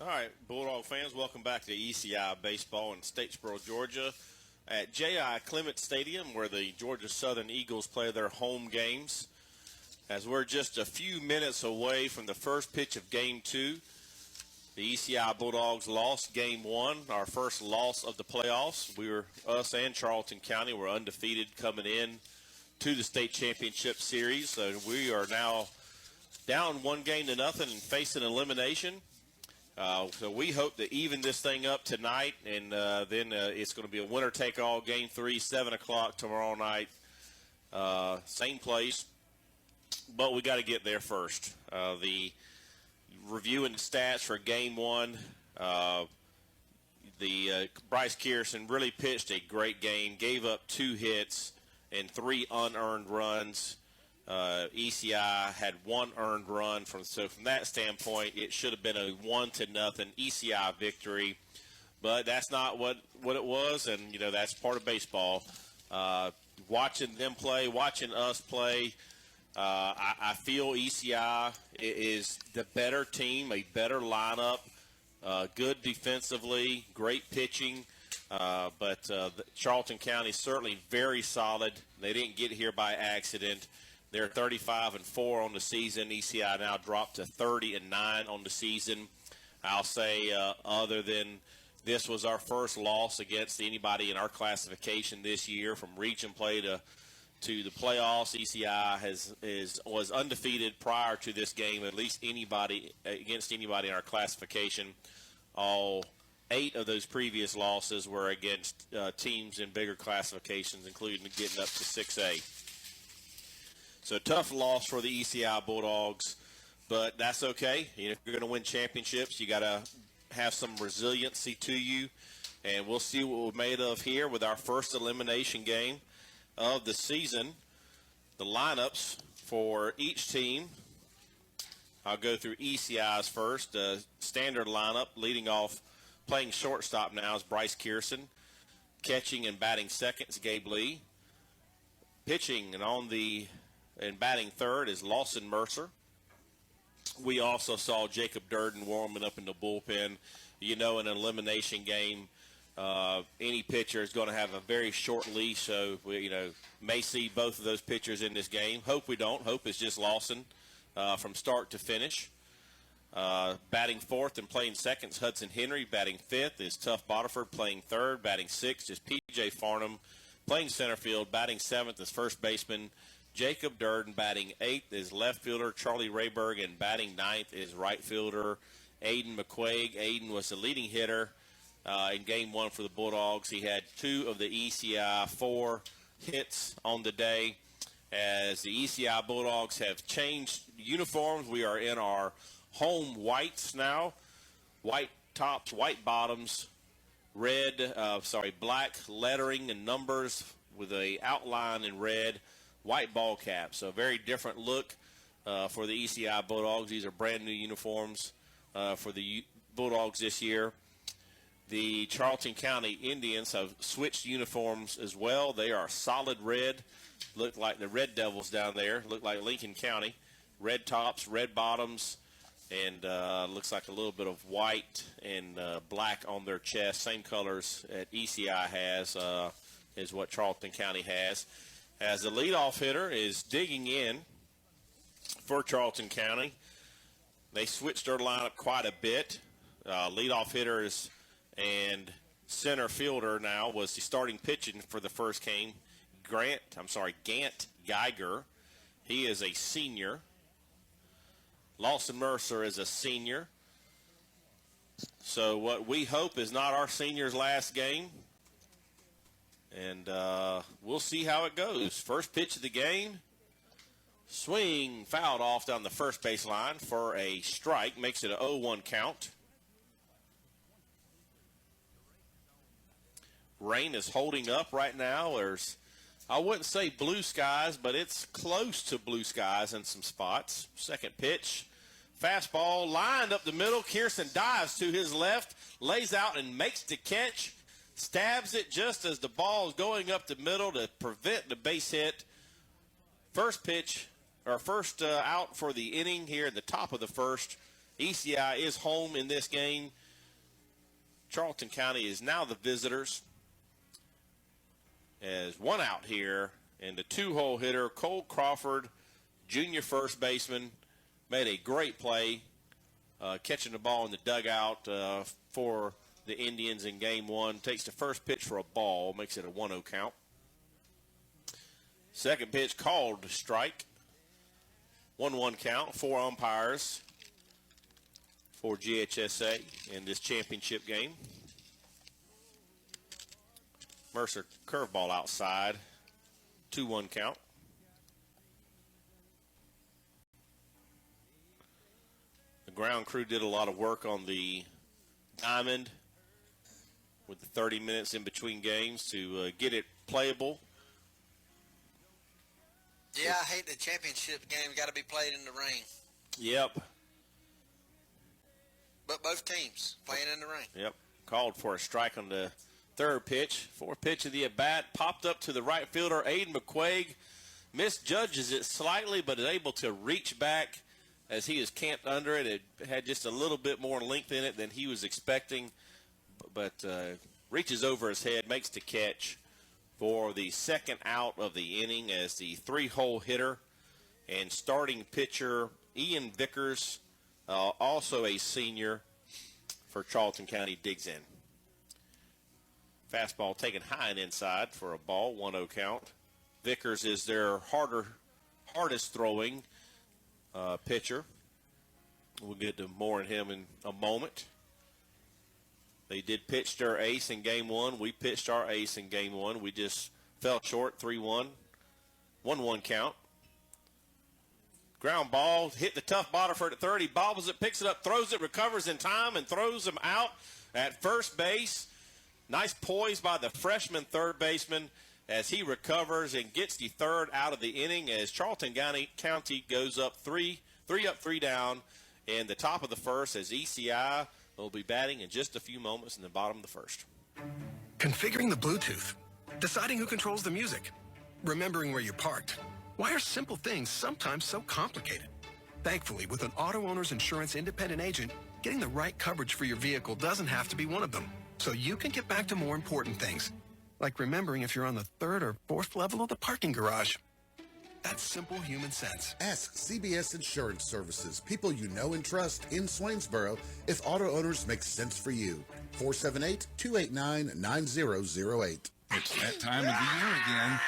All right, Bulldog fans, welcome back to E.C.I Baseball in Statesboro, Georgia, at J.I. Clements Stadium, where the Georgia Southern Eagles play their home games. As we're just a few minutes away from the first pitch of Game 2, the E.C.I Bulldogs lost Game 1, our first loss of the playoffs. Us and Charlton County were undefeated coming in to the state championship series. So we are now down 1-0 and facing elimination. So we hope to even this thing up tonight, and then it's going to be a winner-take-all Game 3, 7 o'clock tomorrow night, same place. But we got to get there first. The reviewing the stats for Game 1, Bryce Kearson really pitched a great game, gave up 2 hits and 3 unearned runs. E.C.I had 1 earned run, so from that standpoint, it should have been a 1-0 E.C.I victory, but that's not what it was, and that's part of baseball. Watching them play, watching us play, I feel E.C.I is the better team, a better lineup, good defensively, great pitching. But Charlton County certainly very solid. They didn't get here by accident. They're 35-4 on the season. E.C.I now dropped to 30-9 on the season. I'll say other than this was our first loss against anybody in our classification this year, from region play to the playoffs. E.C.I was undefeated prior to this game, at least against anybody in our classification. All 8 of those previous losses were against teams in bigger classifications, including getting up to 6A. So tough loss for the E.C.I Bulldogs, but that's okay. If you're going to win championships, you got to have some resiliency to you, and we'll see what we're made of here with our first elimination game of the season. The lineups for each team, I'll go through E.C.I's first. Standard lineup, leading off, playing shortstop now is Bryce Kearson. Catching and batting second is Gabe Lee. Pitching and batting third is Lawson Mercer. We also saw Jacob Durden warming up in the bullpen. In an elimination game, any pitcher is going to have a very short leash, so we may see both of those pitchers in this game. Hope we don't. Hope it's just Lawson from start to finish. Batting fourth and playing second is Hudson Henry. Batting fifth is Tuff Botiford. Playing third, batting sixth is P.J. Farnham. Playing center field, batting seventh is first baseman Jacob Durden. Batting eighth is left fielder Charlie Rayberg, and batting ninth is right fielder Aiden McQuaig. Aiden was the leading hitter in Game 1 for the Bulldogs. He had 2 of the E.C.I 4 hits on the day. As the E.C.I Bulldogs have changed uniforms, we are in our home whites now. White tops, white bottoms, black lettering and numbers with a outline in red. White ball cap, so a very different look for the E.C.I Bulldogs. These are brand new uniforms for the Bulldogs this year. The Charlton County Indians have switched uniforms as well. They are solid red, look like the Red Devils down there, look like Lincoln County. Red tops, red bottoms, and looks like a little bit of white and black on their chest. Same colors that E.C.I has is what Charlton County has. As the leadoff hitter is digging in for Charlton County. They switched their lineup quite a bit. Leadoff hitters and center fielder now was the starting pitching for the first game. Gant Geiger. He is a senior. Lawson Mercer is a senior. So what we hope is not our senior's last game. And we'll see how it goes. First pitch of the game. Swing fouled off down the first base line for a strike. Makes it an 0-1 count. Rain is holding up right now. I wouldn't say blue skies, but it's close to blue skies in some spots. Second pitch. Fastball lined up the middle. Kearson dives to his left. Lays out and makes the catch. Stabs it just as the ball is going up the middle to prevent the base hit. First pitch, or first out for the inning here at the top of the first. E.C.I is home in this game. Charlton County is now the visitors. As one out here, and the 2-hole hitter, Cole Crawford, junior first baseman, made a great play catching the ball in the dugout for the Indians in game one. Takes the first pitch for a ball, makes it a 1-0 count. Second pitch called to strike. 1-1 count, 4 umpires for GHSA in this championship game. Mercer curveball outside, 2-1 count. The ground crew did a lot of work on the diamond with the 30 minutes in between games to get it playable. Yeah, I hate the championship game got to be played in the rain. Yep. But both teams playing in the rain. Yep. Called for a strike on the third pitch. Fourth pitch of the at-bat popped up to the right fielder, Aiden McQuaig. Misjudges it slightly, but is able to reach back as he is camped under it. It had just a little bit more length in it than he was expecting, but reaches over his head, makes the catch for the second out of the inning as the 3-hole hitter and starting pitcher Ian Vickers, also a senior for Charlton County, digs in. Fastball taken high and inside for a ball, 1-0 count. Vickers is their hardest throwing pitcher. We'll get to more on him in a moment. They did pitch their ace in game one. We pitched our ace in game one. We just fell short, 3-1. 1-1 count. Ground ball, hit the tough Bodiford at third. He bobbles it, picks it up, throws it, recovers in time, and throws him out at first base. Nice poise by the freshman third baseman as he recovers and gets the third out of the inning as Charlton County goes up three up, 3 down, in the top of the first as E.C.I will be batting in just a few moments in the bottom of the first. Configuring the Bluetooth, deciding who controls the music, remembering where you're parked. Why are simple things sometimes so complicated? Thankfully, with an auto owner's insurance independent agent, getting the right coverage for your vehicle doesn't have to be one of them. So you can get back to more important things, like remembering if you're on the 3rd or 4th level of the parking garage. That's simple human sense. Ask CBS Insurance Services, people you know and trust in Swainsboro, if auto owners make sense for you. 478-289-9008. It's that time of the year again.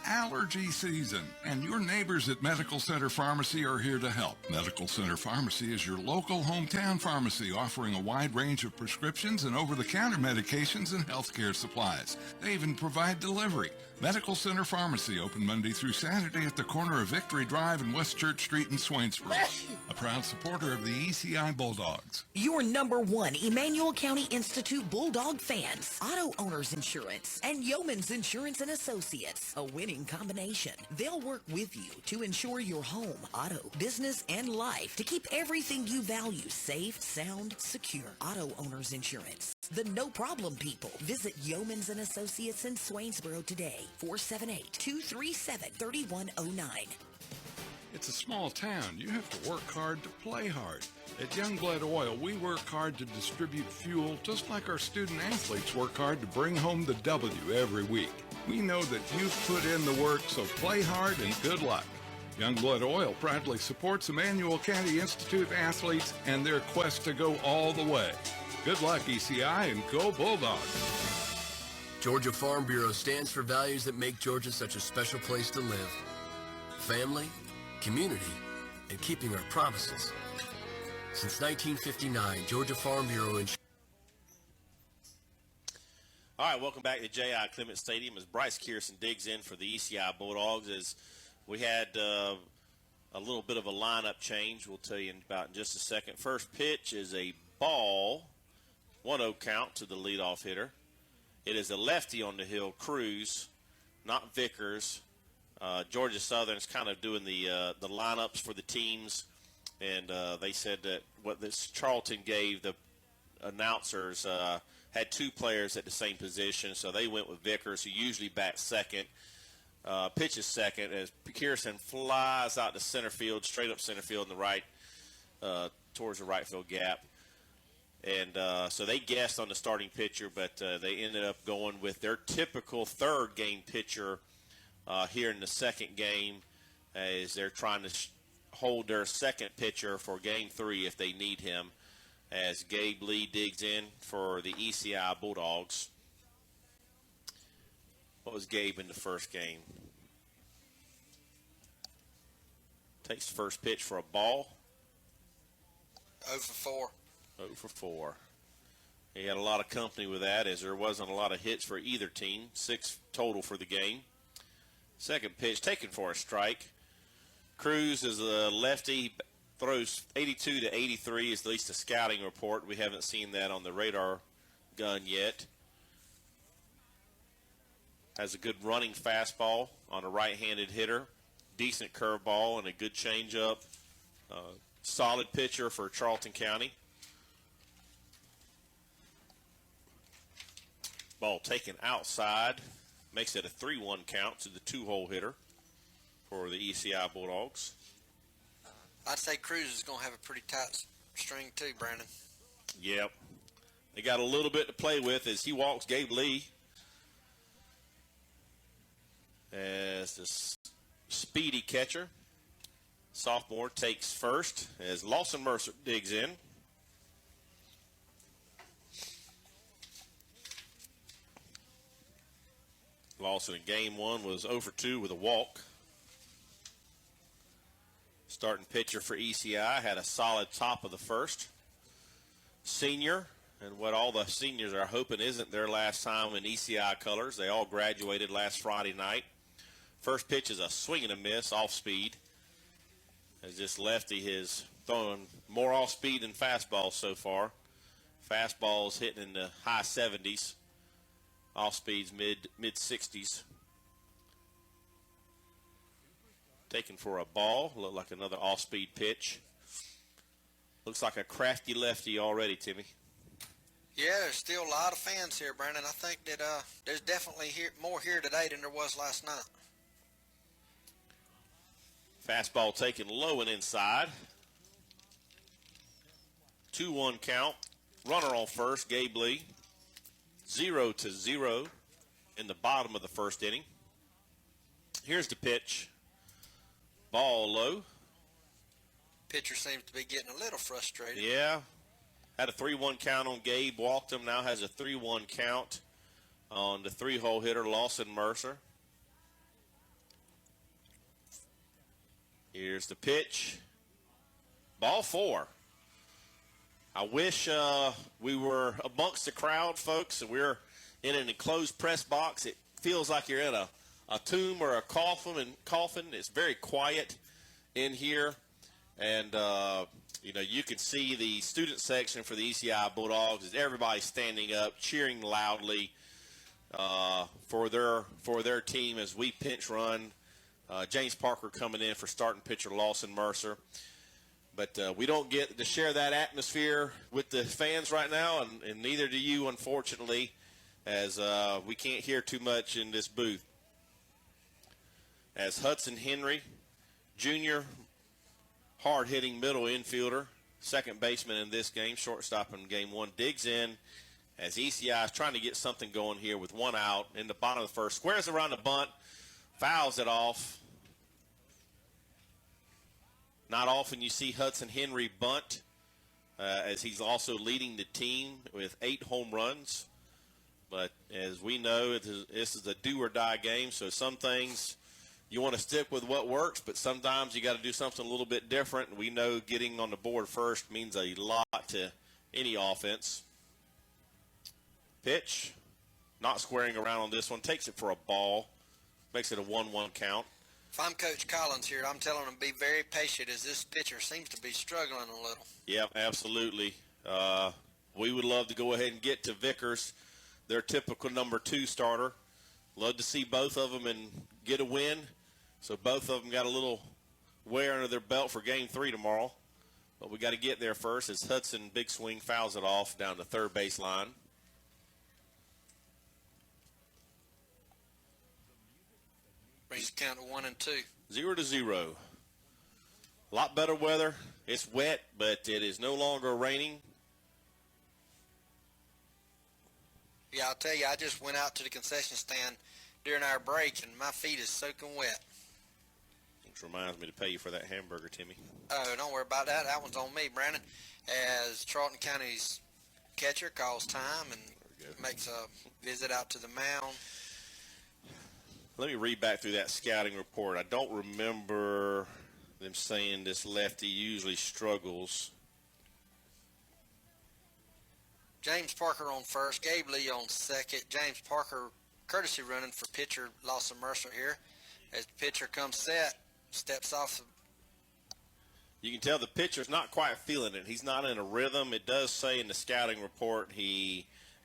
Allergy season. And your neighbors at Medical Center Pharmacy are here to help. Medical Center Pharmacy is your local hometown pharmacy offering a wide range of prescriptions and over-the-counter medications and healthcare supplies. They even provide delivery. Medical Center Pharmacy, open Monday through Saturday at the corner of Victory Drive and West Church Street in Swainsboro. A proud supporter of the E.C.I Bulldogs. Your #1 Emanuel County Institute Bulldog fans, Auto Owners Insurance, and Yeoman's Insurance and Associates. A winning combination. They'll work with you to ensure your home, auto, business, and life to keep everything you value safe, sound, secure. Auto Owners Insurance. The no-problem people. Visit Yeoman's and Associates in Swainsboro today. 478-237-3109. It's a small town. You have to work hard to play hard. At Youngblood Oil, we work hard to distribute fuel just like our student athletes work hard to bring home the W every week. We know that you've put in the work, so play hard and good luck. Youngblood Oil proudly supports Emanuel County Institute athletes and their quest to go all the way. Good luck, E.C.I, and go Bulldogs. Georgia Farm Bureau stands for values that make Georgia such a special place to live. Family, community, and keeping our promises. Since 1959, Georgia Farm Bureau All right, welcome back to J.I. Clements Stadium as Bryce Kearson digs in for the E.C.I Bulldogs. As we had a little bit of a lineup change, we'll tell you about in just a second. First pitch is a ball, 1-0 count to the leadoff hitter. It is a lefty on the hill, Cruz, not Vickers. Georgia Southern's kind of doing the lineups for the teams, and they said that what this Charlton gave the announcers had 2 players at the same position, so they went with Vickers, who usually bats second, pitches second, as Kearson flies out to center field, straight up center field in the right towards the right field gap. And so they guessed on the starting pitcher, but they ended up going with their typical third game pitcher here in the second game, as they're trying to hold their second pitcher for game 3 if they need him, as Gabe Lee digs in for the E.C.I. Bulldogs. What was Gabe in the first game? Takes the first pitch for a ball. 0 for 4. 0 for 4. He had a lot of company with that, as there wasn't a lot of hits for either team. 6 total for the game. Second pitch taken for a strike. Cruz is a lefty, throws 82 to 83 is at least a scouting report. We haven't seen that on the radar gun yet. Has a good running fastball on a right-handed hitter. Decent curveball and a good changeup. Solid pitcher for Charlton County. Ball taken outside. Makes it a 3-1 count to the 2-hole hitter for the E.C.I. Bulldogs. I'd say Cruz is going to have a pretty tight string too, Brandon. Yep. They got a little bit to play with as he walks Gabe Lee. As the speedy catcher, sophomore, takes first as Lawson Mercer digs in. Lawson in game 1 was 0 for 2 with a walk. Starting pitcher for E.C.I. had a solid top of the first. Senior, and what all the seniors are hoping isn't their last time in E.C.I. colors. They all graduated last Friday night. First pitch is a swing and a miss off speed, as this lefty has thrown more off speed than fastballs so far. Fastballs hitting in the high 70s. Off speeds mid 60s. Taken for a ball. Looked like another off speed pitch. Looks like a crafty lefty already, Timmy. Yeah, there's still a lot of fans here, Brandon. I think that there's definitely more here today than there was last night. Fastball taken low and inside. 2-1 count. Runner on first, Gabe Lee. 0-0 in the bottom of the first inning. Here's the pitch. Ball low. Pitcher seems to be getting a little frustrated. Yeah. Had a 3-1 count on Gabe. Walked him. Now has a 3-1 count on the 3-hole hitter, Lawson Mercer. Here's the pitch. Ball 4. I wish we were amongst the crowd, folks, and we're in an enclosed press box. It feels like you're in a tomb or a coffin. It's very quiet in here. And, you can see the student section for the E.C.I. Bulldogs. Everybody standing up, cheering loudly for their team as we pinch run. James Parker coming in for starting pitcher Lawson Mercer. But we don't get to share that atmosphere with the fans right now, and neither do you, unfortunately, as we can't hear too much in this booth. As Hudson Henry, junior, hard-hitting middle infielder, second baseman in this game, shortstop in game 1, digs in as E.C.I. is trying to get something going here with 1 out in the bottom of the first. Squares around the bunt, fouls it off. Not often you see Hudson Henry bunt, as he's also leading the team with 8 home runs. But as we know, this is a do-or-die game, so some things you want to stick with what works, but sometimes you got to do something a little bit different. And we know getting on the board first means a lot to any offense. Pitch, not squaring around on this one, takes it for a ball, makes it a 1-1 count. If I'm Coach Collins here, I'm telling him to be very patient, as this pitcher seems to be struggling a little. Yeah, absolutely. We would love to go ahead and get to Vickers, their typical number 2 starter. Love to see both of them and get a win. So both of them got a little wear under their belt for game 3 tomorrow. But we got to get there first as Hudson, big swing, fouls it off down the third base line. Brings the count to 1-2. 0-0. A lot better weather. It's wet, but it is no longer raining. Yeah, I'll tell you, I just went out to the concession stand during our break, and my feet is soaking wet. Which reminds me to pay you for that hamburger, Timmy. Oh, don't worry about that. That one's on me, Brandon. As Charlton County's catcher calls time and makes a visit out to the mound. Let me read back through that scouting report. I don't remember them saying this lefty usually struggles. James Parker on first, Gabe Lee on second. James Parker courtesy running for pitcher Lawson Mercer here. As the pitcher comes set, steps off. You can tell the pitcher's not quite feeling it. He's not in a rhythm. It does say in the scouting report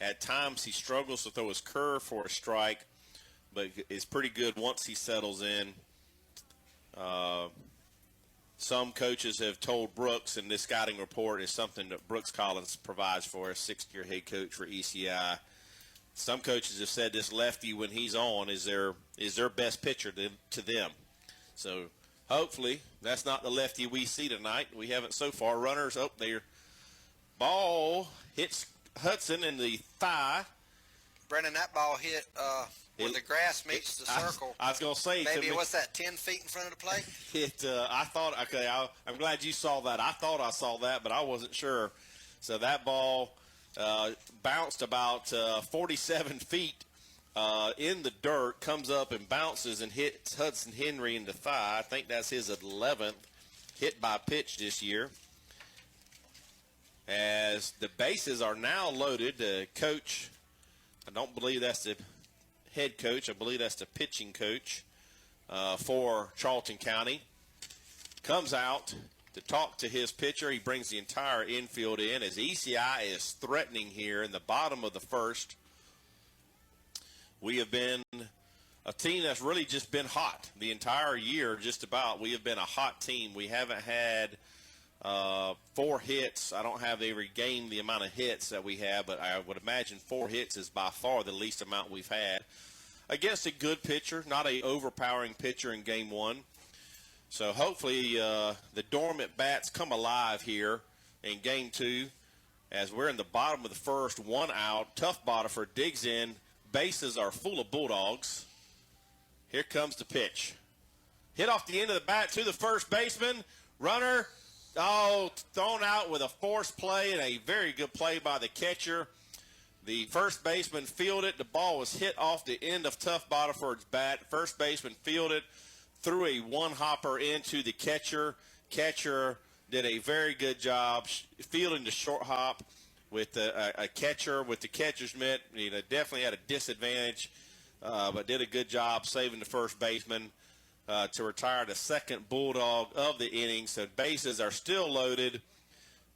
at times he struggles to throw his curve for a strike, but it's pretty good once he settles in. Some coaches have told Brooks, and this scouting report is something that Brooks Collins provides for us, sixth-year head coach for E.C.I. Some coaches have said this lefty, when he's on, is their best pitcher to them. So hopefully that's not the lefty we see tonight. We haven't so far. Runners up there. Ball hits Hudson in the thigh. Brennan, that ball hit where the grass meets the circle. I was going to say, maybe what's that, 10 feet in front of the plate? I'm glad you saw that. I thought I saw that, but I wasn't sure. So that ball bounced about 47 feet in the dirt, comes up and bounces and hits Hudson Henry in the thigh. I think that's his 11th hit by pitch this year. As the bases are now loaded, the coach, I don't believe that's the head coach. I believe that's the pitching coach for Charlton County. Comes out to talk to his pitcher. He brings the entire infield in as E.C.I. is threatening here in the bottom of the first. We have been a team that's really just been hot the entire year, just about. We have been a hot team. We haven't had 4 hits. I don't have every game the amount of hits that we have, but I would imagine 4 hits is by far the least amount we've had against a good pitcher, not a overpowering pitcher in game 1. So hopefully the dormant bats come alive here in game 2 as we're in the bottom of the first, 1 out. Tough Botifer digs in. Bases are full of Bulldogs. Here comes the pitch. Hit off the end of the bat to the first baseman. Runner, thrown out with a forced play and a very good play by the catcher. The first baseman fielded. The ball was hit off the end of Tough Botifer's bat. First baseman fielded, threw a one-hopper into the catcher. Catcher did a very good job fielding the short hop with a catcher with the catcher's mitt. Definitely had a disadvantage, but did a good job saving the first baseman to retire the second Bulldog of the inning. So bases are still loaded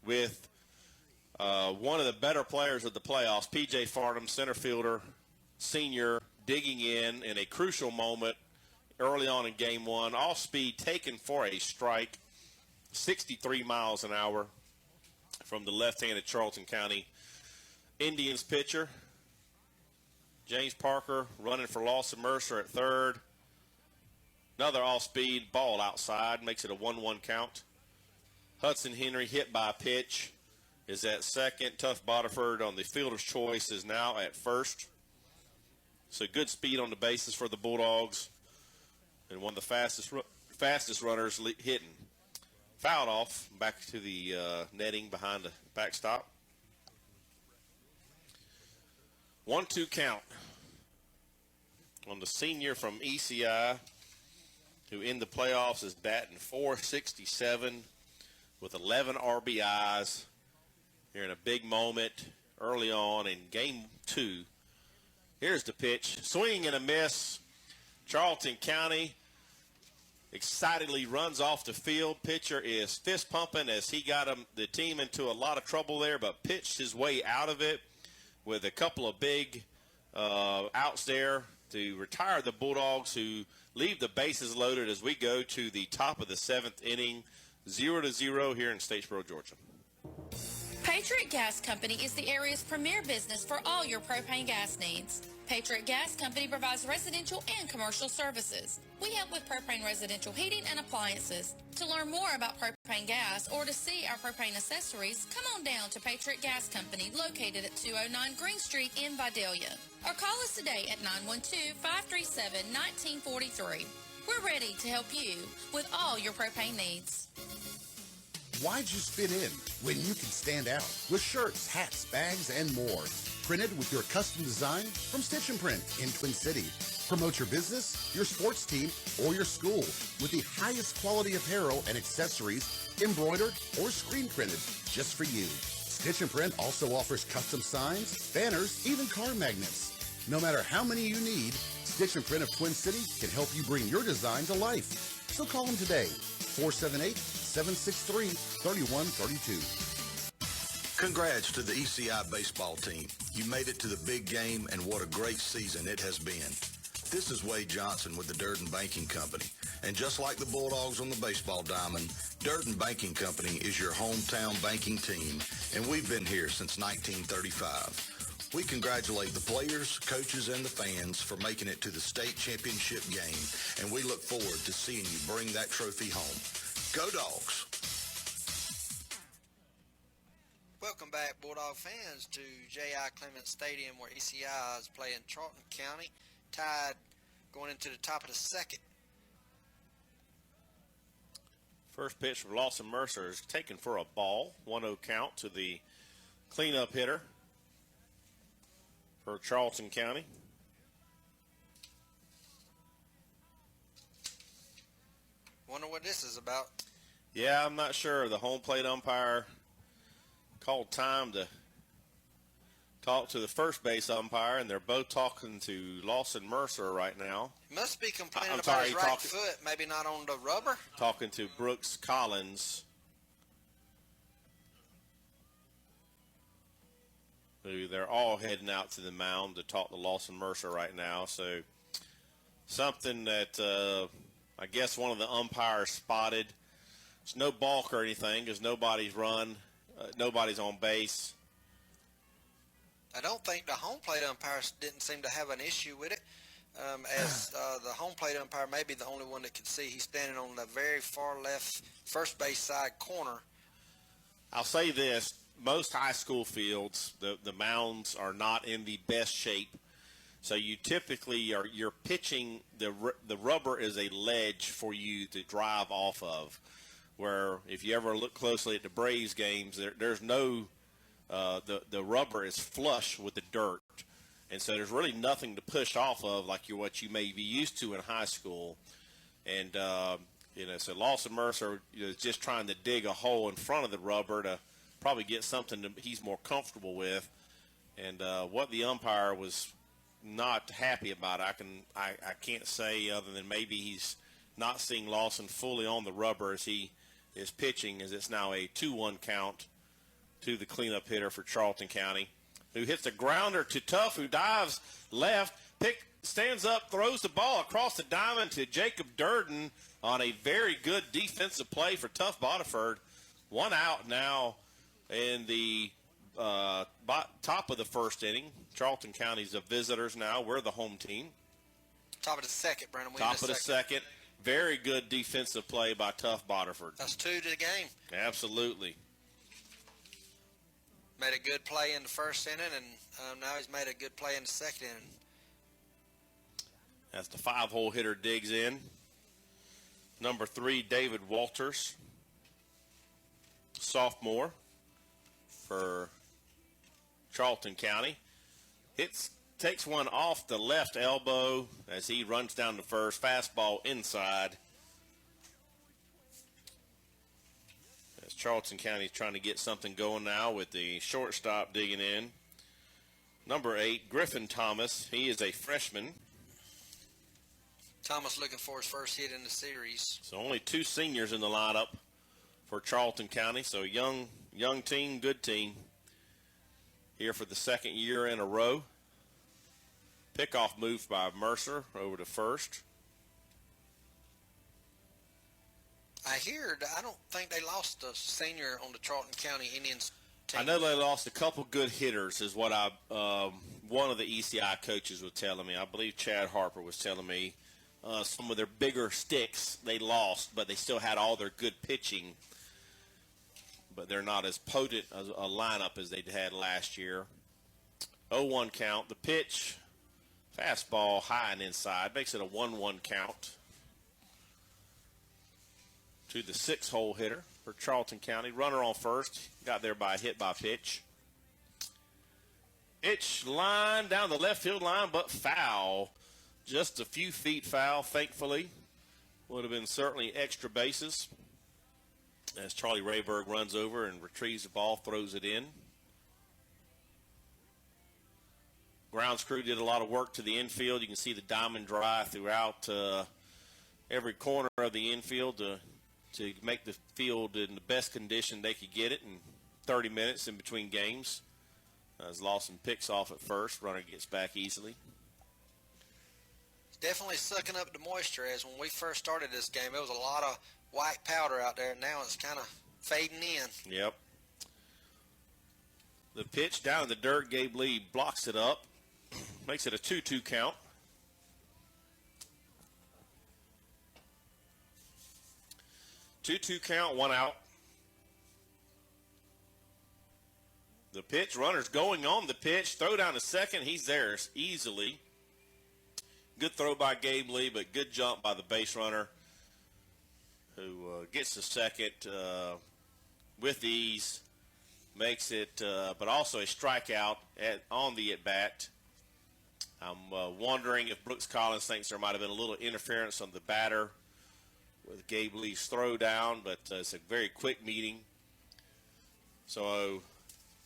with one of the better players of the playoffs, P.J. Farnham, center fielder, senior, digging in a crucial moment early on in game 1. Off speed taken for a strike, 63 miles an hour from the left-handed Charlton County Indians pitcher. James Parker running for Lawson Mercer at third. Another off-speed ball outside, makes it a 1-1 count. Hudson Henry hit by a pitch is at second. Tough Botiford on the fielder's choice is now at first. So good speed on the bases for the Bulldogs. And one of the fastest runners hitting. Fouled off back to the netting behind the backstop. 1-2 count on the senior from E.C.I., who in the playoffs is batting .467 with 11 RBIs here in a big moment early on in game 2. Here's the pitch. Swing and a miss. Charlton County excitedly runs off the field. Pitcher is fist pumping as he got the team into a lot of trouble there, but pitched his way out of it with a couple of big outs there to retire the Bulldogs, who leave the bases loaded as we go to the top of the 7th inning, 0-0 here in Statesboro, Georgia. Patriot Gas Company is the area's premier business for all your propane gas needs. Patriot Gas Company provides residential and commercial services. We help with propane residential heating and appliances. To learn more about propane gas or to see our propane accessories, come on down to Patriot Gas Company located at 209 Green Street in Vidalia. Or call us today at 912-537-1943. We're ready to help you with all your propane needs. Why'd you fit in when you can stand out with shirts, hats, bags, and more? Printed with your custom design from Stitch and Print in Twin City. Promote your business, your sports team, or your school with the highest quality apparel and accessories embroidered or screen printed just for you. Stitch and Print also offers custom signs, banners, even car magnets. No matter how many you need, Stitch and Print of Twin City can help you bring your design to life. So call them today, 478-763-3132. Congrats to the E.C.I. baseball team. You made it to the big game, and what a great season it has been. This is Wade Johnson with the Durden Banking Company. And just like the Bulldogs on the baseball diamond, Durden Banking Company is your hometown banking team, and we've been here since 1935. We congratulate the players, coaches, and the fans for making it to the state championship game, and we look forward to seeing you bring that trophy home. Go Dogs! Welcome back, Bulldog fans, to J.I. Clements Stadium, where E.C.I. is playing Charlton County, tied going into the top of the second. First pitch from Lawson Mercer is taken for a ball. 1-0 count to the cleanup hitter for Charlton County. Wonder what this is about. Yeah, I'm not sure. The home plate umpire called time to talk to the first base umpire, and they're both talking to Lawson Mercer right now. He must be complaining I'm about sorry, his right foot, maybe not on the rubber. Talking to Brooks Collins, who they're all heading out to the mound to talk to Lawson Mercer right now. So something that I guess one of the umpires spotted. It's no balk or anything because nobody's run. Nobody's on base. I don't think the home plate umpires didn't seem to have an issue with it, as the home plate umpire may be the only one that could see. He's standing on the very far left first base side corner. I'll say this. Most high school fields, the mounds are not in the best shape. So you typically you're pitching, the rubber is a ledge for you to drive off of. Where if you ever look closely at the Braves games, there's no the rubber is flush with the dirt, and so there's really nothing to push off of like what you may be used to in high school. And so Lawson Mercer is just trying to dig a hole in front of the rubber to probably get something that he's more comfortable with. And what the umpire was not happy about, I can't say other than maybe he's not seeing Lawson fully on the rubber as he is pitching, as it's now a 2-1 count to the cleanup hitter for Charlton County, who hits a grounder to Tuff, who dives left, stands up, throws the ball across the diamond to Jacob Durden on a very good defensive play for Tuff Bodiford. 1 out now in the top of the first inning. Charlton County's the visitors now. We're the home team. Top of the second, Brandon. Top of the second. Very good defensive play by Tuff Bodiford. That's 2 to the game. Absolutely. Made a good play in the first inning, and now he's made a good play in the second inning. As the 5-hole hitter digs in. Number 3, David Walters, sophomore for Charlton County. Takes one off the left elbow as he runs down to first. Fastball inside. As Charlton County is trying to get something going now with the shortstop digging in. Number 8, Griffin Thomas. He is a freshman. Thomas looking for his first hit in the series. So only 2 seniors in the lineup for Charlton County. So young team, good team. Here for the second year in a row. Pickoff move by Mercer over to first. I don't think they lost a senior on the Charlton County Indians team. I know they lost a couple good hitters, is what one of the E.C.I coaches was telling me. I believe Chad Harper was telling me some of their bigger sticks they lost, but they still had all their good pitching. But they're not as potent a lineup as they had last year. 0-1 count. The pitch, fastball high and inside, makes it a 1-1 count to the 6-hole hitter for Charlton County. Runner on first, got there by a hit by pitch. Pitch line down the left field line, but foul. Just a few feet foul, thankfully. Would have been certainly extra bases. As Charlie Rayberg runs over and retrieves the ball, throws it in. Grounds crew did a lot of work to the infield. You can see the diamond dry throughout every corner of the infield to make the field in the best condition they could get it in 30 minutes in between games. As Lawson picks off at first, runner gets back easily. Definitely sucking up the moisture, as when we first started this game, there was a lot of white powder out there. Now it's kind of fading in. Yep. The pitch down in the dirt, Gabe Lee blocks it up, makes it a 2-2 count. Two count, 1 out. The pitch, runner's going on the pitch. Throw down to second. He's there easily. Good throw by Gabe Lee, but good jump by the base runner, who gets to second with ease, makes it, but also a strikeout on the at-bat. I'm wondering if Brooks Collins thinks there might have been a little interference on the batter with Gabe Lee's throw down, but it's a very quick meeting. So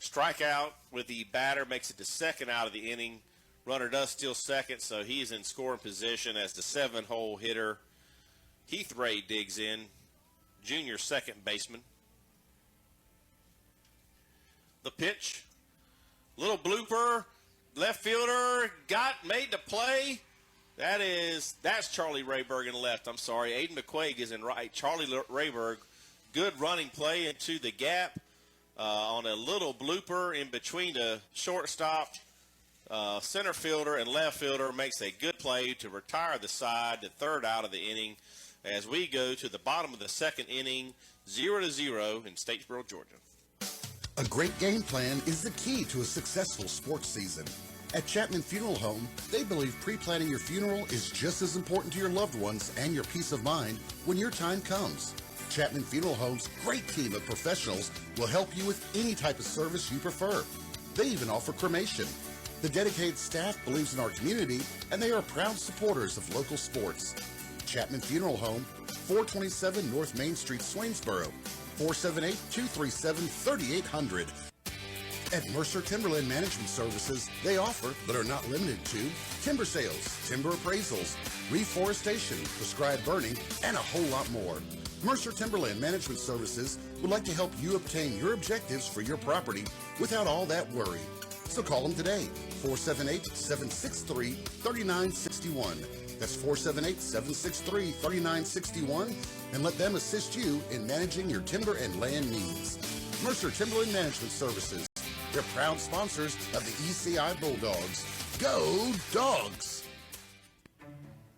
strikeout with the batter makes it the second out of the inning. Runner does steal second, so he's in scoring position as the 7-hole hitter Heath Ray digs in, junior second baseman. The pitch, little blooper, left fielder made the play. That's Charlie Rayberg in left. I'm sorry, Aiden McQuaig is in right. Charlie Rayberg, good running play into the gap on a little blooper in between the shortstop. Center fielder and left fielder makes a good play to retire the side, the third out of the inning, as we go to the bottom of the second inning, 0-0 in Statesboro, Georgia. A great game plan is the key to a successful sports season. At Chapman Funeral Home, they believe pre-planning your funeral is just as important to your loved ones and your peace of mind when your time comes. Chapman Funeral Home's great team of professionals will help you with any type of service you prefer. They even offer cremation. The dedicated staff believes in our community, and they are proud supporters of local sports. Chapman Funeral Home, 427 North Main Street, Swainsboro, 478-237-3800. At Mercer Timberland Management Services, they offer, but are not limited to, timber sales, timber appraisals, reforestation, prescribed burning, and a whole lot more. Mercer Timberland Management Services would like to help you obtain your objectives for your property without all that worry. So call them today, 478-763-3961. That's 478-763-3961, and let them assist you in managing your timber and land needs. Mercer Timberland Management Services. They're proud sponsors of the E.C.I Bulldogs. Go Dogs!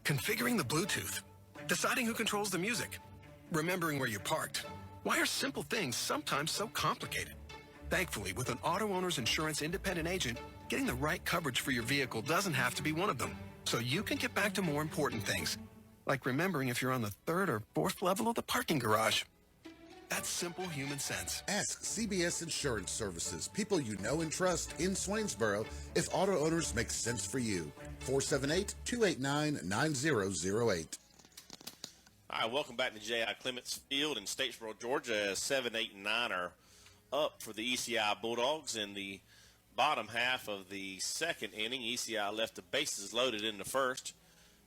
Configuring the Bluetooth. Deciding who controls the music. Remembering where you parked. Why are simple things sometimes so complicated? Thankfully, with an auto owner's insurance independent agent, getting the right coverage for your vehicle doesn't have to be one of them. So you can get back to more important things, like remembering if you're on the 3rd or 4th level of the parking garage. That's simple human sense. Ask CBS Insurance Services, people you know and trust in Swainsboro, if auto owners make sense for you. 478-289-9008. All right, welcome back to J.I. Clements Field in Statesboro, Georgia, as 7, 8, and 9 are up for the E.C.I Bulldogs in the bottom half of the second inning. E.C.I left the bases loaded in the first.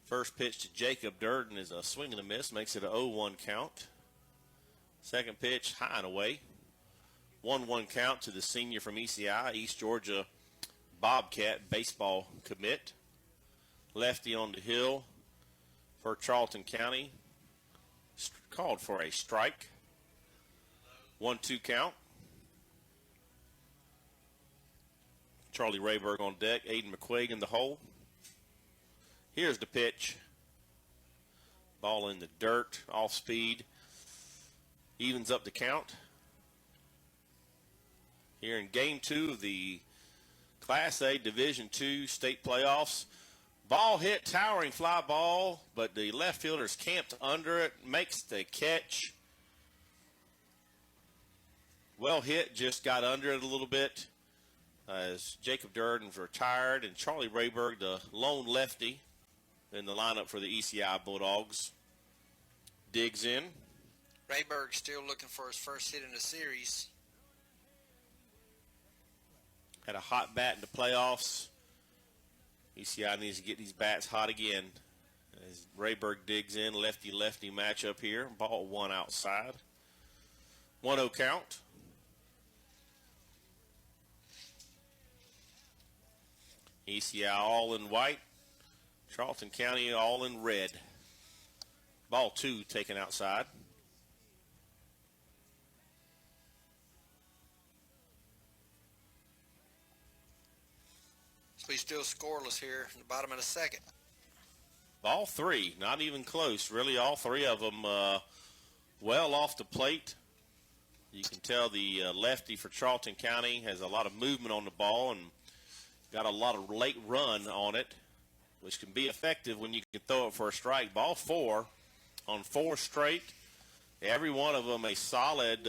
First pitch to Jacob Durden is a swing and a miss, makes it a 0-1 count. Second pitch, high and away. 1-1 count to the senior from E.C.I, East Georgia Bobcat baseball commit. Lefty on the hill for Charlton County. Called for a strike. 1-2 count. Charlie Rayberg on deck. Aiden McQuaig in the hole. Here's the pitch. Ball in the dirt, off speed. Evens up the count. Here in game 2 of the Class A Division II state playoffs. Ball hit, towering fly ball, but the left fielder's camped under it, makes the catch. Well hit, just got under it a little bit as Jacob Durden's retired, and Charlie Rayberg, the lone lefty in the lineup for the E.C.I. Bulldogs, digs in. Rayberg still looking for his first hit in the series. Had a hot bat in the playoffs. E.C.I. needs to get these bats hot again. As Rayberg digs in, lefty-lefty matchup here. Ball one outside. 1-0 count. E.C.I. all in white. Charlton County all in red. Ball 2 taken outside. We still scoreless here in the bottom of the second. Ball 3, not even close. Really, all 3 of them well off the plate. You can tell the lefty for Charlton County has a lot of movement on the ball and got a lot of late run on it, which can be effective when you can throw it for a strike. Ball 4 on 4 straight. Every one of them a solid,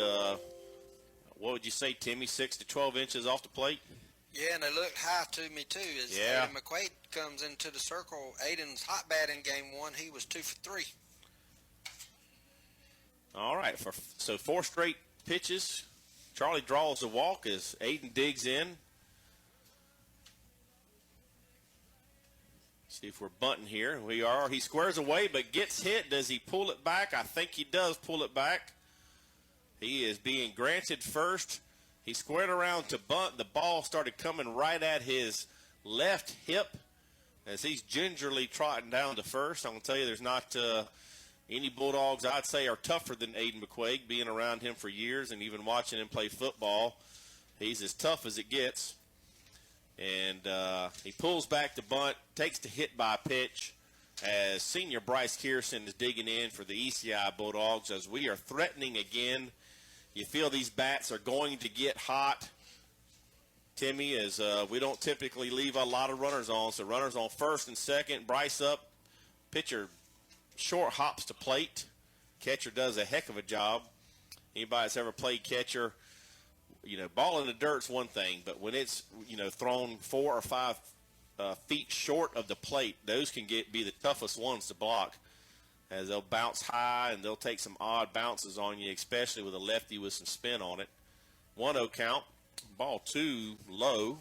what would you say, Timmy, 6 to 12 inches off the plate? Yeah, and they looked high to me, too. As Yeah. Aiden McQuaid comes into the circle, Aiden's hot bat in game 1. He was 2 for 3. All right, so 4 straight pitches. Charlie draws a walk as Aiden digs in. See if we're bunting here. We are. He squares away but gets hit. Does he pull it back? I think he does pull it back. He is being granted first. He squared around to bunt. The ball started coming right at his left hip as he's gingerly trotting down to first. I'm going to tell you, there's not any Bulldogs I'd say are tougher than Aiden McQuaig, being around him for years and even watching him play football. He's as tough as it gets. And he pulls back the bunt, takes the hit by pitch as senior Bryce Kearson is digging in for the E.C.I. Bulldogs as we are threatening again. You feel these bats are going to get hot, Timmy, as we don't typically leave a lot of runners on. So runners on first and second, Bryce up, pitcher short hops to plate. Catcher does a heck of a job. Anybody that's ever played catcher, you know, ball in the dirt's one thing, but when it's, you know, thrown 4 or 5 feet short of the plate, those can be the toughest ones to block, as they'll bounce high and they'll take some odd bounces on you, especially with a lefty with some spin on it. 1-0 count. Ball 2 low.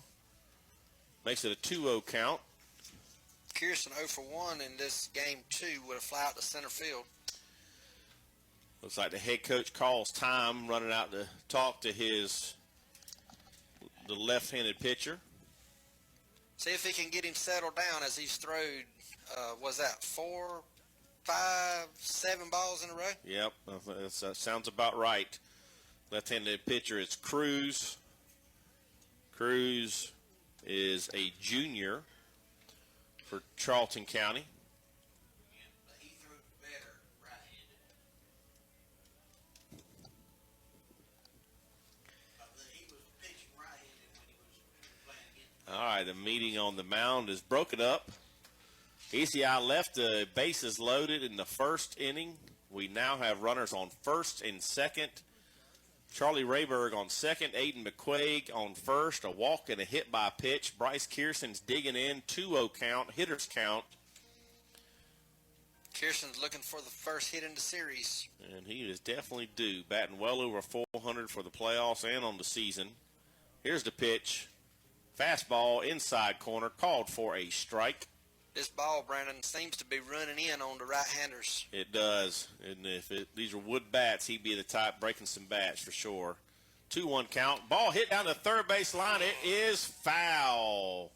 Makes it a 2-0 count. Kearson 0 for 1 in this game 2 with a fly out to center field. Looks like the head coach calls time, running out to talk to the left-handed pitcher. See if he can get him settled down as he's thrown, was that 4, 5, 7 balls in a row? Yep, that sounds about right. Left-handed pitcher is Cruz. Cruz is a junior for Charlton County. He threw better right-handed. He was pitching right-handed when he was playing against. All right, the meeting on the mound is broken up. E.C.I. left the bases loaded in the first inning. We now have runners on first and second. Charlie Rayberg on second, Aiden McQuaig on first, a walk and a hit by pitch. Bryce Kearson's digging in, 2-0 count, hitters count. Kearson's looking for the first hit in the series. And he is definitely due, batting well over 400 for the playoffs and on the season. Here's the pitch. Fastball inside corner, called for a strike. This ball, Brandon, seems to be running in on the right-handers. It does. And if these were wood bats, he'd be the type breaking some bats for sure. 2-1 count. Ball hit down the third base line. It is foul.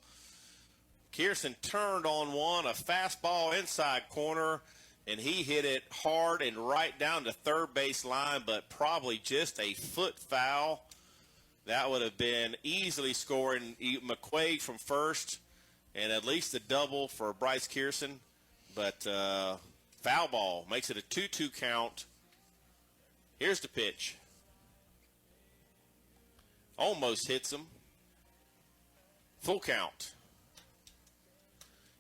Kearson turned on one, a fastball inside corner, and he hit it hard and right down the third base line, but probably just a foot foul. That would have been easily scoring McQuaid from first and at least a double for Bryce Kearson. But foul ball makes it a 2-2 count. Here's the pitch. Almost hits him. Full count.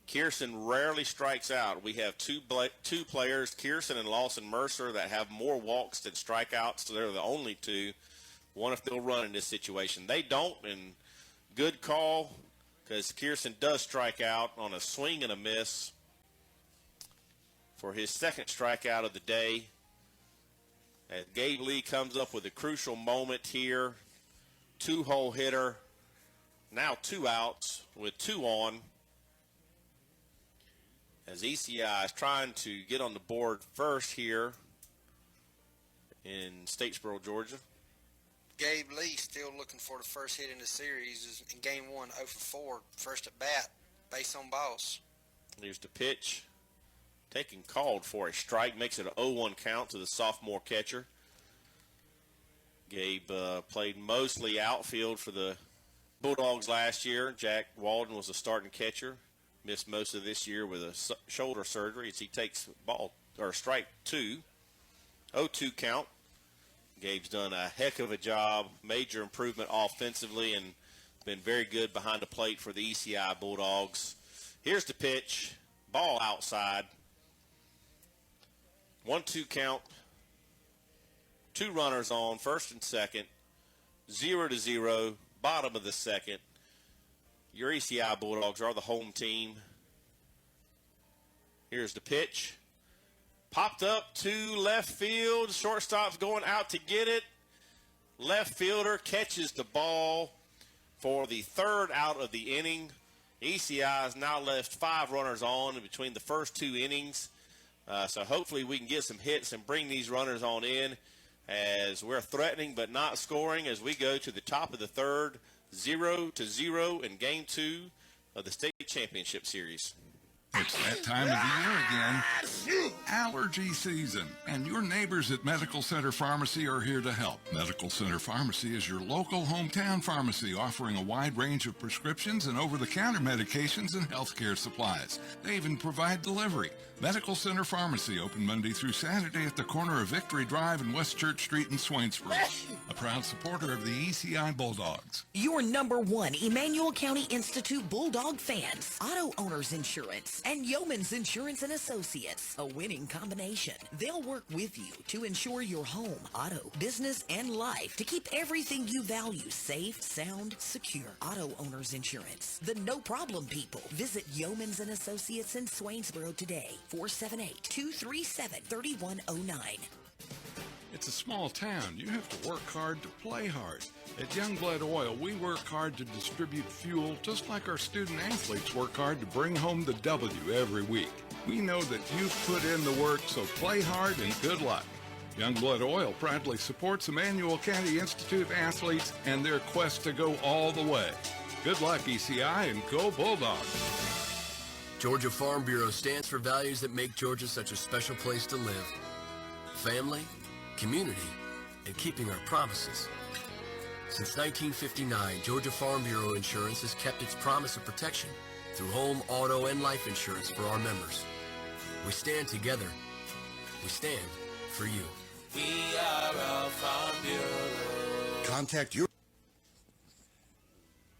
Kearson rarely strikes out. We have two players, Kearson and Lawson Mercer, that have more walks than strikeouts. So they're the only two. One if they'll run in this situation. They don't, and good call because Kearson does strike out on a swing and a miss for his second strikeout of the day. As Gabe Lee comes up with a crucial moment here. Two-hole hitter. Now 2 outs with 2 on. As E.C.I is trying to get on the board first here in Statesboro, Georgia. Gabe Lee still looking for the first hit in the series. Is in game 1, 0 for 4, first at bat, base on balls. Here's the pitch. Taking called for a strike, makes it an 0-1 count to the sophomore catcher. Gabe played mostly outfield for the Bulldogs last year. Jack Walden was a starting catcher. Missed most of this year with a shoulder surgery as he takes strike 2. 0-2 count. Gabe's done a heck of a job. Major improvement offensively and been very good behind the plate for the E.C.I Bulldogs. Here's the pitch. Ball outside. 1-2 count. 2 runners on, first and second. 0-0, bottom of the second. Your E.C.I Bulldogs are the home team. Here's the pitch. Popped up to left field. Shortstop's going out to get it. Left fielder catches the ball for the 3rd out of the inning. E.C.I has now left 5 runners on in between the first 2 innings. So hopefully we can get some hits and bring these runners on in as we're threatening but not scoring as we go to the top of the 3rd. 0-0 in game 2 of the state championship series. It's that time of the year again. Allergy season. And your neighbors at Medical Center Pharmacy are here to help. Medical Center Pharmacy is your local hometown pharmacy offering a wide range of prescriptions and over-the-counter medications and healthcare supplies. They even provide delivery. Medical Center Pharmacy, open Monday through Saturday at the corner of Victory Drive and West Church Street in Swainsboro. A proud supporter of the E.C.I Bulldogs. Your number 1 Emanuel County Institute Bulldog fans, Auto Owners Insurance, and Yeoman's Insurance and Associates. A winning combination. They'll work with you to ensure your home, auto, business, and life to keep everything you value safe, sound, secure. Auto Owners Insurance. The no-problem people. Visit Yeoman's and Associates in Swainsboro today. 478-237-3109. It's a small town. You have to work hard to play hard. At Youngblood Oil, we work hard to distribute fuel just like our student athletes work hard to bring home the W every week. We know that you've put in the work, so play hard and good luck. Youngblood Oil proudly supports Emanuel County Institute athletes and their quest to go all the way. Good luck, E.C.I, and go Bulldogs! Georgia Farm Bureau stands for values that make Georgia such a special place to live. Family, community, and keeping our promises. Since 1959, Georgia Farm Bureau Insurance has kept its promise of protection through home, auto, and life insurance for our members. We stand together. We stand for you. We are a Farm Bureau. Contact your...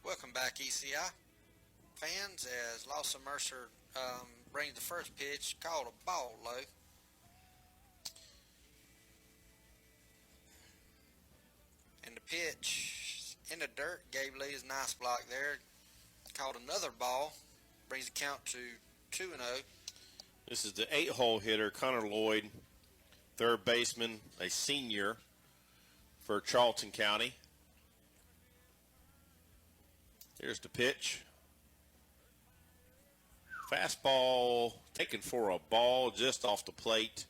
Welcome back, E.C.I fans, as Lawson Mercer brings the first pitch, called a ball low. And the pitch in the dirt, Gabe Lee's nice block there, called another ball, brings the count to 2-0. This is the 8-hole hitter, Connor Lloyd, third baseman, a senior for Charlton County. Here's the pitch. Fastball taken for a ball just off the plate.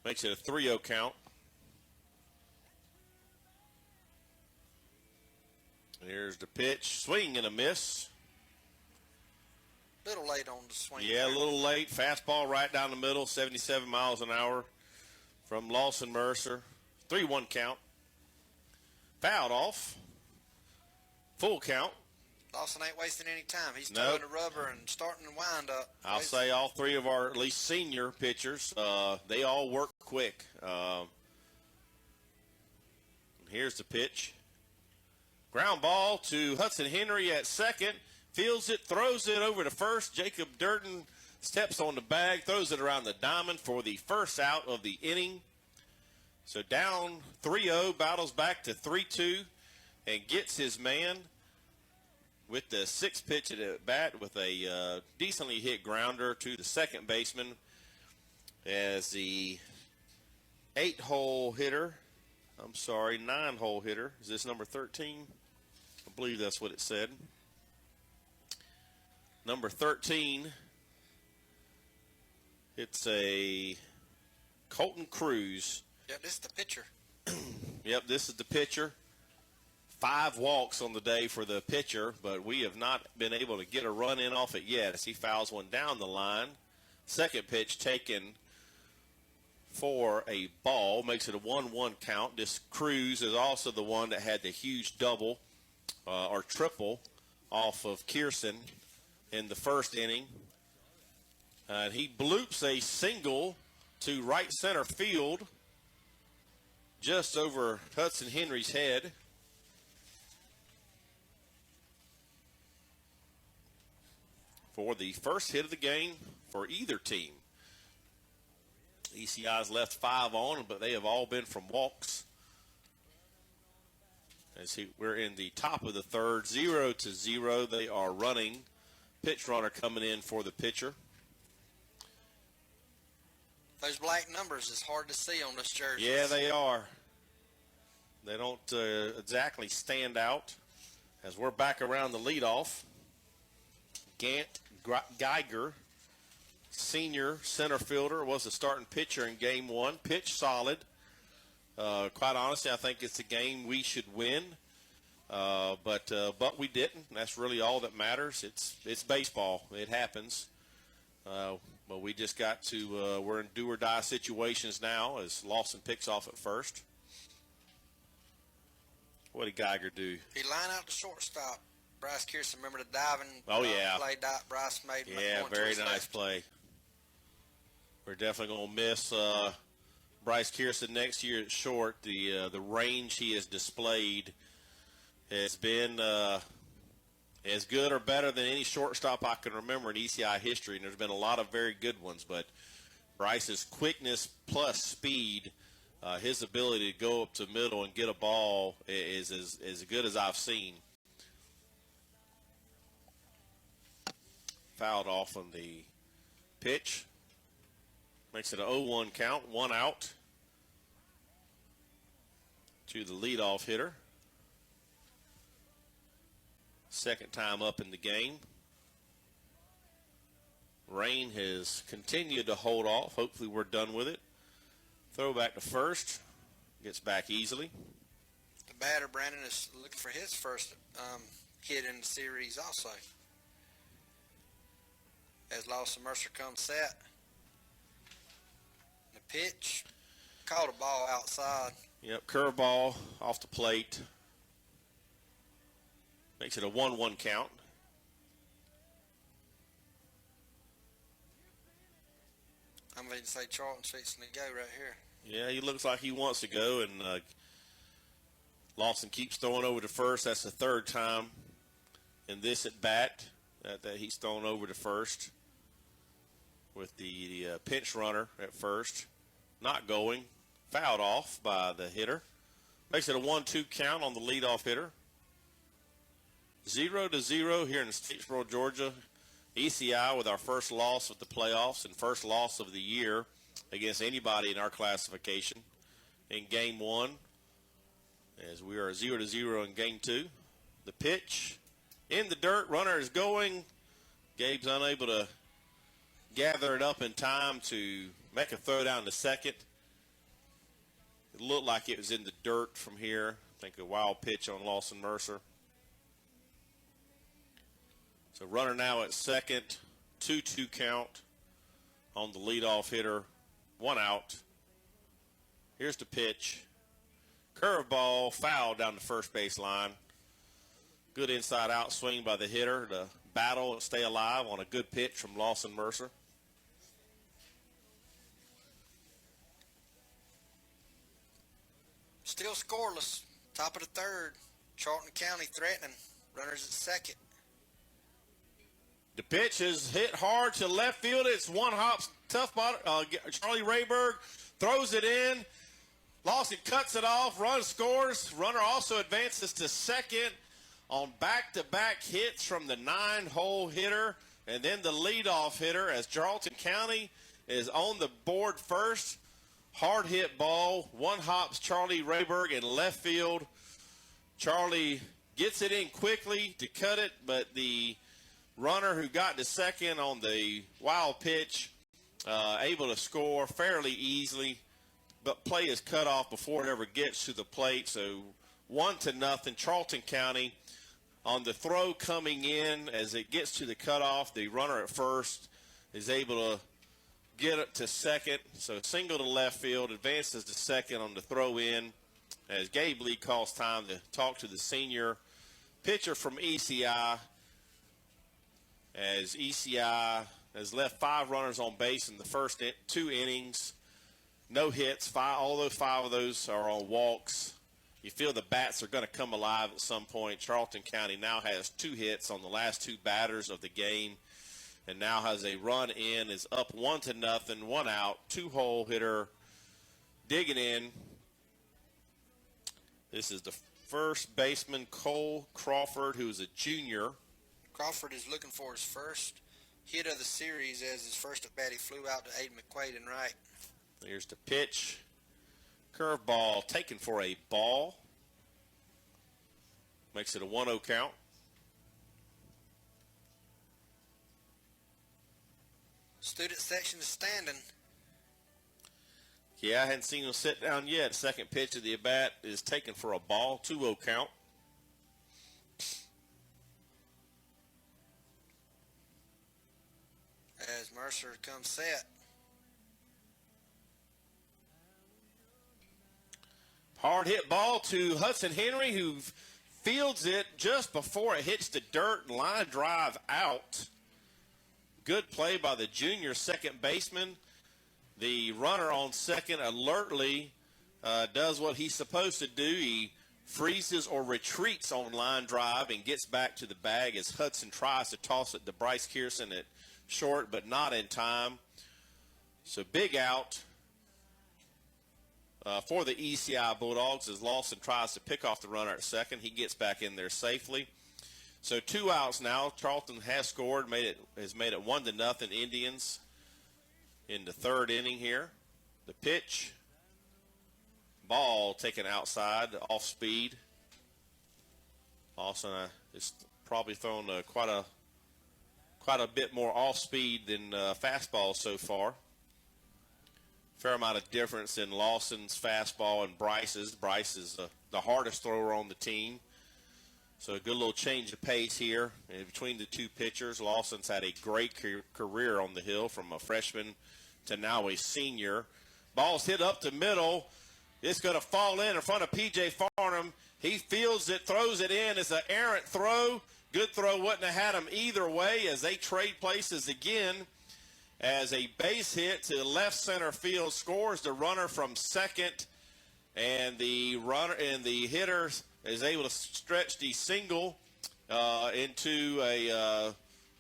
Makes it a 3-0 count. Here's the pitch. Swing and a miss. Little late on the swing. Yeah, a little late. Fastball right down the middle, 77 miles an hour from Lawson Mercer. 3-1 count. Fouled off. Full count. Lawson ain't wasting any time. He's Nope. throwing the rubber and starting the wind up. I'll say all three of our at least senior pitchers, they all work quick. Here's the pitch. Ground ball to Hudson Henry at second. Fields it, throws it over to first. Jacob Durden steps on the bag, throws it around the diamond for the first out of the inning. So down 3-0, battles back to 3-2, and gets his man with the sixth pitch at bat with a decently hit grounder to the second baseman as the 9-hole hitter. Is this number 13? I believe that's what it said. Number 13. It's a Colton Cruz. Yeah, this is the pitcher. Yep, this is the pitcher. 5 walks on the day for the pitcher, but we have not been able to get a run in off it yet as he fouls one down the line. Second pitch taken for a ball, makes it a 1-1 count. This Cruz is also the one that had the huge double or triple off of Kierson in the first inning. He bloops a single to right center field just over Hudson Henry's head. For the first hit of the game for either team. E.C.I.'s left 5 on, but they have all been from walks. We're in the top of the third, 0-0. They are running. Pitch runner coming in for the pitcher. Those black numbers is hard to see on this jersey. Yeah, they are. They don't exactly stand out. As we're back around the leadoff, Gant Geiger, senior center fielder, was the starting pitcher in game 1. Pitched solid. Quite honestly, I think it's a game we should win, but we didn't. That's really all that matters. It's baseball. It happens. But we just got to we're in do or die situations now as Lawson picks off at first. What did Geiger do? He lined out the shortstop. Bryce Kierson, remember the diving play Bryce made? Yeah, very nice play. We're definitely going to miss Bryce Kierson next year at short. The range he has displayed has been as good or better than any shortstop I can remember in E.C.I. history, and there's been a lot of very good ones. But Bryce's quickness plus speed, his ability to go up to middle and get a ball is as good as I've seen. Fouled off on the pitch. Makes it an 0-1 count, 1 out to the leadoff hitter. Second time up in the game. Rain has continued to hold off. Hopefully we're done with it. Throw back to first. Gets back easily. The batter, Brandon, is looking for his first hit in the series also. As Lawson Mercer comes set. The pitch, caught a ball outside. Yep, curveball off the plate. Makes it a 1-1 count. I'm going to say Charlton's fixing to go right here. Yeah, he looks like he wants to go, and Lawson keeps throwing over to first. That's the third time in this at bat that he's thrown over to first. With the pinch runner at first, not going, fouled off by the hitter. Makes it a 1-2 count on the leadoff hitter. 0-0 here in Statesboro, Georgia. E.C.I. with our first loss of the playoffs and first loss of the year against anybody in our classification in game 1, as we are 0-0 in game 2. The pitch in the dirt, runner is going. Gabe's unable to gather it up in time to make a throw down to second. It looked like it was in the dirt from here. I think a wild pitch on Lawson Mercer. So runner now at second, 2-2 count on the leadoff hitter, 1 out. Here's the pitch. Curveball, foul down the first base line. Good inside out swing by the hitter to battle and stay alive on a good pitch from Lawson Mercer. Still scoreless. Top of the third. Charlton County threatening. Runners at second. The pitch is hit hard to left field. It's one hop, tough bottom. Charlie Rayberg throws it in. Lawson cuts it off. Run scores. Runner also advances to second on back-to-back hits from the 9-hole hitter and then the leadoff hitter as Charlton County is on the board first. Hard hit ball. One hops Charlie Rayberg in left field. Charlie gets it in quickly to cut it, but the runner who got to second on the wild pitch able to score fairly easily, but play is cut off before it ever gets to the plate. So 1-0 Charlton County. On the throw coming in as it gets to the cutoff, the runner at first is able to get it to second. So single to left field, advances to second on the throw in as Gabe Lee calls time to talk to the senior pitcher from E.C.I. as E.C.I. has left 5 runners on base in the first 2 innings. No hits, although 5 of those are on walks. You feel the bats are going to come alive at some point. Charlton County now has 2 hits on the last 2 batters of the game and now has a run in, is up 1-0, 1 out, 2-hole hitter digging in. This is the first baseman, Cole Crawford, who is a junior. Crawford is looking for his first hit of the series as his first at bat. He flew out to Aiden McQuaid and right. Here's the pitch. Curveball taken for a ball. Makes it a 1-0 count. Student section is standing. Yeah, I hadn't seen him sit down yet. Second pitch of the at-bat is taken for a ball, 2-0 count. As Mercer comes set. Hard hit ball to Hudson Henry, who fields it just before it hits the dirt and line drive out. Good play by the junior second baseman. The runner on second alertly does what he's supposed to do. He freezes or retreats on line drive and gets back to the bag as Hudson tries to toss it to Bryce Kearson at short, but not in time. So big out for the E.C.I. Bulldogs as Lawson tries to pick off the runner at second. He gets back in there safely. So 2 outs now. Charlton has scored, has made it 1-0 Indians in the third inning here. The pitch, ball taken outside, off speed. Lawson is probably thrown quite a bit more off speed than fastball so far. Fair amount of difference in Lawson's fastball and Bryce's. Bryce is the hardest thrower on the team. So a good little change of pace here in between the 2 pitchers. Lawson's had a great career on the hill from a freshman to now a senior. Ball's hit up the middle. It's going to fall in front of P.J. Farnham. He fields it, throws it in. It's an errant throw. Good throw wouldn't have had him either way as they trade places again. As a base hit to left center field scores the runner from second, and the runner and the hitter is able to stretch the single into a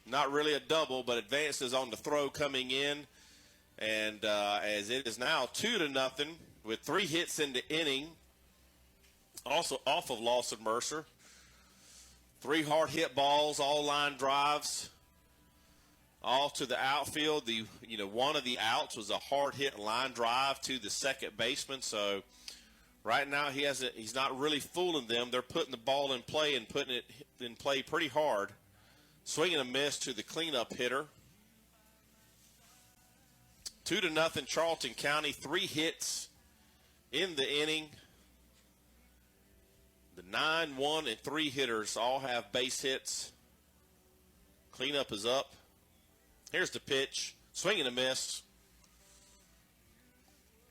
not really a double, but advances on the throw coming in, and as it is now 2-0 with 3 hits in the inning, also off of Lawson Mercer. 3 hard hit balls, all line drives. All to the outfield. One of the outs was a hard hit line drive to the second baseman. So right now he's not really fooling them. They're putting the ball in play and putting it in play pretty hard. Swing and a miss to the cleanup hitter. 2-0 Charlton County. 3 hits in the inning. The 9, 1, and 3 hitters all have base hits. Cleanup is up. Here's the pitch. Swing and a miss.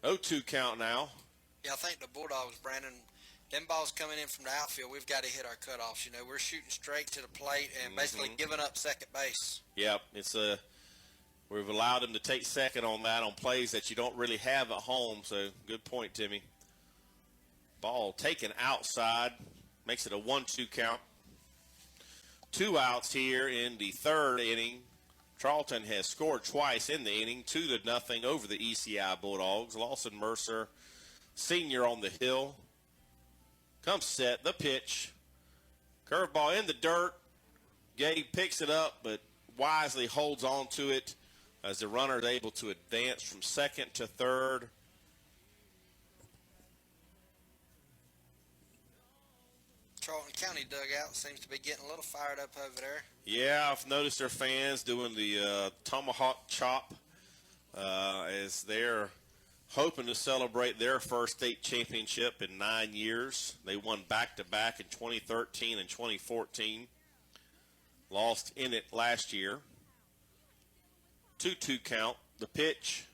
0-2 count now. Yeah, I think the Bulldogs, Brandon, Them balls coming in from the outfield, we've got to hit our cutoffs. You know, we're shooting straight to the plate and basically giving up second base. Yep, we've allowed them to take second on that on plays that you don't really have at home. So good point, Timmy. Ball taken outside, makes it a 1-2 count. 2 outs here in the third inning. Charlton has scored twice in the inning, 2-0 over the E.C.I. Bulldogs. Lawson Mercer, senior on the hill. Comes set, the pitch. Curveball in the dirt. Gabe picks it up, but wisely holds on to it as the runner is able to advance from second to third. Charlton County dugout seems to be getting a little fired up over there. Yeah, I've noticed their fans doing the tomahawk chop as they're hoping to celebrate their first state championship in 9 years. They won back-to-back in 2013 and 2014. Lost in it last year. 2-2 count. The pitch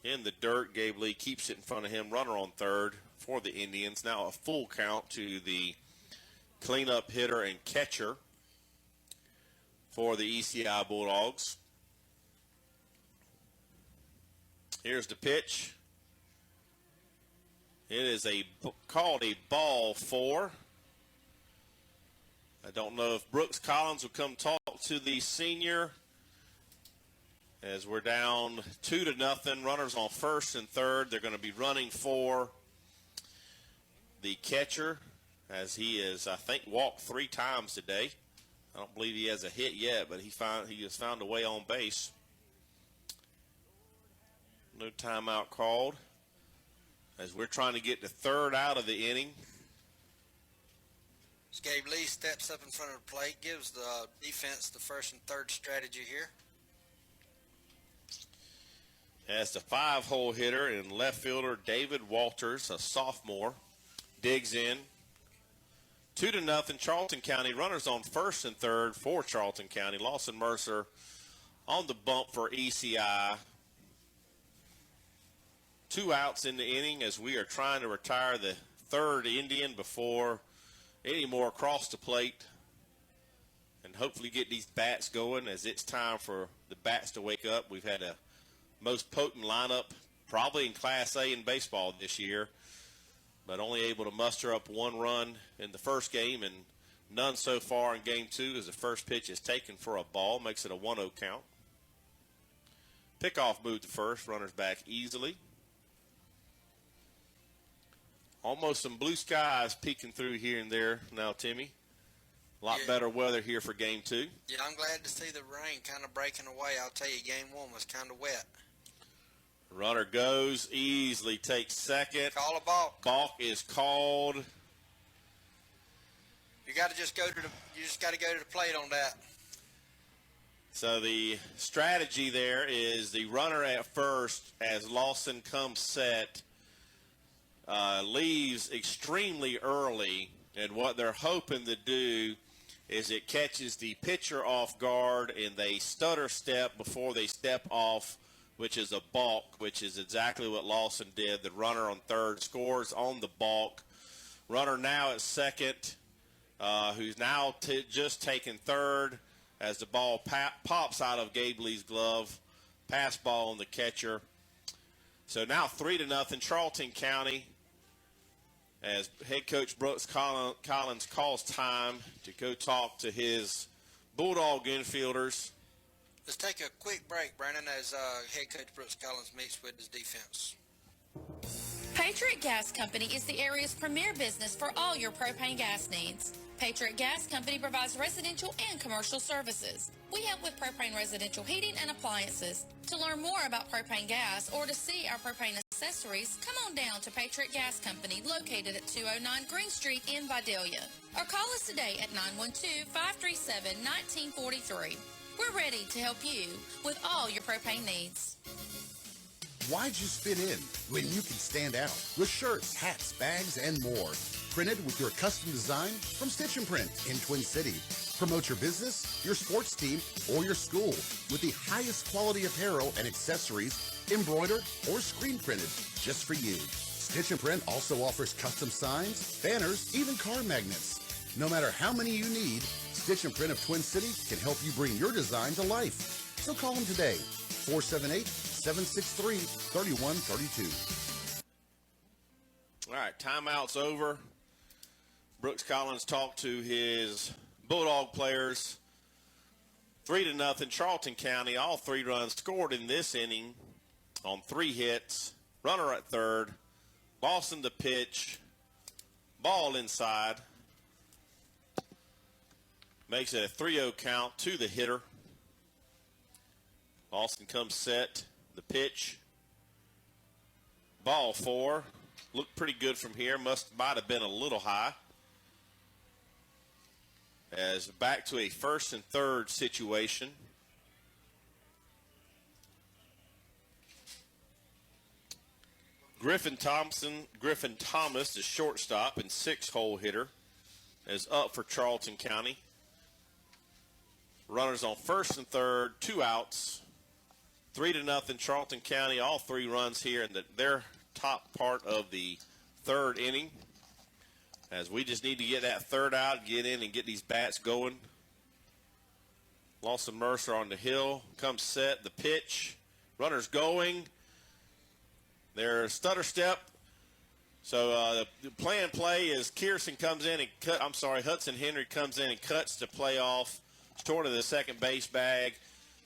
in the dirt. Gabe Lee keeps it in front of him. Runner on third for the Indians. Now a full count to the cleanup hitter and catcher for the E.C.I. Bulldogs. Here's the pitch. It is called a ball 4. I don't know if Brooks Collins will come talk to the senior as we're down 2-0. Runners on first and third. They're going to be running for the catcher as he is, I think, walked 3 times today. I don't believe he has a hit yet, but he has found a way on base. No timeout called as we're trying to get the third out of the inning. As Gabe Lee steps up in front of the plate, gives the defense the first and third strategy here. As the 5-hole hitter and left fielder David Walters, a sophomore, digs in. 2-0 Charlton County. Runners on first and third for Charlton County. Lawson Mercer on the bump for E.C.I. 2 outs in the inning as we are trying to retire the third Indian before any more cross the plate and hopefully get these bats going as it's time for the bats to wake up. We've had a most potent lineup probably in Class A in baseball this year, but only able to muster up 1 run in the first game and none so far in game 2 as the first pitch is taken for a ball. Makes it a 1-0 count. Pickoff move to first. Runners back easily. Almost some blue skies peeking through here and there now, Timmy. A lot better weather here for game 2. Yeah, I'm glad to see the rain kind of breaking away. I'll tell you, game 1 was kind of wet. Runner goes, easily takes second. Call a balk. Balk is called. You got to just go to the plate on that. So the strategy there is the runner at first as Lawson comes set leaves extremely early, and what they're hoping to do is it catches the pitcher off guard and they stutter step before they step off, which is a balk, which is exactly what Lawson did. The runner on third scores on the balk. Runner now at second, who's now just taken third as the ball pops out of Gabe Lee's glove. Pass ball on the catcher. So now 3-0 Charlton County as head coach Brooks Collins calls time to go talk to his Bulldog infielders. Let's take a quick break, Brandon, as head coach Brooks Collins meets with his defense. Patriot Gas Company is the area's premier business for all your propane gas needs. Patriot Gas Company provides residential and commercial services. We help with propane residential heating and appliances. To learn more about propane gas or to see our propane accessories, come on down to Patriot Gas Company located at 209 Green Street in Vidalia. Or call us today at 912-537-1943. We're ready to help you with all your propane needs. Why'd you spit in when you can stand out with shirts, hats, bags, and more? Printed with your custom design from Stitch and Print in Twin City. Promote your business, your sports team, or your school with the highest quality apparel and accessories embroidered or screen printed just for you. Stitch and Print also offers custom signs, banners, even car magnets. No matter how many you need, Stitch and Print of Twin City can help you bring your design to life. So call them today, 478-763-3132. All right, timeout's over. Brooks Collins talked to his Bulldog players. 3-0, Charlton County. All 3 runs scored in this inning on 3 hits. Runner at third. Lawson to pitch. Ball inside. Makes it a 3-0 count to the hitter. Lawson comes set. The pitch. Ball 4. Looked pretty good from here. Might have been a little high. As back to a first and third situation. Griffin Thomas, the shortstop and 6-hole hitter, is up for Charlton County. Runners on first and third, 2 outs. 3-0 Charlton County. All 3 runs here in their top part of the third inning. As we just need to get that third out, get in and get these bats going. Lawson Mercer on the hill, comes set, the pitch. Runners going. Their stutter step. So the play is Hudson Henry comes in and cuts the play off short of the second base bag.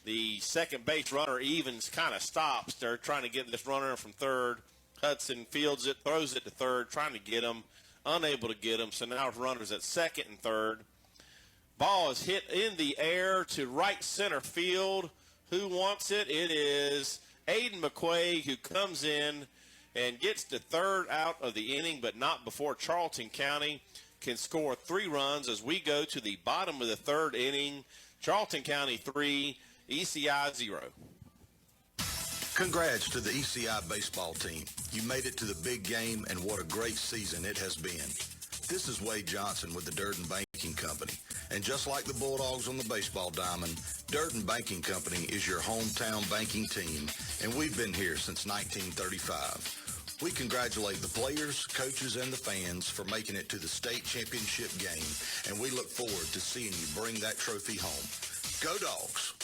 The second base runner evens kind of stops. They're trying to get this runner from third. Hudson fields it, throws it to third, trying to get him. Unable to get him, so now runners at second and third. Ball is hit in the air to right center field. Who wants it? It is Aiden McQuaig, who comes in and gets the third out of the inning, but not before Charlton County can score 3 runs as we go to the bottom of the third inning. Charlton County 3, E.C.I 0. Congrats to the E.C.I baseball team. You made it to the big game, and what a great season it has been. This is Wade Johnson with the Durden Banking Company. And just like the Bulldogs on the baseball diamond, Durden Banking Company is your hometown banking team, and we've been here since 1935. We congratulate the players, coaches, and the fans for making it to the state championship game, and we look forward to seeing you bring that trophy home. Go Dogs!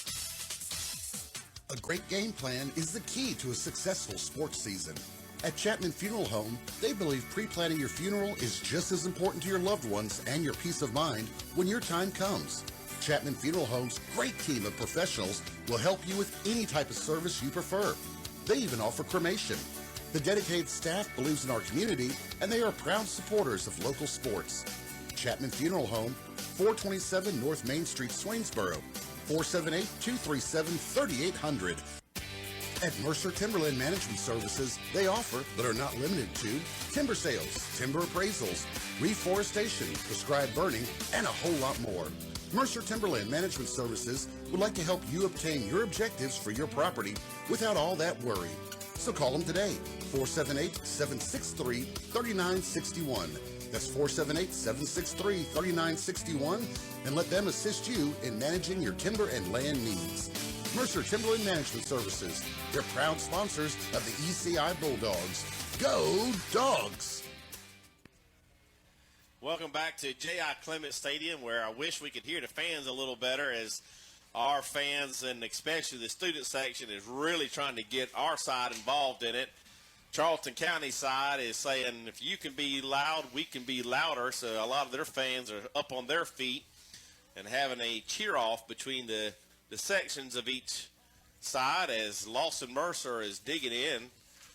A great game plan is the key to a successful sports season. At Chapman Funeral Home, they believe pre-planning your funeral is just as important to your loved ones and your peace of mind when your time comes. Chapman Funeral Home's great team of professionals will help you with any type of service you prefer. They even offer cremation. The dedicated staff believes in our community, and they are proud supporters of local sports. Chapman Funeral Home, 427 North Main Street, Swainsboro, 478-237-3800. At Mercer Timberland Management Services, they offer, but are not limited to, timber sales, timber appraisals, reforestation, prescribed burning, and a whole lot more. Mercer Timberland Management Services would like to help you obtain your objectives for your property without all that worry. So call them today, 478-763-3961. That's 478-763-3961, and let them assist you in managing your timber and land needs. Mercer Timberland Management Services, they're proud sponsors of the E.C.I Bulldogs. Go Dogs! Welcome back to J.I. Clements Stadium, where I wish we could hear the fans a little better, as our fans, and especially the student section, is really trying to get our side involved in it. Charlton County side is saying, if you can be loud, we can be louder. So a lot of their fans are up on their feet and having a cheer-off between the sections of each side as Lawson Mercer is digging in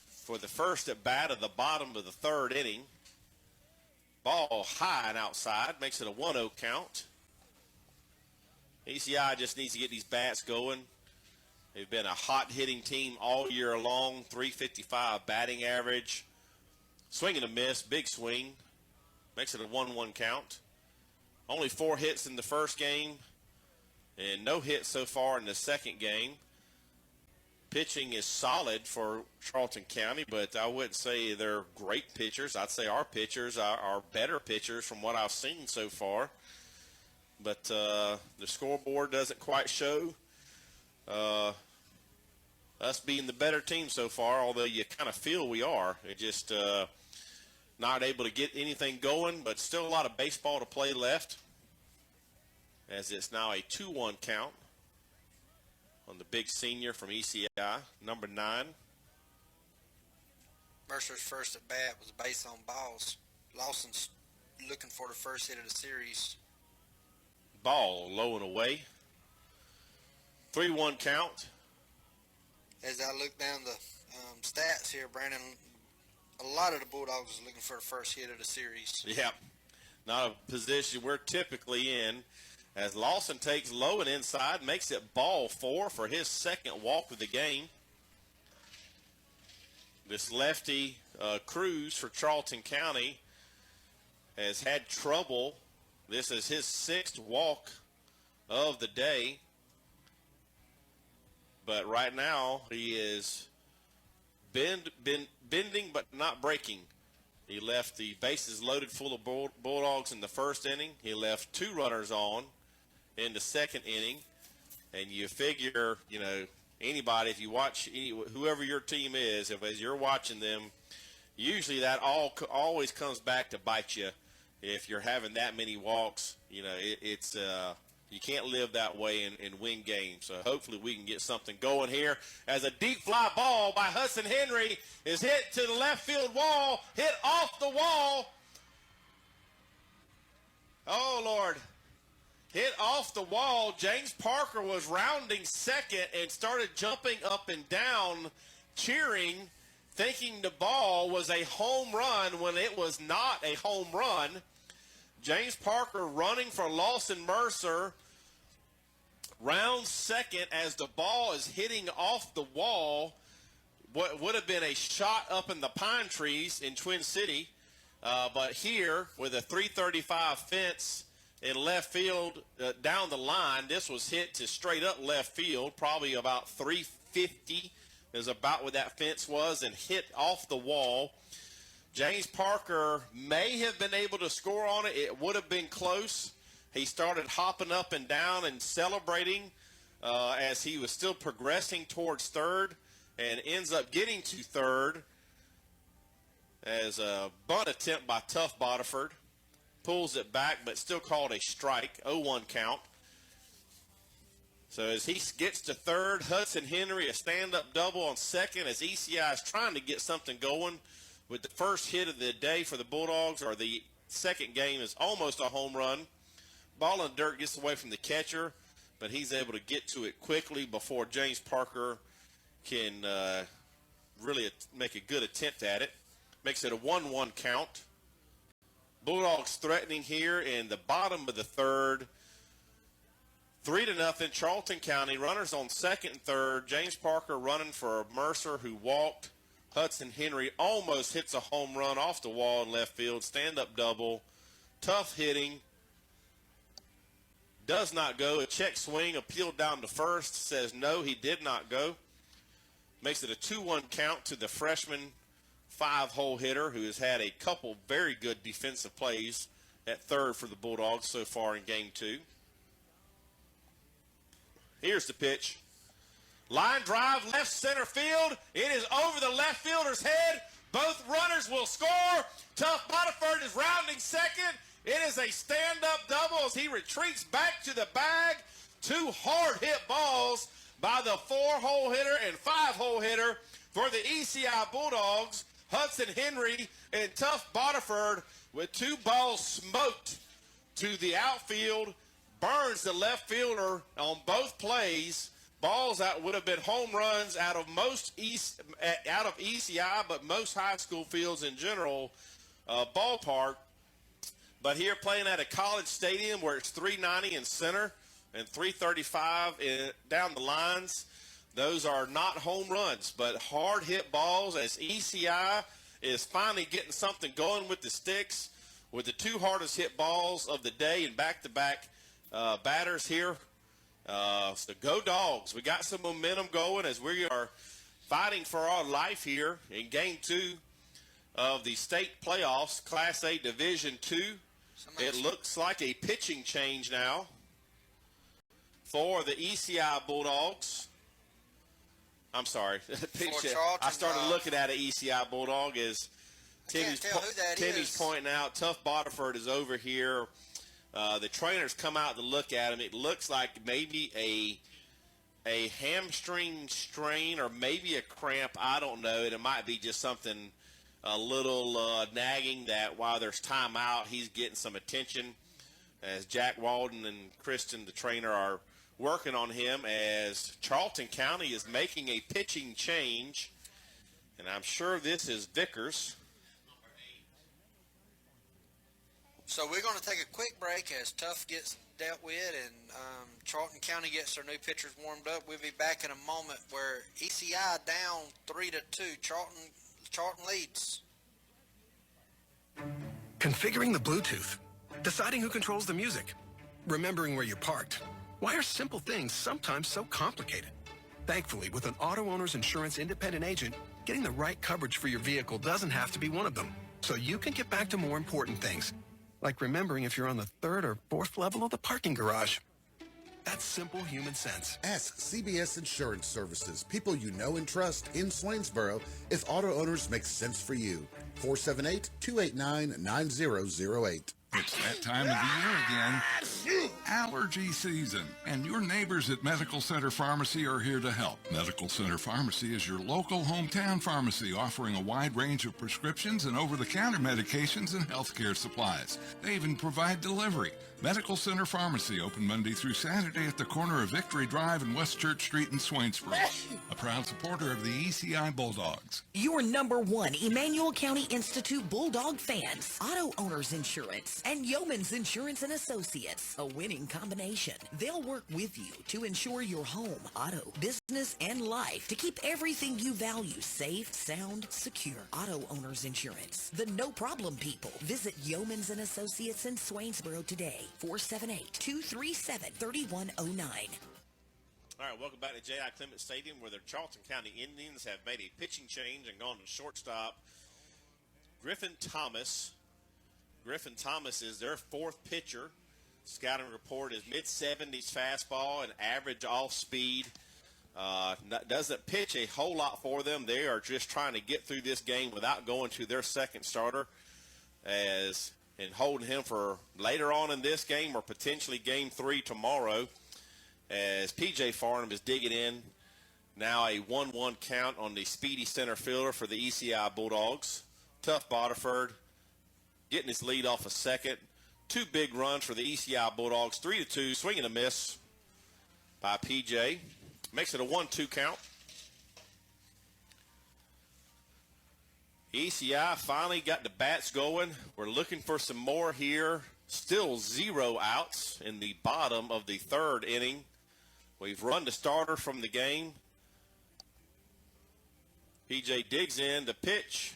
for the first at bat of the bottom of the third inning. Ball high and outside, makes it a 1-0 count. E.C.I just needs to get these bats going. They've been a hot-hitting team all year long, 355 batting average. Swing and a miss, big swing. Makes it a 1-1 count. Only 4 hits in the first game and no hits so far in the second game. Pitching is solid for Charlton County, but I wouldn't say they're great pitchers. I'd say our pitchers are better pitchers from what I've seen so far. But the scoreboard doesn't quite show. us being the better team so far, although you kind of feel we are. It just not able to get anything going, but still a lot of baseball to play left, as it's now a 2-1 count on the big senior from E.C.I, number 9. Mercer's first at bat was base on balls. Lawson's looking for the first hit of the series. Ball low and away. 3-1 count. As I look down the stats here, Brandon, a lot of the Bulldogs are looking for the first hit of the series. Yeah, not a position we're typically in. As Lawson takes low and inside, makes it ball 4 for his second walk of the game. This lefty, Cruz for Charlton County, has had trouble. This is his 6th walk of the day. But right now, he is bending but not breaking. He left the bases loaded full of Bulldogs in the first inning. He left 2 runners on in the second inning. And you figure, you know, anybody, if you watch whoever your team is, as you're watching them, usually that always comes back to bite you. If you're having that many walks, you know, it's you can't live that way and win games. So hopefully we can get something going here as a deep fly ball by Hudson Henry is hit to the left field wall, hit off the wall. Oh, Lord. Hit off the wall. James Parker was rounding second and started jumping up and down, cheering, thinking the ball was a home run when it was not a home run. James Parker running for Lawson Mercer, rounds second as the ball is hitting off the wall. What would have been a shot up in the pine trees in Twin City, but here with a 335 fence in left field down the line, this was hit to straight up left field, probably about 350 is about where that fence was, and hit off the wall. James Parker may have been able to score on it. It would have been close. He started hopping up and down and celebrating as he was still progressing towards third, and ends up getting to third as a bunt attempt by Tough Bodiford. Pulls it back, but still called a strike, 0-1 count. So as he gets to third, Hudson Henry, a stand-up double on second as E.C.I is trying to get something going with the first hit of the day for the Bulldogs, or the second game is almost a home run. Ball in dirt gets away from the catcher, but he's able to get to it quickly before James Parker can really make a good attempt at it. Makes it a 1-1 count. Bulldogs threatening here in the bottom of the third. 3-0, Charlton County. Runners on second and third. James Parker running for Mercer, who walked. Hudson Henry almost hits a home run off the wall in left field. Stand-up double. Tough hitting. Does not go. A check swing appealed down to first. Says no, he did not go. Makes it a 2-1 count to the freshman 5-hole hitter who has had a couple very good defensive plays at third for the Bulldogs so far in game 2. Here's the pitch. Line drive, left center field. It is over the left fielder's head. Both runners will score. Tough Bodiford is rounding second. It is a stand-up double as he retreats back to the bag. 2 hard-hit balls by the 4-hole hitter and 5-hole hitter for the E.C.I Bulldogs. Hudson Henry and Tough Bodiford with 2 balls smoked to the outfield. Burns the left fielder on both plays. Balls that would have been home runs out of E.C.I, but most high school fields in general ballpark. But here playing at a college stadium where it's 390 in center and 335 down the lines, those are not home runs, but hard hit balls as E.C.I is finally getting something going with the sticks with the 2 hardest hit balls of the day and back-to-back batters here. So go Dogs. We got some momentum going as we are fighting for our life here in game 2 of the state playoffs, Class A Division II. It looks like a pitching change now for the E.C.I Bulldogs. I'm sorry. Charlton, I started looking at an ECI Bulldog as Timmy's pointing out. Tough Bodiford is over here. The trainers come out to look at him. It looks like maybe a hamstring strain or maybe a cramp. I don't know. It might be just something a little nagging that while there's time out, he's getting some attention as Jack Walden and Kristen, the trainer, are working on him as Charlton County is making a pitching change. And I'm sure this is Vickers. So we're going to take a quick break as Tough gets dealt with and Charlton County gets their new pitchers warmed up. We'll be back in a moment where E.C.I down 3-2. Charlton leads. Configuring the Bluetooth. Deciding who controls the music. Remembering where you're parked. Why are simple things sometimes so complicated? Thankfully, with an auto owner's insurance independent agent, getting the right coverage for your vehicle doesn't have to be one of them. So you can get back to more important things, like remembering if you're on the 3rd or 4th level of the parking garage. That's simple human sense. Ask CBS Insurance Services, people you know and trust in Swainsboro, if auto owners make sense for you. 478-289-9008. It's that time of the year again, allergy season, and your neighbors at Medical Center Pharmacy are here to help. Medical Center Pharmacy is your local hometown pharmacy offering a wide range of prescriptions and over-the-counter medications and healthcare supplies. They even provide delivery. Medical Center Pharmacy, open Monday through Saturday at the corner of Victory Drive and West Church Street in Swainsboro. A proud supporter of the E.C.I. Bulldogs. Your #1 Emanuel County Institute Bulldog fans, Auto Owners Insurance, and Yeoman's Insurance and Associates. A winning combination. They'll work with you to ensure your home, auto, business, and life to keep everything you value safe, sound, secure. Auto Owners Insurance. The no-problem people. Visit Yeoman's and Associates in Swainsboro today. 478-237-3109. All right, welcome back to J.I. Clements Stadium, where the Charlton County Indians have made a pitching change and gone to shortstop. Griffin Thomas. Griffin Thomas is their 4th pitcher. Scouting report is mid-70s fastball and average off-speed. Doesn't pitch a whole lot for them. They are just trying to get through this game without going to their second starter and holding him for later on in this game or potentially game 3 tomorrow, as P.J. Farnham is digging in. Now a 1-1 count on the speedy center fielder for the E.C.I. Bulldogs. Tough Bodiford getting his lead off a second. 2 big runs for the E.C.I. Bulldogs. 3-2, swing and a miss by P.J. Makes it a 1-2 count. E.C.I. finally got the bats going. We're looking for some more here. Still 0 outs in the bottom of the 3rd inning. We've run the starter from the game. P.J. digs in the pitch.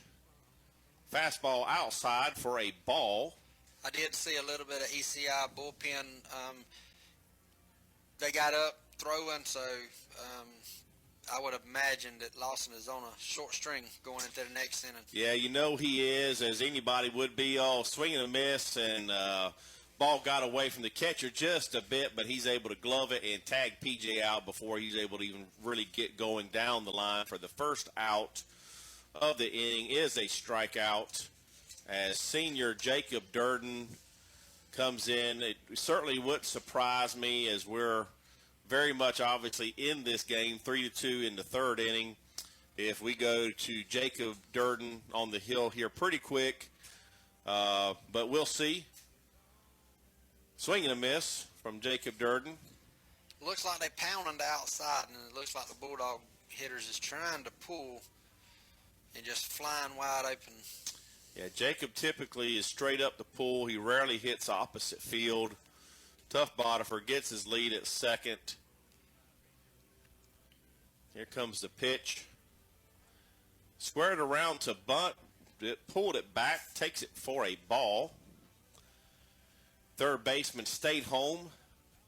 Fastball outside for a ball. I did see a little bit of E.C.I. bullpen. They got up throwing, so I would imagine that Lawson is on a short string going into the next inning. Yeah, you know he is, as anybody would be. Swing and a miss, and ball got away from the catcher just a bit, but he's able to glove it and tag P.J. out before he's able to even really get going down the line. For the first out of the inning is a strikeout as senior Jacob Durden comes in. It certainly wouldn't surprise me, as we're very much obviously in this game, 3-2 in the 3rd inning, if we go to Jacob Durden on the hill here pretty quick. But we'll see. Swing and a miss from Jacob Durden. Looks like they pounding the outside, and it looks like the Bulldog hitters is trying to pull and just flying wide open. Yeah, Jacob typically is straight up the pool. He rarely hits opposite field. Tough Bodiford gets his lead at second. Here comes the pitch. Squared around to bunt. It pulled it back, takes it for a ball. Third baseman stayed home.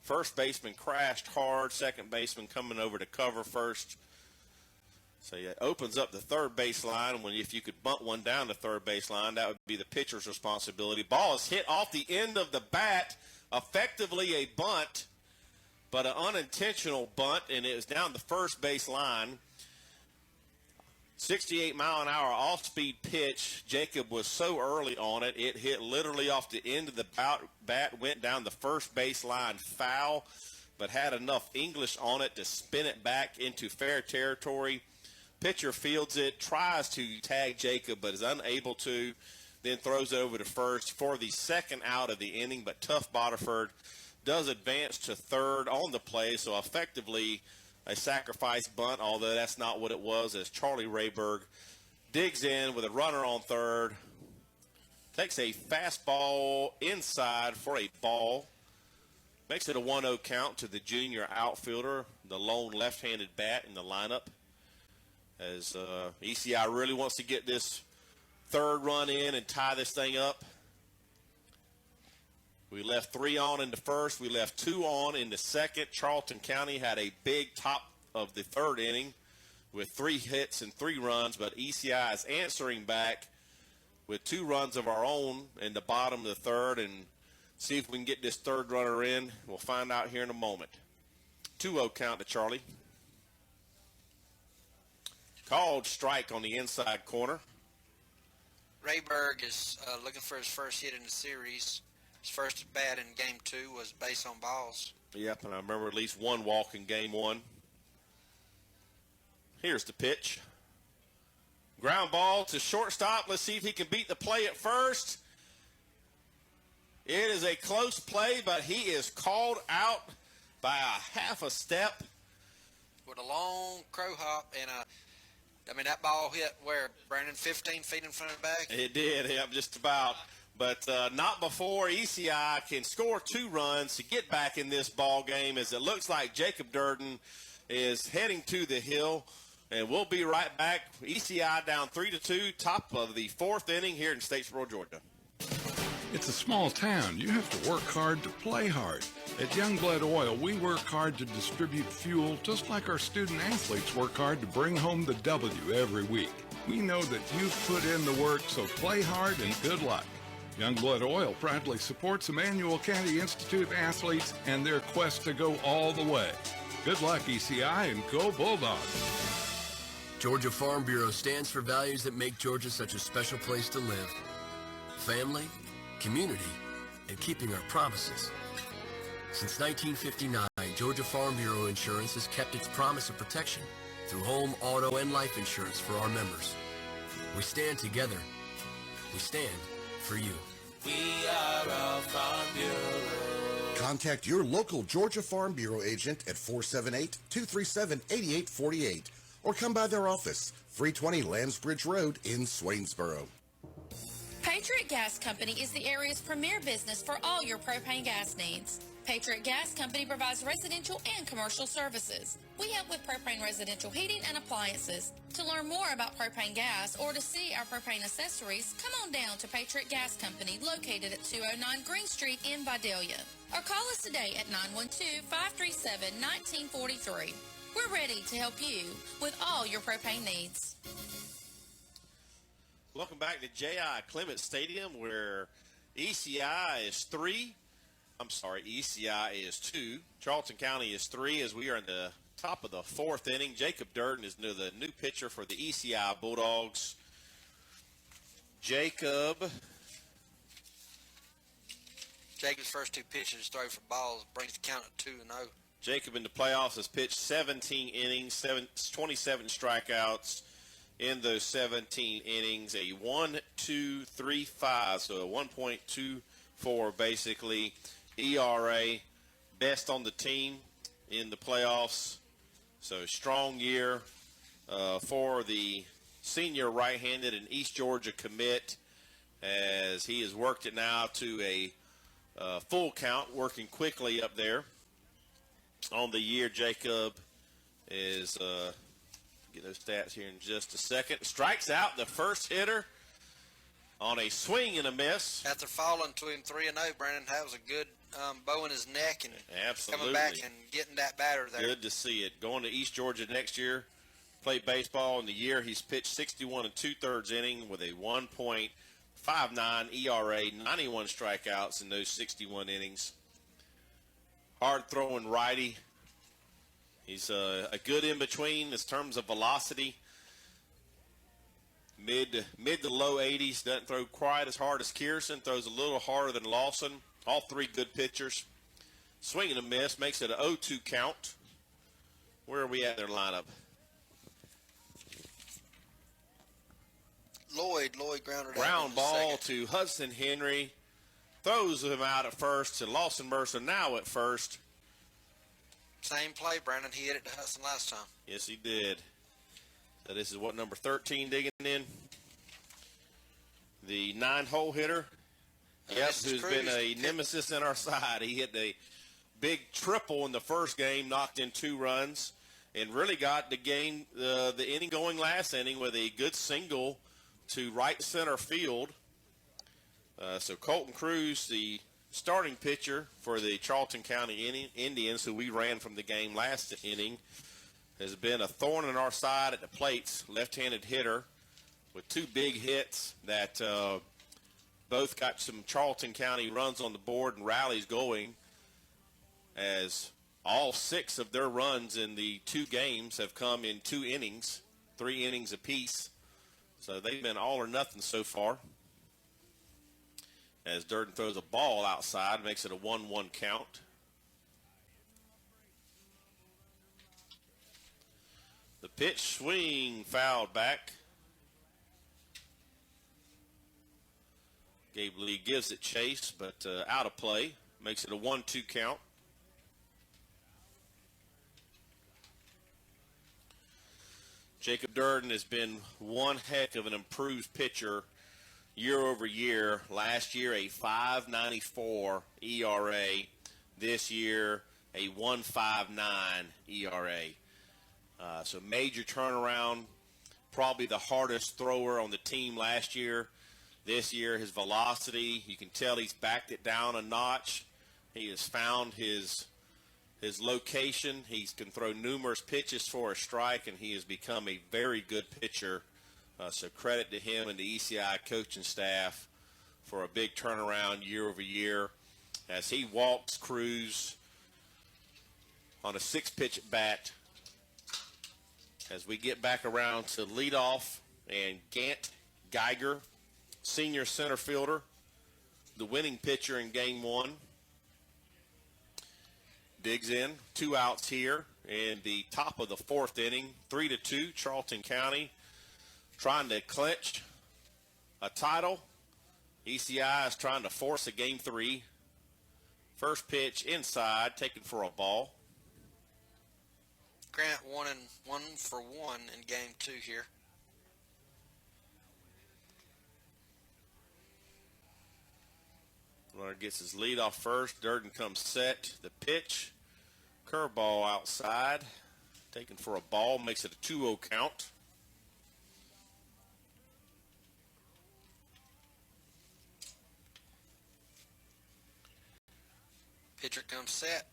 First baseman crashed hard. Second baseman coming over to cover first. So it opens up the third base line. If you could bunt one down the third base line, that would be the pitcher's responsibility. Ball is hit off the end of the bat. Effectively a bunt, but an unintentional bunt, and it was down the first base line. 68-mile-an-hour off-speed pitch. Jacob was so early on it, it hit literally off the end of the bat, went down the first baseline foul, but had enough English on it to spin it back into fair territory. Pitcher fields it, tries to tag Jacob, but is unable to, then throws it over to first for the second out of the inning, but Tough Boterford does advance to third on the play, so effectively a sacrifice bunt, although that's not what it was, as Charlie Rayberg digs in with a runner on third, takes a fastball inside for a ball, makes it a 1-0 count to the junior outfielder, the lone left-handed bat in the lineup, as E.C.I really wants to get this third run in and tie this thing up. We left 3 on in the first. We left 2 on in the second. Charlton County had a big top of the third inning with 3 hits and 3 runs, but E.C.I is answering back with 2 runs of our own in the bottom of the third, and see if we can get this third runner in. We'll find out here in a moment. 2-0 count to Charlie. Called strike on the inside corner. Rayberg is looking for his first hit in the series. His first at bat in game 2 was base on balls. Yep, and I remember at least 1 walk in game 1. Here's the pitch. Ground ball to shortstop. Let's see if he can beat the play at first. It is a close play, but he is called out by a half a step. With a long crow hop and that ball hit where, Brandon, 15 feet in front of the bag? It did, yeah, just about. But not before E.C.I can score 2 runs to get back in this ball game, as it looks like Jacob Durden is heading to the hill. And we'll be right back. E.C.I down 3-2, top of the 4th inning here in Statesboro, Georgia. It's a small town. You have to work hard to play hard. At Youngblood Oil, we work hard to distribute fuel just like our student athletes work hard to bring home the W every week. We know that you've put in the work, so play hard and good luck. Youngblood Oil proudly supports Emanuel County Institute athletes and their quest to go all the way. Good luck, E.C.I, and go Bulldogs. Georgia Farm Bureau stands for values that make Georgia such a special place to live. Family, community, and keeping our promises. Since 1959, Georgia Farm Bureau Insurance has kept its promise of protection through home, auto, and life insurance for our members. We stand together. We stand for you. We are a Farm Bureau. Contact your local Georgia Farm Bureau agent at 478-237-8848 or come by their office, 320 Lambsbridge Road in Swainsboro. Patriot Gas Company is the area's premier business for all your propane gas needs. Patriot Gas Company provides residential and commercial services. We help with propane residential heating and appliances. To learn more about propane gas or to see our propane accessories, come on down to Patriot Gas Company located at 209 Green Street in Vidalia. Or call us today at 912-537-1943. We're ready to help you with all your propane needs. Welcome back to J.I. Clements Stadium, where E.C.I is 2. Charlton County is 3, as we are in the top of the 4th inning. Jacob Durden is the new pitcher for the E.C.I Bulldogs. Jacob's first 2 pitches throw for balls brings the count at 2-0. Jacob in the playoffs has pitched 17 innings, 27 strikeouts in those 17 innings, a 1.235, so a 1.24 basically ERA, best on the team in the playoffs. So strong year for the senior right-handed and East Georgia commit, as he has worked it now to a full count, working quickly up there. On the year, Jacob is, get those stats here in just a second, strikes out the first hitter on a swing and a miss. After falling to him 3-0, Brandon, that was a good bow in his neck and absolutely coming back and getting that batter there. Good to see it. Going to East Georgia next year, played baseball in the year. He's pitched 61 2/3 inning with a 1.59 ERA, 91 strikeouts in those 61 innings. Hard-throwing righty. He's a good in-between in terms of velocity. mid to low 80s. Doesn't throw quite as hard as Kearson. Throws a little harder than Lawson. All three good pitchers. Swing and a miss. Makes it an 0-2 count. Where are we at in their lineup? Lloyd grounded out. Ground ball to Hudson Henry. Throws him out at first to Lawson Mercer now at first. Same play, Brandon. He hit it to Hudson last time. Yes, he did. So this is what, number 13 digging in? The 9-hole hitter. Yep, who's been a nemesis in our side. He hit a big triple in the first game, knocked in 2 runs, and really got the game, the inning going last inning with a good single to right center field. So Colton Cruz, the starting pitcher for the Charlton County Indians, who we ran from the game last inning, has been a thorn in our side at the plates, left-handed hitter with 2 big hits that both got some Charlton County runs on the board and rallies going, as all 6 of their runs in the 2 games have come in 2 innings, 3 innings apiece. So they've been all or nothing so far. As Durden throws a ball outside, makes it a 1-1 count. The pitch swing fouled back. Gabe Lee gives it chase, but out of play. Makes it a 1-2 count. Jacob Durden has been one heck of an improved pitcher year over year. Last year, a 5.94 ERA. This year, a 1.59 ERA. So major turnaround. Probably the hardest thrower on the team last year. This year, his velocity, you can tell he's backed it down a notch. He has found his location. He can throw numerous pitches for a strike, and he has become a very good pitcher. So credit to him and the E.C.I coaching staff for a big turnaround year over year, as he walks Cruz on a 6-pitch at bat. As we get back around to leadoff, and Gant Geiger, senior center fielder, the winning pitcher in game 1, digs in. 2 outs here in the top of the 4th inning. 3-2, Charlton County trying to clinch a title. E.C.I is trying to force a game 3. First pitch inside, taken for a ball. Grant 1 for 1 in game 2 here. Runner gets his lead off first. Durden comes set. The pitch. Curveball outside. Taken for a ball. Makes it a 2-0 count. Pitcher comes set.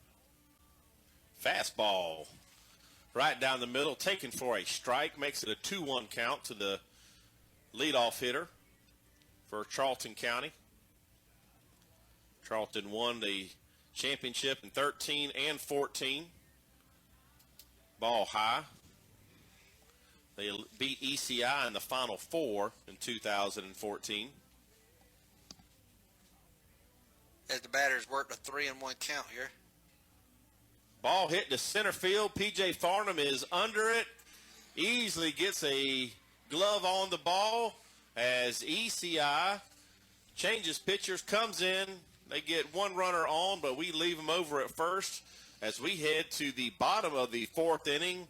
Fastball. Right down the middle. Taken for a strike. Makes it a 2-1 count to the leadoff hitter for Charlton County. Charlton won the championship in 13 and 14. Ball high. They beat E.C.I in the Final 4 in 2014. As the batters worked a 3-1 count here. Ball hit to center field. P.J. Farnham is under it. Easily gets a glove on the ball as E.C.I changes pitchers, comes in. They get 1 runner on, but we leave them over at first as we head to the bottom of the 4th inning.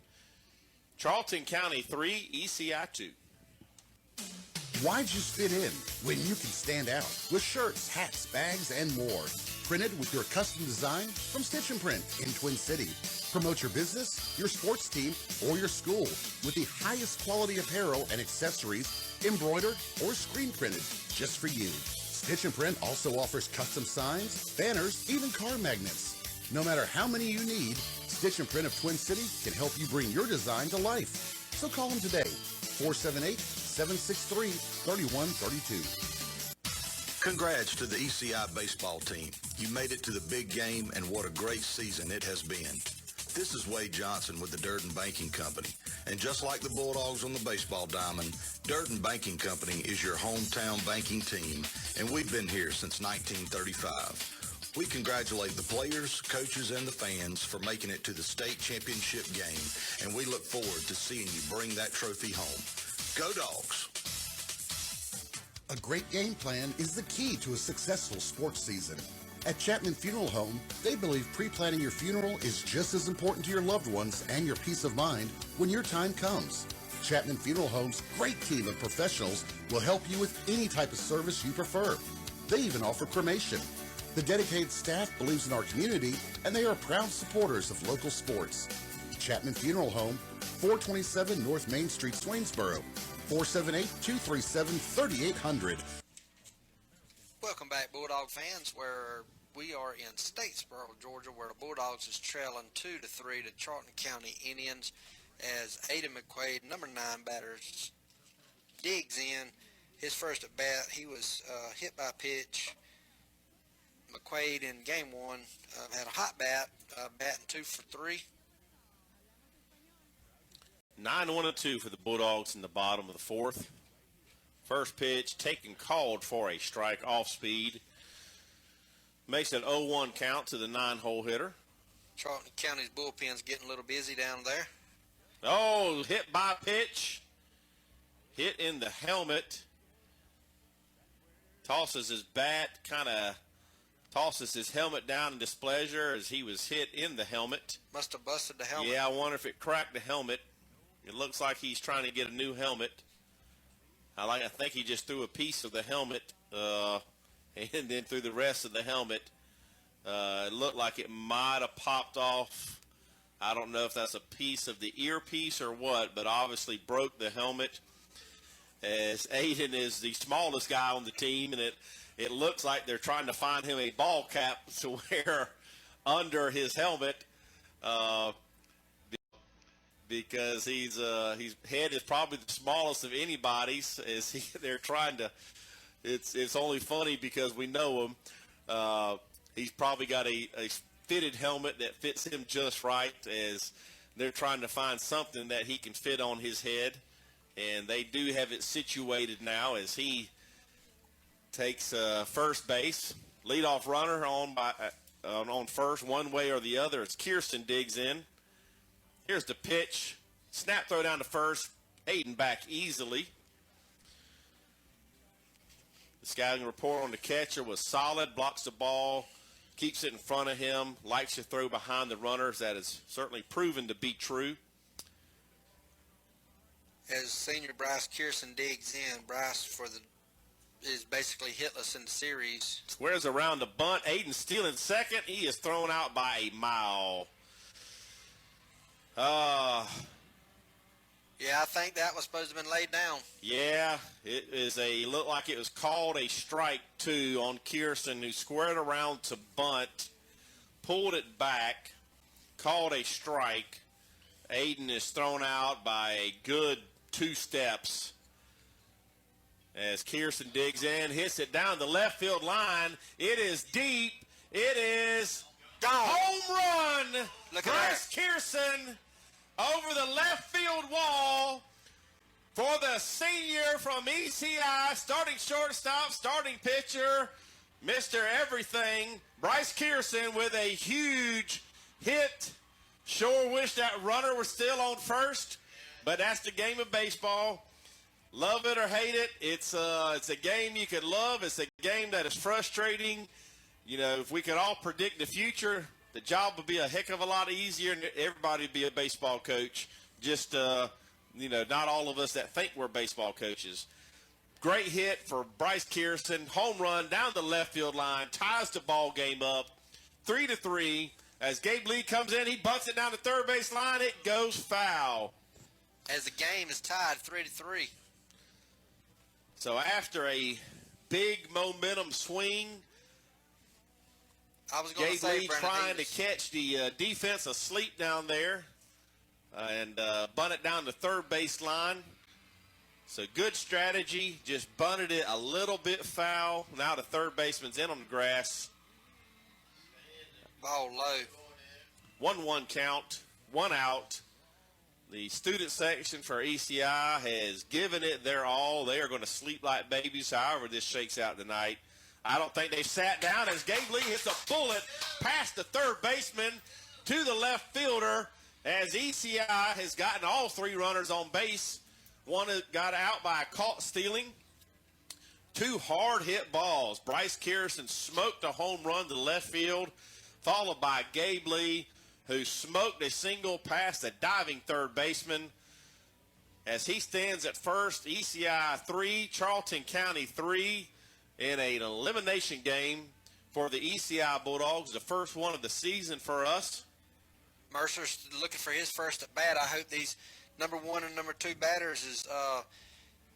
Charlton County 3, E.C.I 2. Why'd you fit in when you can stand out with shirts, hats, bags, and more? Printed with your custom design from Stitch and Print in Twin City. Promote your business, your sports team, or your school with the highest quality apparel and accessories, embroidered or screen printed just for you. Stitch and Print also offers custom signs, banners, even car magnets. No matter how many you need, Stitch and Print of Twin City can help you bring your design to life. So call them today, 478-763-3132. Congrats to the E.C.I baseball team. You made it to the big game, and what a great season it has been. This is Wade Johnson with the Durden Banking Company, And just like the Bulldogs on the baseball diamond, Durden Banking Company is your hometown banking team, and we've been here since 1935. We congratulate the players, coaches, and the fans for making it to the state championship game, and we look forward to seeing you bring that trophy home. Go Dogs! A great game plan is the key to a successful sports season. At Chapman Funeral Home, they believe pre-planning your funeral is just as important to your loved ones and your peace of mind when your time comes. Chapman Funeral Home's great team of professionals will help you with any type of service you prefer. They even offer cremation. The dedicated staff believes in our community, and they are proud supporters of local sports. Chapman Funeral Home, 427 North Main Street, Swainsboro, 478-237-3800. Welcome back, Bulldog fans, where we are in Statesboro, Georgia, where the Bulldogs is trailing 2-3 to Charlton County Indians as Aiden McQuaid, number 9 batters, digs in. His first at bat, he was hit by a pitch. McQuaid in game 1 had a hot bat, batting 2 for 3. 9-1-2 for the Bulldogs in the bottom of the 4th. First pitch taken, called for a strike off speed. Makes an 0-1 count to the 9-hole hitter. Charlton County's bullpen's getting a little busy down there. Oh, hit by pitch. Hit in the helmet. Tosses his bat, kind of tosses his helmet down in displeasure as he was hit in the helmet. Must have busted the helmet. Yeah, I wonder if it cracked the helmet. It looks like he's trying to get a new helmet. I think he just threw a piece of the helmet and then threw the rest of the helmet. It looked like it might have popped off. I don't know if that's a piece of the earpiece or what, but obviously broke the helmet. As Aiden is the smallest guy on the team, and it looks like they're trying to find him a ball cap to wear under his helmet. Because his head is probably the smallest of anybody's. They're trying to. It's only funny because we know him. He's probably got a fitted helmet that fits him just right. As they're trying to find something that he can fit on his head, and they do have it situated now as he takes first base. Leadoff runner on first, one way or the other. As Kirsten digs in. Here's the pitch. Snap throw down to first. Aiden back easily. The scouting report on the catcher was solid. Blocks the ball. Keeps it in front of him. Likes to throw behind the runners. That is certainly proven to be true. As senior Bryce Kirsten digs in, Bryce is basically hitless in the series. Squares around the bunt. Aiden stealing second. He is thrown out by a mile. Yeah, I think that was supposed to have been laid down. Yeah, looked like it was called a strike two on Kirsten, who squared around to bunt, pulled it back, called a strike. Aiden is thrown out by a good 2 steps. As Kirsten digs in, hits it down the left field line. It is deep. It is gone. Home run. Look at Bryce Kirsten over the left field wall for the senior from E.C.I, starting shortstop, starting pitcher, Mr. Everything, Bryce Kirsten with a huge hit. Sure wish that runner was still on first, but that's the game of baseball. Love it or hate it, it's a game you could love. It's a game that is frustrating. You know, if we could all predict the future, the job would be a heck of a lot easier, and everybody would be a baseball coach. Just, not all of us that think we're baseball coaches. Great hit for Bryce Kirsten. Home run down the left field line. Ties the ball game up. 3-3. As Gabe Lee comes in, he bunts it down the third base line. It goes foul. As the game is tied 3-3. So after a big momentum swing, I was going to Gabe say Lee trying to catch the defense asleep down there and bunt it down the third base line. So good strategy, just bunted it a little bit foul. Now the third baseman's in on the grass. Ball low. 1-1 count, 1 out. The student section for ECI has given it their all. They are going to sleep like babies, however this shakes out tonight. I don't think they've sat down as Gabe Lee hits a bullet past the third baseman to the left fielder as ECI has gotten all three runners on base. One got out by a caught stealing. Two hard hit balls. Bryce Kierson smoked a home run to left field, followed by Gabe Lee, who smoked a single past the diving third baseman. As he stands at first, ECI 3, Charlton County 3 in an elimination game for the ECI Bulldogs, the first one of the season for us. Mercer's looking for his first at bat. I hope these number 1 and number 2 batters is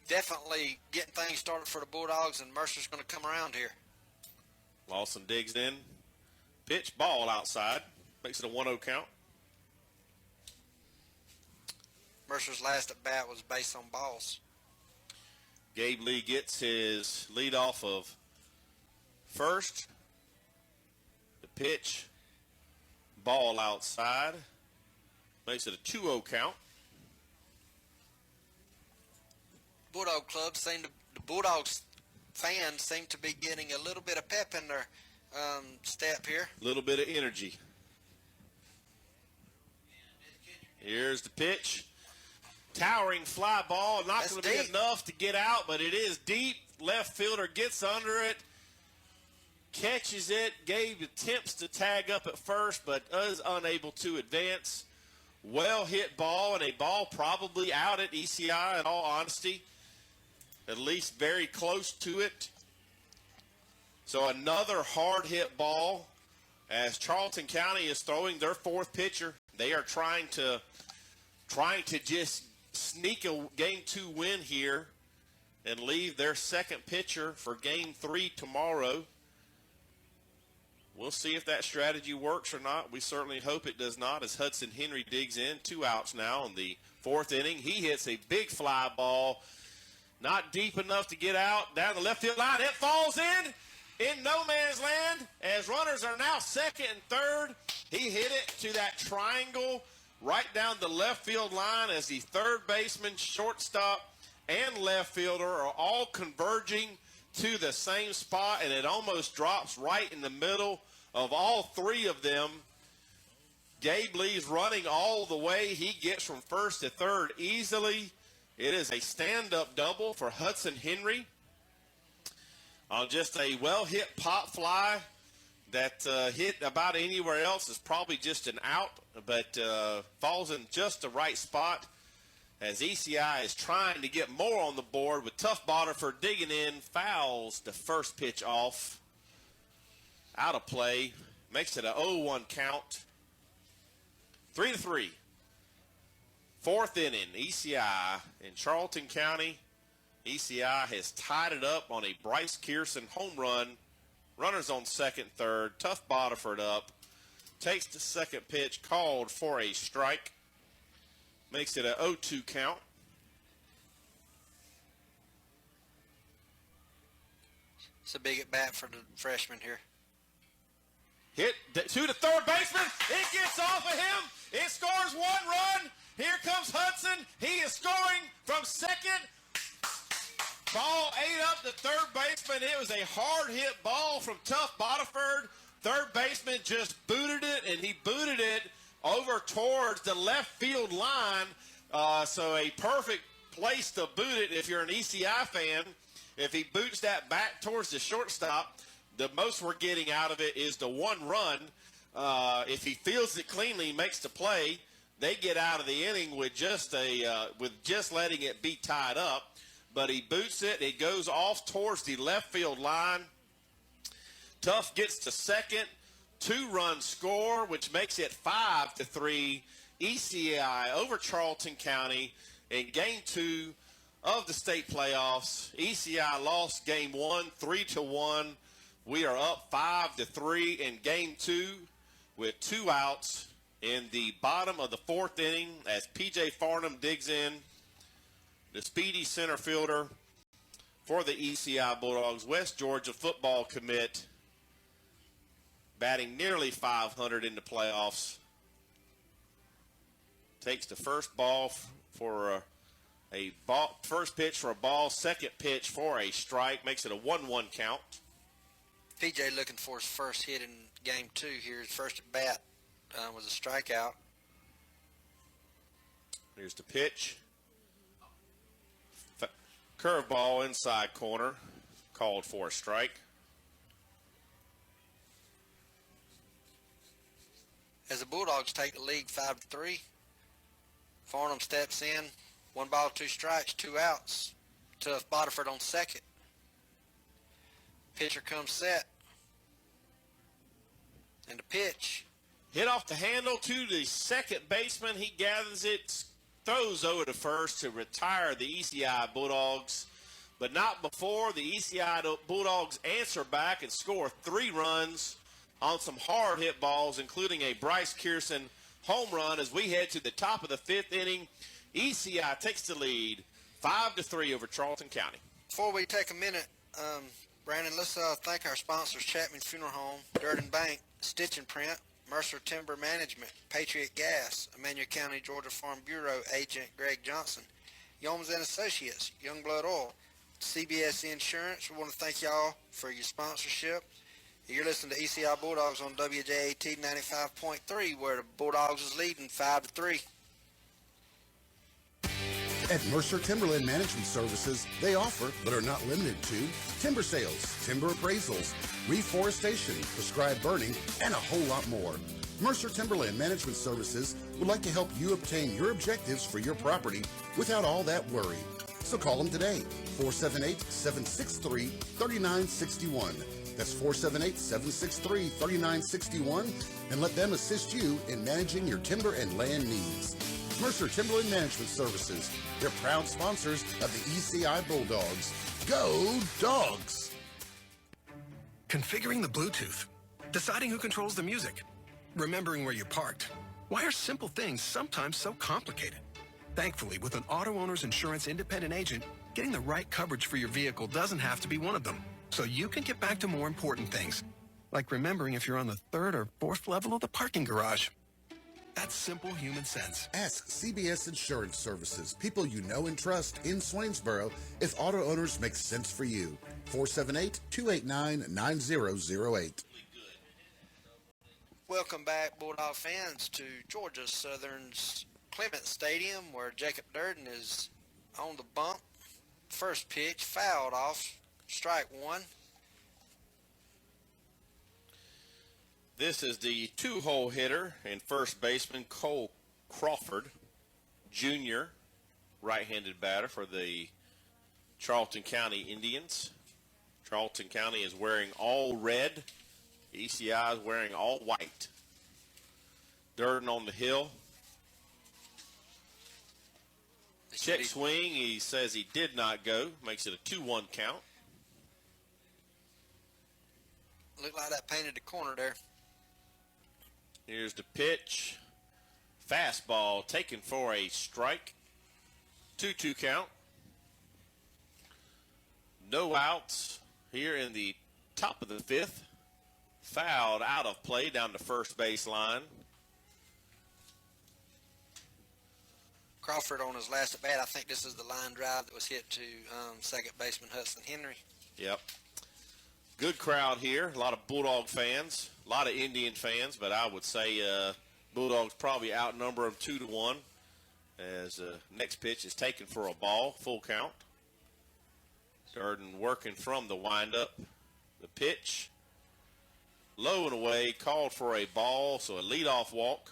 definitely getting things started for the Bulldogs, and Mercer's going to come around here. Lawson digs in. Pitch, ball outside. Makes it a 1-0 count. Mercer's last at bat was based on balls. Gabe Lee gets his lead off of first. The pitch, ball outside. Makes it a 2-0 count. Bulldog club the Bulldogs fans seem to be getting a little bit of pep in their step here. A little bit of energy. Here's the pitch. Towering fly ball. Not going to be enough to get out, but it is deep. Left fielder gets under it. Catches it. Gabe attempts to tag up at first, but is unable to advance. Well hit ball, and a ball probably out at ECI in all honesty. At least very close to it. So another hard hit ball as Charlton County is throwing their fourth pitcher. They are trying to just sneak a Game 2 win here and leave their second pitcher for Game 3 tomorrow. We'll see if that strategy works or not. We certainly hope it does not as Hudson Henry digs in. 2 outs now in the fourth inning. He hits a big fly ball. Not deep enough to get out. Down the left field line. It falls in no man's land as runners are now second and third. He hit it to that triangle right down the left field line as the third baseman, shortstop, and left fielder are all converging to the same spot, and it almost drops right in the middle of all three of them. Gabe Lee's running all the way. He gets from first to third easily. It is a stand-up double for Hudson Henry on just a well-hit pop fly that hit about anywhere else is probably just an out, but falls in just the right spot as ECI is trying to get more on the board with Tough Boterford digging in, fouls the first pitch off, out of play, makes it a 0-1 count. 3-3. Fourth inning, ECI in Charlton County. ECI has tied it up on a Bryce Kierson home run. Runners on second, third. Tough Boterford up. Takes the second pitch, called for a strike. Makes it a 0-2 count. It's a big at bat for the freshman here. Hit to the third baseman. It gets off of him. It scores 1 run. Here comes Hudson. He is scoring from second. Ball ate up the third baseman. It was a hard hit ball from Tough Boterford. Third baseman just booted it, and he booted it over towards the left field line. So a perfect place to boot it if you're an ECI fan. If he boots that back towards the shortstop, the most we're getting out of it is the 1 run. If he fields it cleanly, makes the play, they get out of the inning with just letting it be tied up. But he boots it. It goes off towards the left field line. Tough gets to second. 2-run score, which makes it 5-3. ECI over Charlton County in Game 2 of the state playoffs. ECI lost Game 1, 3-1. We are up 5-3 in Game 2 with 2 outs in the bottom of the fourth inning as P.J. Farnham digs in. The speedy center fielder for the ECI Bulldogs, West Georgia football commit, batting nearly 500 in the playoffs. takes the first ball for a ball, first pitch for a ball, second pitch for a strike, makes it a 1-1 count. PJ looking for his first hit in game 2 here. His first at bat was a strikeout. Here's the pitch. Curveball inside corner, called for a strike. As the Bulldogs take the lead 5-3, Farnham steps in. 1 ball, 2 strikes, 2 outs. Tough Boterford on second. Pitcher comes set. And the pitch. Hit off the handle to the second baseman. He gathers it, throws over to first to retire the E.C.I Bulldogs. But not before the E.C.I Bulldogs answer back and score 3 runs on some hard hit balls, including a Bryce Kearson home run as we head to the top of the 5th inning. E.C.I takes the lead 5-3 over Charlton County. Before we take a minute, Brandon, let's thank our sponsors, Chapman Funeral Home, Durden Bank, Stitch and Print, Mercer Timber Management, Patriot Gas, Emanuel County, Georgia Farm Bureau Agent Greg Johnson, Yeomans and Associates, Youngblood Oil, CBS Insurance. We want to thank y'all for your sponsorship. You're listening to E.C.I Bulldogs on WJAT 95.3, where the Bulldogs is leading 5-3. At Mercer Timberland Management Services, they offer, but are not limited to, timber sales, timber appraisals, reforestation, prescribed burning, and a whole lot more. Mercer Timberland Management Services would like to help you obtain your objectives for your property without all that worry. So call them today, 478-763-3961. That's 478-763-3961, and let them assist you in managing your timber and land needs. Mercer Timberland Management Services. They're proud sponsors of the E.C.I Bulldogs. Go Dogs! Configuring the Bluetooth. Deciding who controls the music. Remembering where you parked. Why are simple things sometimes so complicated? Thankfully, with an auto owner's insurance independent agent, getting the right coverage for your vehicle doesn't have to be one of them. So you can get back to more important things, like remembering if you're on the 3rd or 4th level of the parking garage. That's simple human sense. Ask CBS Insurance Services, people you know and trust in Swainsboro, if auto owners make sense for you. 478-289-9008. Welcome back, Bulldog fans, to Georgia Southern's Clements Stadium, where Jacob Durden is on the bump. First pitch, fouled off, strike 1. This is the 2-hole hitter and first baseman Cole Crawford, Jr., right-handed batter for the Charlton County Indians. Charlton County is wearing all red. E.C.I is wearing all white. Durden on the hill. Check swing. He says he did not go. Makes it a 2-1 count. Looked like that painted the corner there. Here's the pitch. Fastball taken for a strike. 2-2 count. No outs here in the top of the 5th. Fouled out of play down the first base line. Crawford on his last at bat. I think this is the line drive that was hit to second baseman Hudson Henry. Yep. Good crowd here. A lot of Bulldog fans, a lot of Indian fans, but I would say Bulldogs probably outnumber them 2-1 as next pitch is taken for a ball, full count. Durden working from the windup. The pitch, low and away, called for a ball, so a leadoff walk.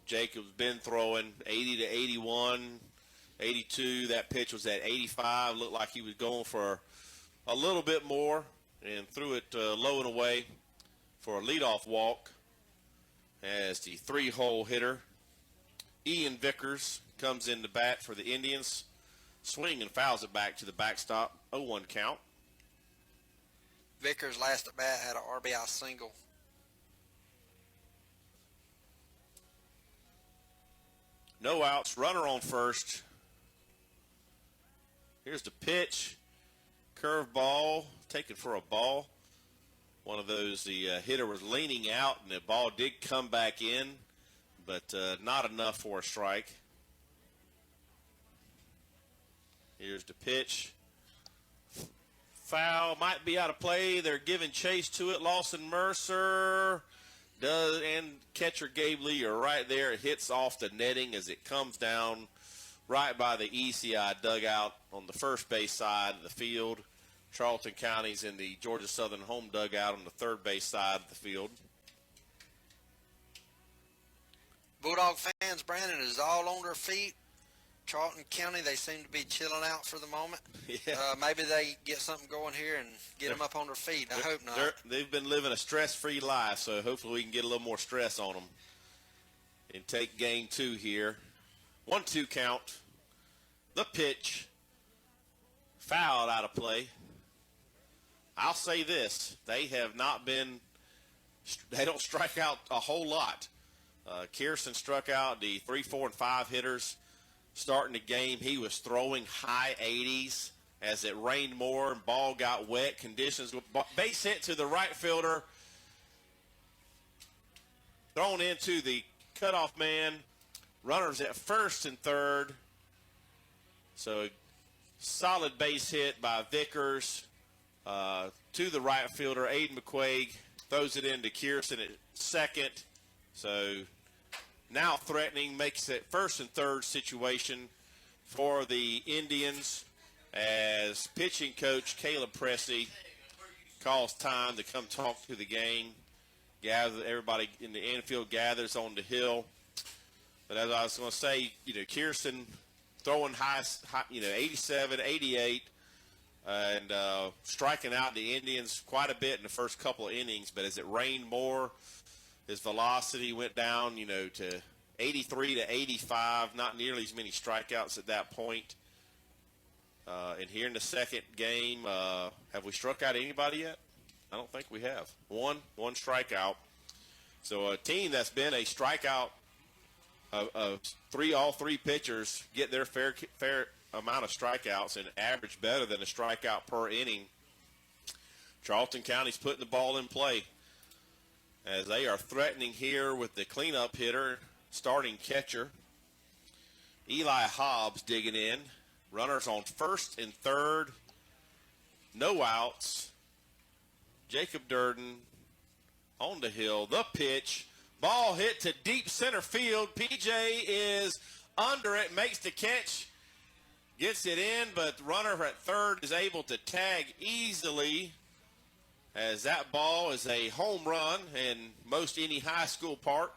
Jacob's been throwing 80 to 81, 82. That pitch was at 85. Looked like he was going for a little bit more and threw it low and away for a leadoff walk as the 3-hole hitter, Ian Vickers, comes in to bat for the Indians. Swing and fouls it back to the backstop. 0-1 count. Vickers' last at bat had an RBI single. No outs. Runner on first. Here's the pitch. Curve ball taken for a ball. One of those, the hitter was leaning out, and the ball did come back in, but not enough for a strike. Here's the pitch. Foul, might be out of play. They're giving chase to it. Lawson Mercer and catcher Gabe Lee are right there. It hits off the netting as it comes down right by the E.C.I dugout on the first base side of the field. Charlton County's in the Georgia Southern home dugout on the third base side of the field. Bulldog fans, Brandon, is all on their feet. Charlton County, they seem to be chilling out for the moment. Yeah. Maybe they get something going here and get them up on their feet. I hope not. They've been living a stress-free life, so hopefully we can get a little more stress on them and take game 2 here. 1-2 count. The pitch. Fouled out of play. I'll say this. They don't strike out a whole lot. Kirsten struck out the 3, 4, and 5 hitters starting the game. He was throwing high 80s as it rained more and ball got wet. Conditions, base hit to the right fielder. Thrown into the cutoff man. Runners at first and third. So solid base hit by Vickers to the right fielder. Aiden McQuaig throws it into Kirsten at second. So now threatening, makes it first and third situation for the Indians as pitching coach Caleb Pressey calls time to come talk to the game. Everybody in the infield gathers on the hill. But as I was going to say, Kirsten throwing high, 87, 88, and striking out the Indians quite a bit in the first couple of innings. But as it rained more, his velocity went down, to 83 to 85, not nearly as many strikeouts at that point. And here in the second game, have we struck out anybody yet? I don't think we have. One strikeout. So a team that's been a strikeout of all three pitchers get their fair amount of strikeouts and average better than a strikeout per inning. Charlton County's putting the ball in play as they are threatening here with the cleanup hitter, starting catcher. Eli Hobbs digging in. Runners on first and third. No outs. Jacob Durden on the hill. The pitch. Ball hit to deep center field. PJ is under it, makes the catch, gets it in, but the runner at third is able to tag easily as that ball is a home run in most any high school park.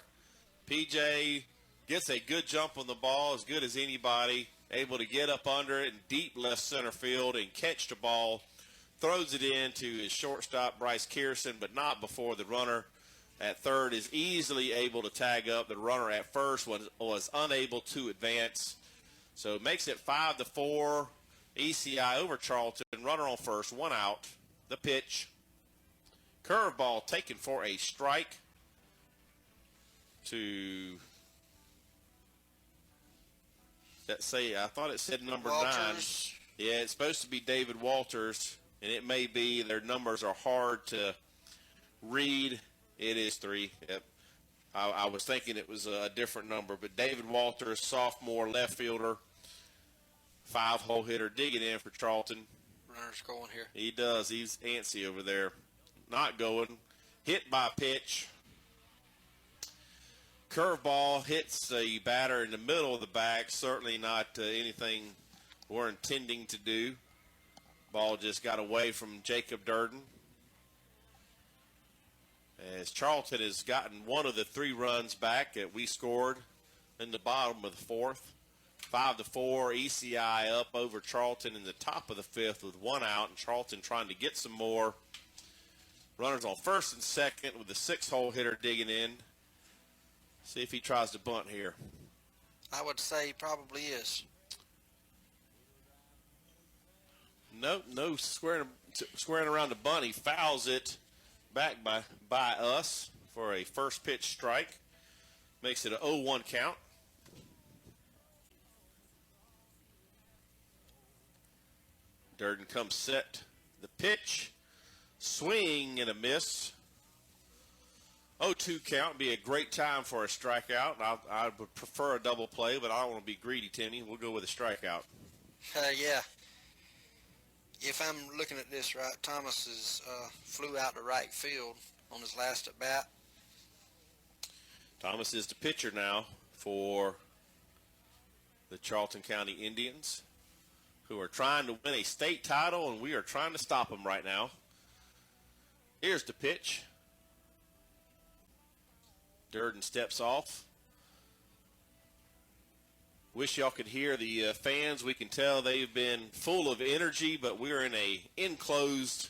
PJ gets a good jump on the ball, as good as anybody, able to get up under it in deep left center field and catch the ball. Throws it in to his shortstop, Bryce Kirsten, but not before the runner at third is easily able to tag up. The runner at first was unable to advance. So it makes it 5-4. E.C.I over Charlton. Runner on first, one out. The pitch. Curveball taken for a strike to, I thought it said number Walters. 9. Yeah, it's supposed to be David Walters, and it may be. Their numbers are hard to read. It is 3. Yep. I was thinking it was a different number, but David Walters, sophomore left fielder, 5-hole hitter, digging in for Charlton. Runner's going here. He does. He's antsy over there. Not going. Hit by pitch. Curveball hits the batter in the middle of the bag. Certainly not anything we're intending to do. Ball just got away from Jacob Durden. As Charlton has gotten one of the 3 runs back that we scored in the bottom of the fourth. 5-4, E.C.I up over Charlton in the top of the fifth with 1 out, and Charlton trying to get some more. Runners on first and second with the 6-hole hitter digging in. See if he tries to bunt here. I would say he probably is. No squaring around the bunt. He fouls it back by us for a first pitch strike. Makes it an 0-1 count. Durden comes set. The pitch. Swing and a miss. 0-2 count. Be a great time for a strikeout. I would prefer a double play, but I don't want to be greedy, Timmy. We'll go with a strikeout. Yeah. If I'm looking at this right, Thomas is flew out to right field on his last at bat. Thomas is the pitcher now for the Charlton County Indians, who are trying to win a state title, and we are trying to stop them right now. Here's the pitch. Durden steps off. Wish y'all could hear the fans. We can tell they've been full of energy, but we're in a enclosed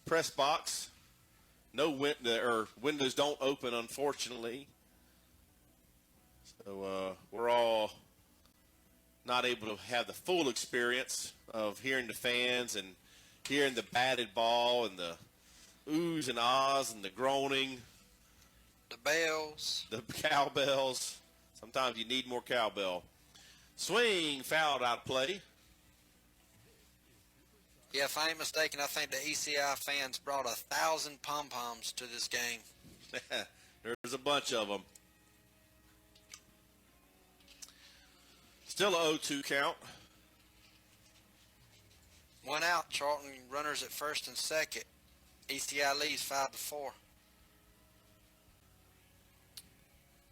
press box. No windows don't open, unfortunately. So we're all not able to have the full experience of hearing the fans and hearing the batted ball and the oohs and ahs and the groaning. The bells. The cowbells. Sometimes you need more cowbell. Swing, fouled out of play. Yeah, if I ain't mistaken, I think the E.C.I fans brought 1,000 pom-poms to this game. There's a bunch of them. Still a 0-2 count. One out, Charlton runners at first and second. E.C.I leads 5-4.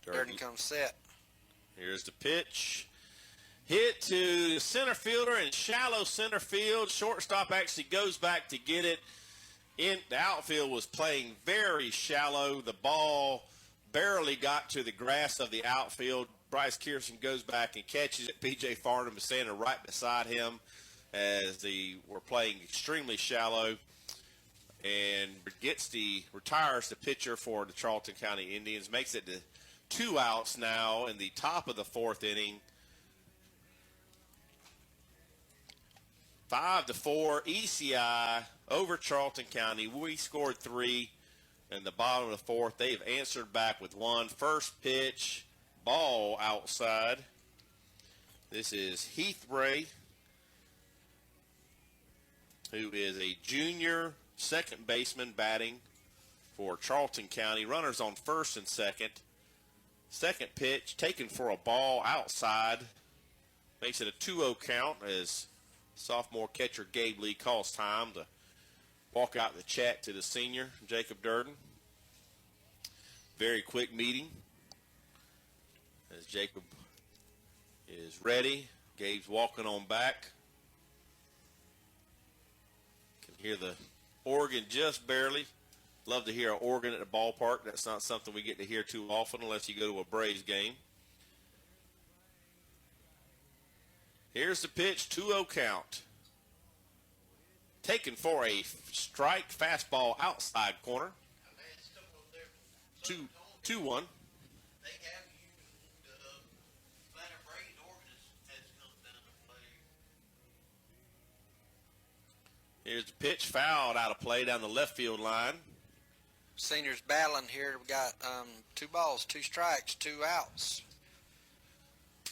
Durden comes set. Here's the pitch. Hit to center fielder in shallow center field. Shortstop actually goes back to get it. The outfield was playing very shallow. The ball barely got to the grass of the outfield. Bryce Kearson goes back and catches it. P.J. Farnham is standing right beside him as they were playing extremely shallow. And retires the pitcher for the Charlton County Indians. Makes it to 2 outs now in the top of the 4th inning. 5-4, E.C.I over Charlton County. We scored 3 in the bottom of the 4th. They've answered back with 1. First pitch, ball outside. This is Heath Ray, who is a junior second baseman batting for Charlton County. Runners on first and second. Second pitch taken for a ball outside. Makes it a 2-0 count as sophomore catcher Gabe Lee calls time to walk out the chat to the senior, Jacob Durden. Very quick meeting as Jacob is ready. Gabe's walking on back. Can hear the organ just barely. Love to hear an organ at the ballpark. That's not something we get to hear too often unless you go to a Braves game. Here's the pitch, 2-0 count. Taken for a strike, fastball outside corner. 2-1. Here's the pitch, fouled out of play down the left field line. Seniors battling here. We got 2 balls, 2 strikes, 2 outs.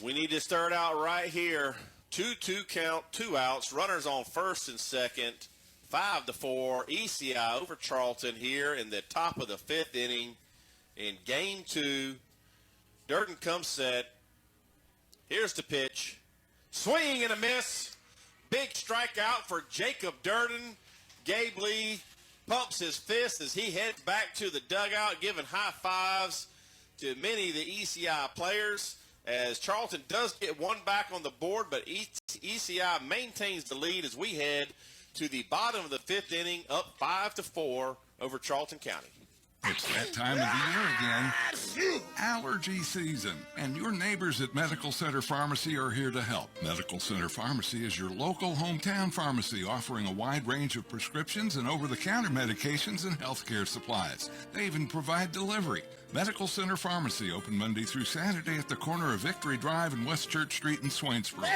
We need to start out right here. 2-2 count, 2 outs. Runners on first and second. 5-4. E.C.I over Charlton here in the top of the 5th inning in game 2. Durden comes set. Here's the pitch. Swing and a miss. Big strikeout for Jacob Durden. Gabe Lee pumps his fist as he heads back to the dugout, giving high fives to many of the E.C.I players. As Charlton does get 1 back on the board, but E.C.I maintains the lead as we head to the bottom of the 5th inning, up 5-4 over Charlton County. It's that time of the year again. Allergy season. And your neighbors at Medical Center Pharmacy are here to help. Medical Center Pharmacy is your local hometown pharmacy offering a wide range of prescriptions and over-the-counter medications and healthcare supplies. They even provide delivery. Medical Center Pharmacy, open Monday through Saturday at the corner of Victory Drive and West Church Street in Swainsboro.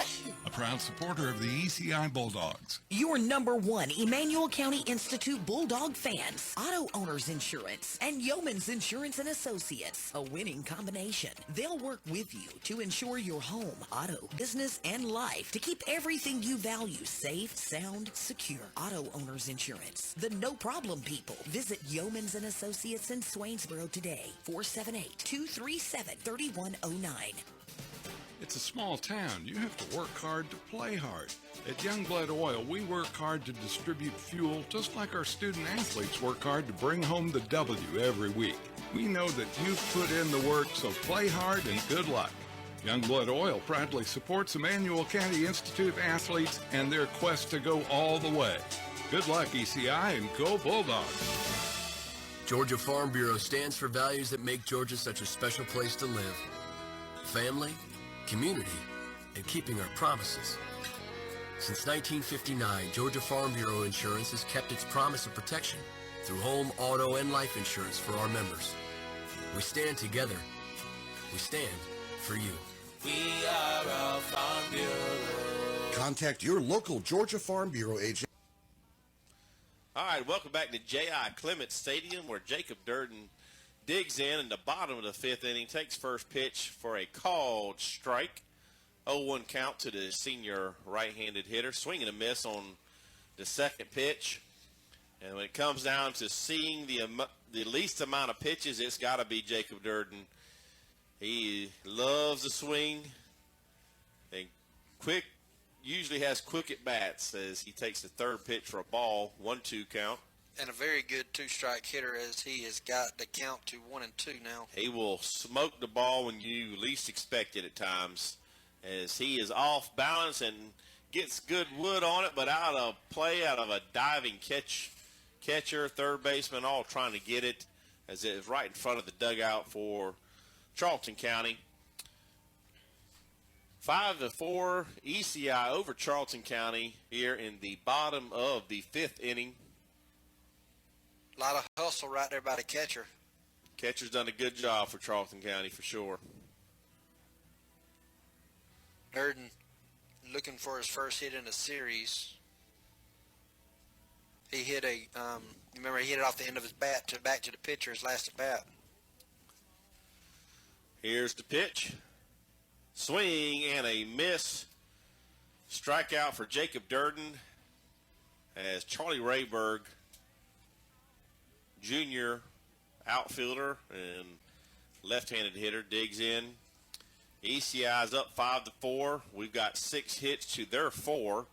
A proud supporter of the E.C.I. Bulldogs. Your number one Emanuel County Institute Bulldog fans, Auto Owners Insurance, and Yeoman's Insurance and Associates. A winning combination. They'll work with you to ensure your home, auto, business, and life to keep everything you value safe, sound, secure. Auto Owners Insurance. The no problem people. Visit Yeoman's and Associates in Swainsboro today. 478-237-3109. It's a small town. You have to work hard to play hard. At Youngblood Oil, we work hard to distribute fuel just like our student athletes work hard to bring home the W every week. We know that you've put in the work, so play hard and good luck. Youngblood Oil proudly supports Emanuel County Institute athletes and their quest to go all the way. Good luck, E.C.I., and go Bulldogs. Georgia Farm Bureau stands for values that make Georgia such a special place to live. Family, community, and keeping our promises. Since 1959, Georgia Farm Bureau Insurance has kept its promise of protection through home, auto, and life insurance for our members. We stand together. We stand for you. We are a Farm Bureau. Contact your local Georgia Farm Bureau agent. All right, welcome back to J.I. Clements Stadium, where Jacob Durden digs in the bottom of the fifth inning, takes first pitch for a called strike. 0-1 count to the senior right-handed hitter. Swing and a miss on the second pitch. And when it comes down to seeing the least amount of pitches, it's got to be Jacob Durden. He loves the swing and usually has quick at bats as he takes the third pitch for a ball, 1-2 count. And a very good two-strike hitter as he has got the count to 1-2 now. He will smoke the ball when you least expect it at times, as he is off balance and gets good wood on it, but out of play, out of a diving catcher, third baseman, all trying to get it as it is right in front of the dugout for Charlton County. 5-4 E.C.I. over Charlton County here in the bottom of the fifth inning. A lot of hustle right there by the catcher. Catcher's done a good job for Charlton County for sure. Durden looking for his first hit in the series. He hit remember he hit it off the end of his bat back to the pitcher his last at bat. Here's the pitch. Swing and a miss. Strikeout for Jacob Durden as Charlie Rayberg, junior outfielder and left-handed hitter, digs in. E.C.I. is up 5-4. We've got 6 hits to their 4,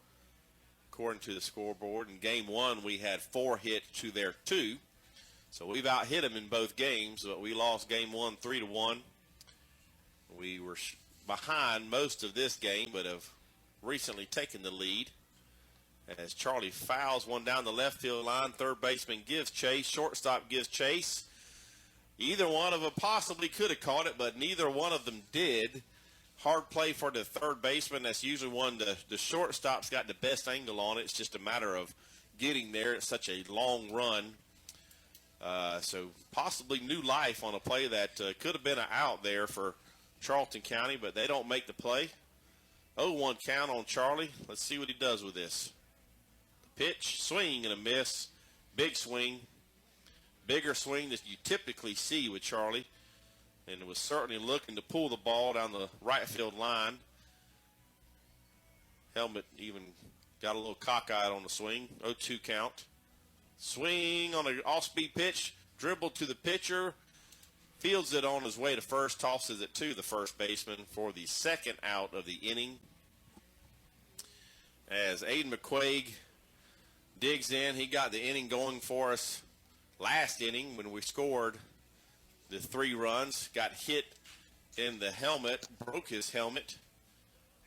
according to the scoreboard. In game 1, we had 4 hits to their 2. So we've out-hit them in both games, but we lost game 1 3-1. We were behind most of this game, but have recently taken the lead as Charlie fouls one down the left field line. Third baseman gives chase. Shortstop gives chase. Either one of them possibly could have caught it, but neither one of them did. Hard play for the third baseman. That's usually one the shortstop's got the best angle on it. It's just a matter of getting there. It's such a long run. So possibly new life on a play that could have been an out there for Charlton County, but they don't make the play. 0-1 count on Charlie. Let's see what he does with this. Pitch, swing and a miss. Big swing. Bigger swing that you typically see with Charlie. And it was certainly looking to pull the ball down the right field line. Helmet even got a little cockeyed on the swing. 0-2 count. Swing on an off-speed pitch. Dribble to the pitcher. Fields it on his way to first. Tosses it to the first baseman for the second out of the inning. As Aiden McQuaig digs in, he got the inning going for us last inning when we scored the 3 runs. Got hit in the helmet, broke his helmet.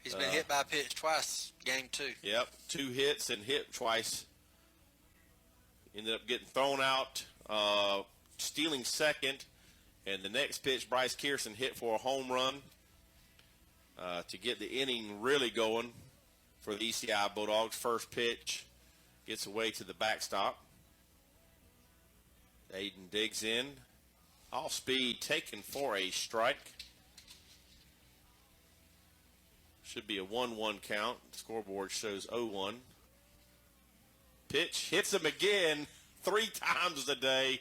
He's been hit by a pitch twice, game 2. Yep, 2 hits and hit twice. Ended up getting thrown out, stealing second. And the next pitch, Bryce Kearson hit for a home run to get the inning really going for the E.C.I. Bulldogs. First pitch gets away to the backstop. Aiden digs in. Off speed, taken for a strike. Should be a 1-1 count. Scoreboard shows 0-1. Pitch hits him again 3 times today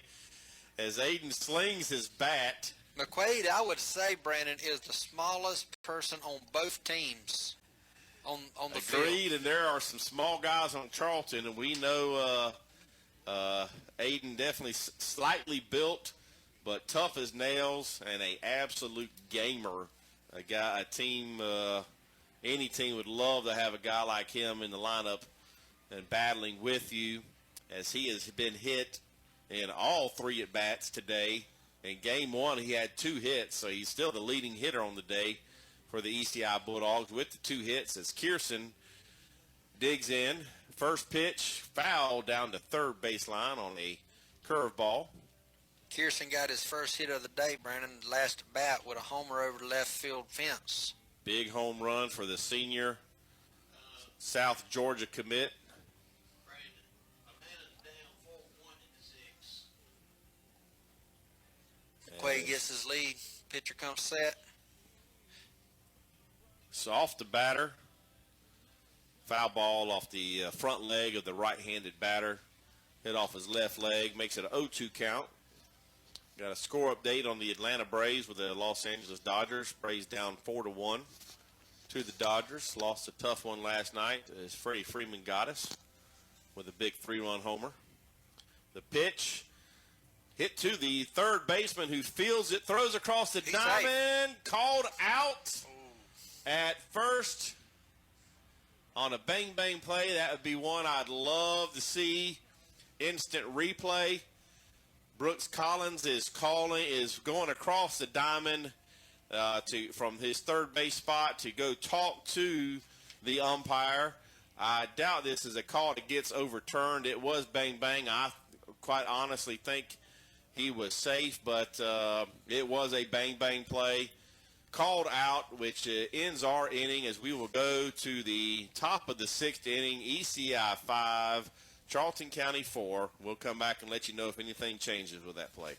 as Aiden slings his bat. McQuaid, I would say, Brandon, is the smallest person on both teams on the field. Agreed, and there are some small guys on Charlton, and we know Aiden definitely slightly built, but tough as nails and a absolute gamer. A team, any team would love to have a guy like him in the lineup and battling with you, as he has been hit in all 3 at-bats today. In game 1, he had 2 hits, so he's still the leading hitter on the day for the E.C.I Bulldogs with the 2 hits as Kierson digs in. First pitch, foul down to third baseline on a curveball. Kierson got his first hit of the day, Brandon, last at bat with a homer over the left field fence. Big home run for the senior South Georgia commit. McQuaid gets his lead. Pitcher comes set. So off the batter. Foul ball off the front leg of the right-handed batter. Hit off his left leg. Makes it an 0-2 count. Got a score update on the Atlanta Braves with the Los Angeles Dodgers. Braves down 4-1 to the Dodgers. Lost a tough one last night as Freddie Freeman got us with a big 3-run homer. The pitch. Hit to the third baseman who fields it, throws across the diamond, called out at first on a bang-bang play. That would be one I'd love to see. Instant replay. Brooks Collins is going across the diamond from his third base spot to go talk to the umpire. I doubt this is a call that gets overturned. It was bang-bang. I quite honestly think he was safe, but it was a bang-bang play. Called out, which ends our inning as we will go to the top of the 6th inning. E.C.I 5, Charlton County 4. We'll come back and let you know if anything changes with that play.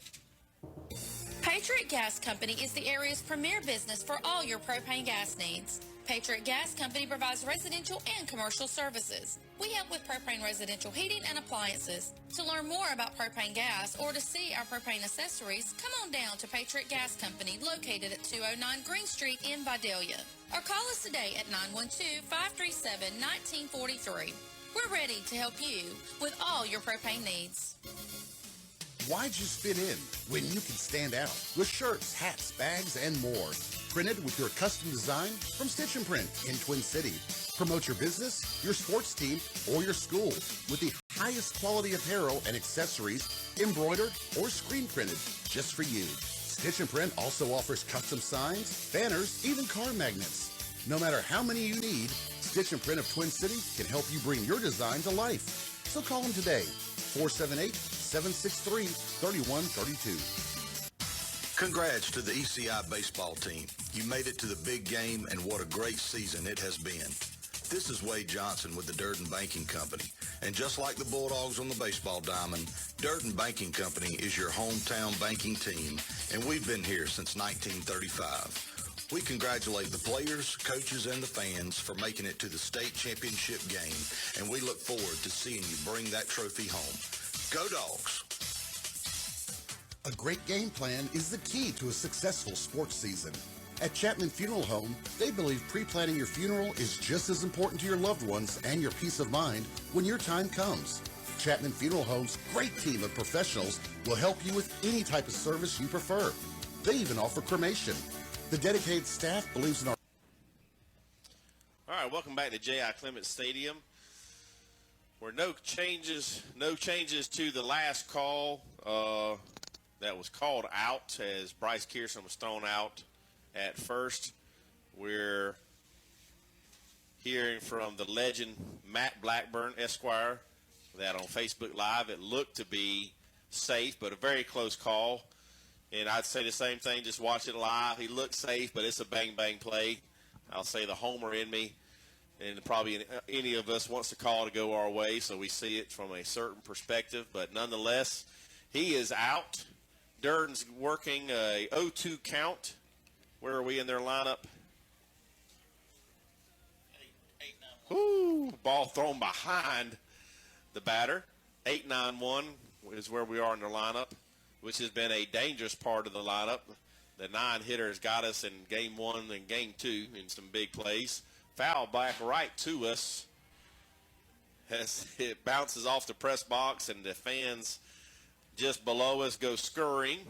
Patriot Gas Company is the area's premier business for all your propane gas needs. Patriot Gas Company provides residential and commercial services. We help with propane residential heating and appliances. To learn more about propane gas or to see our propane accessories, come on down to Patriot Gas Company located at 209 Green Street in Vidalia. Or call us today at 912-537-1943. We're ready to help you with all your propane needs. Why just fit in when you can stand out with shirts, hats, bags, and more? Printed with your custom design from Stitch and Print in Twin City. Promote your business, your sports team, or your school with the highest quality apparel and accessories embroidered or screen printed just for you. Stitch and Print also offers custom signs, banners, even car magnets. No matter how many you need, Stitch and Print of Twin City can help you bring your design to life. So call them today, 478-763-3132. Congrats to the E.C.I baseball team. You made it to the big game, and what a great season it has been. This is Wade Johnson with the Durden Banking Company. And just like the Bulldogs on the baseball diamond, Durden Banking Company is your hometown banking team, and we've been here since 1935. We congratulate the players, coaches, and the fans for making it to the state championship game, and we look forward to seeing you bring that trophy home. Go Dogs! A great game plan is the key to a successful sports season. At Chapman Funeral Home, they believe pre-planning your funeral is just as important to your loved ones and your peace of mind when your time comes. Chapman Funeral Home's great team of professionals will help you with any type of service you prefer. They even offer cremation. The dedicated staff believes in our... All right, welcome back to J.I. Clements Stadium. Where no changes to the last call that was called out as Bryce Kierson was thrown out at first. We're hearing from the legend Matt Blackburn, Esquire, that on Facebook Live it looked to be safe, but a very close call. And I'd say the same thing, just watch it live. He looked safe, but it's a bang-bang play. I'll say the homer in me, and probably any of us wants the call to go our way, so we see it from a certain perspective. But nonetheless, he is out. Durden's working a 0-2 count. Where are we in their lineup? 8-9-1. Ooh, ball thrown behind the batter. 8-9-1 is where we are in their lineup, which has been a dangerous part of the lineup. The 9-hitter has got us in game 1 and game 2 in some big plays. Foul back right to us as it bounces off the press box, and the fans just below us go scurrying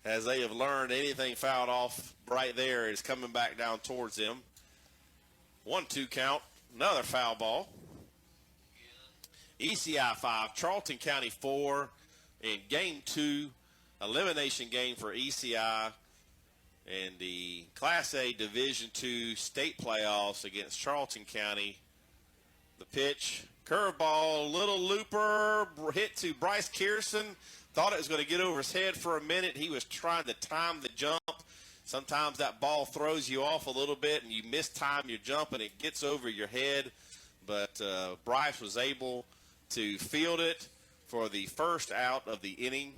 as they have learned anything fouled off right there is coming back down towards them. 1-2 count, another foul ball. E.C.I 5, Charlton County 4 in game 2, elimination game for E.C.I and the Class A Division II state playoffs against Charlton County. The pitch, curveball, little looper, hit to Bryce Kearson. Thought it was going to get over his head for a minute. He was trying to time the jump. Sometimes that ball throws you off a little bit and you mistime your jump and it gets over your head. But Bryce was able to field it for the first out of the inning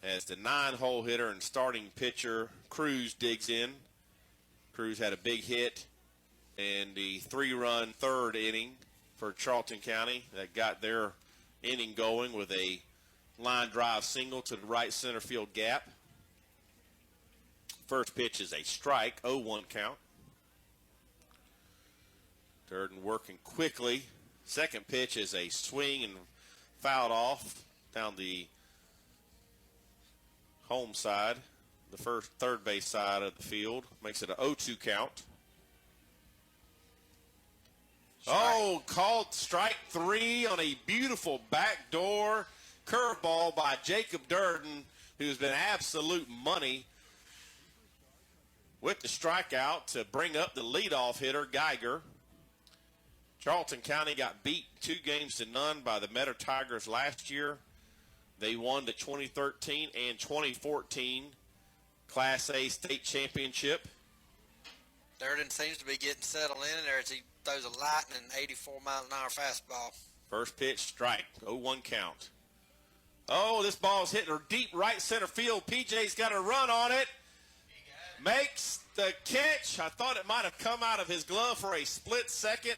as the 9-hole hitter and starting pitcher Cruz digs in. Cruz had a big hit in the 3-run third inning for Charlton County that got their inning going with a line drive single to the right center field gap. First pitch is a strike, 0-1 count. Durden working quickly. Second pitch is a swing and fouled down the home side, the third base side of the field. Makes it a 0-2 count. Oh, called strike 3 on a beautiful backdoor curveball by Jacob Durden, who's been absolute money with the strikeout to bring up the leadoff hitter, Geiger. Charlton County got beat 2-0 by the Metter Tigers last year. They won the 2013 and 2014 Class A state championship. Durden seems to be getting settled in there as he throws a lightning 84-mile-an-hour fastball. First pitch, strike, 0-1 count. Oh, this ball's hitting her deep right center field. PJ's got a run on it. Makes the catch. I thought it might have come out of his glove for a split second,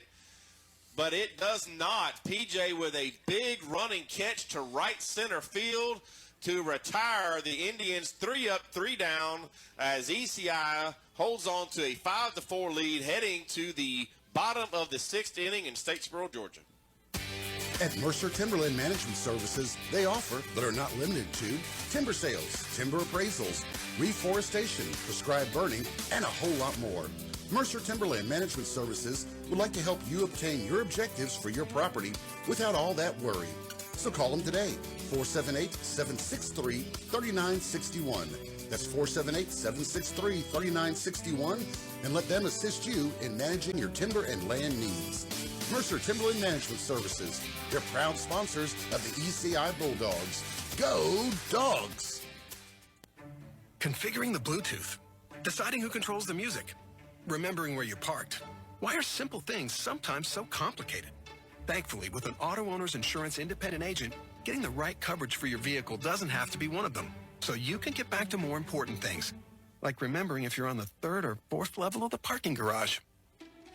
but it does not. PJ with a big running catch to right center field to retire the Indians 3 up, 3 down as E.C.I holds on to a 5-4 lead heading to the bottom of the 6th inning in Statesboro, Georgia. At Mercer Timberland Management Services, they offer, but are not limited to, timber sales, timber appraisals, reforestation, prescribed burning, and a whole lot more. Mercer Timberland Management Services would like to help you obtain your objectives for your property without all that worry. So call them today, 478-763-3961. That's 478-763-3961, and let them assist you in managing your timber and land needs. Mercer Timberland Management Services. They're proud sponsors of the E.C.I Bulldogs. Go Dogs! Configuring the Bluetooth. Deciding who controls the music. Remembering where you parked. Why are simple things sometimes so complicated? Thankfully, with an auto owner's insurance independent agent, getting the right coverage for your vehicle doesn't have to be one of them. So you can get back to more important things, like remembering if you're on the 3rd or 4th level of the parking garage.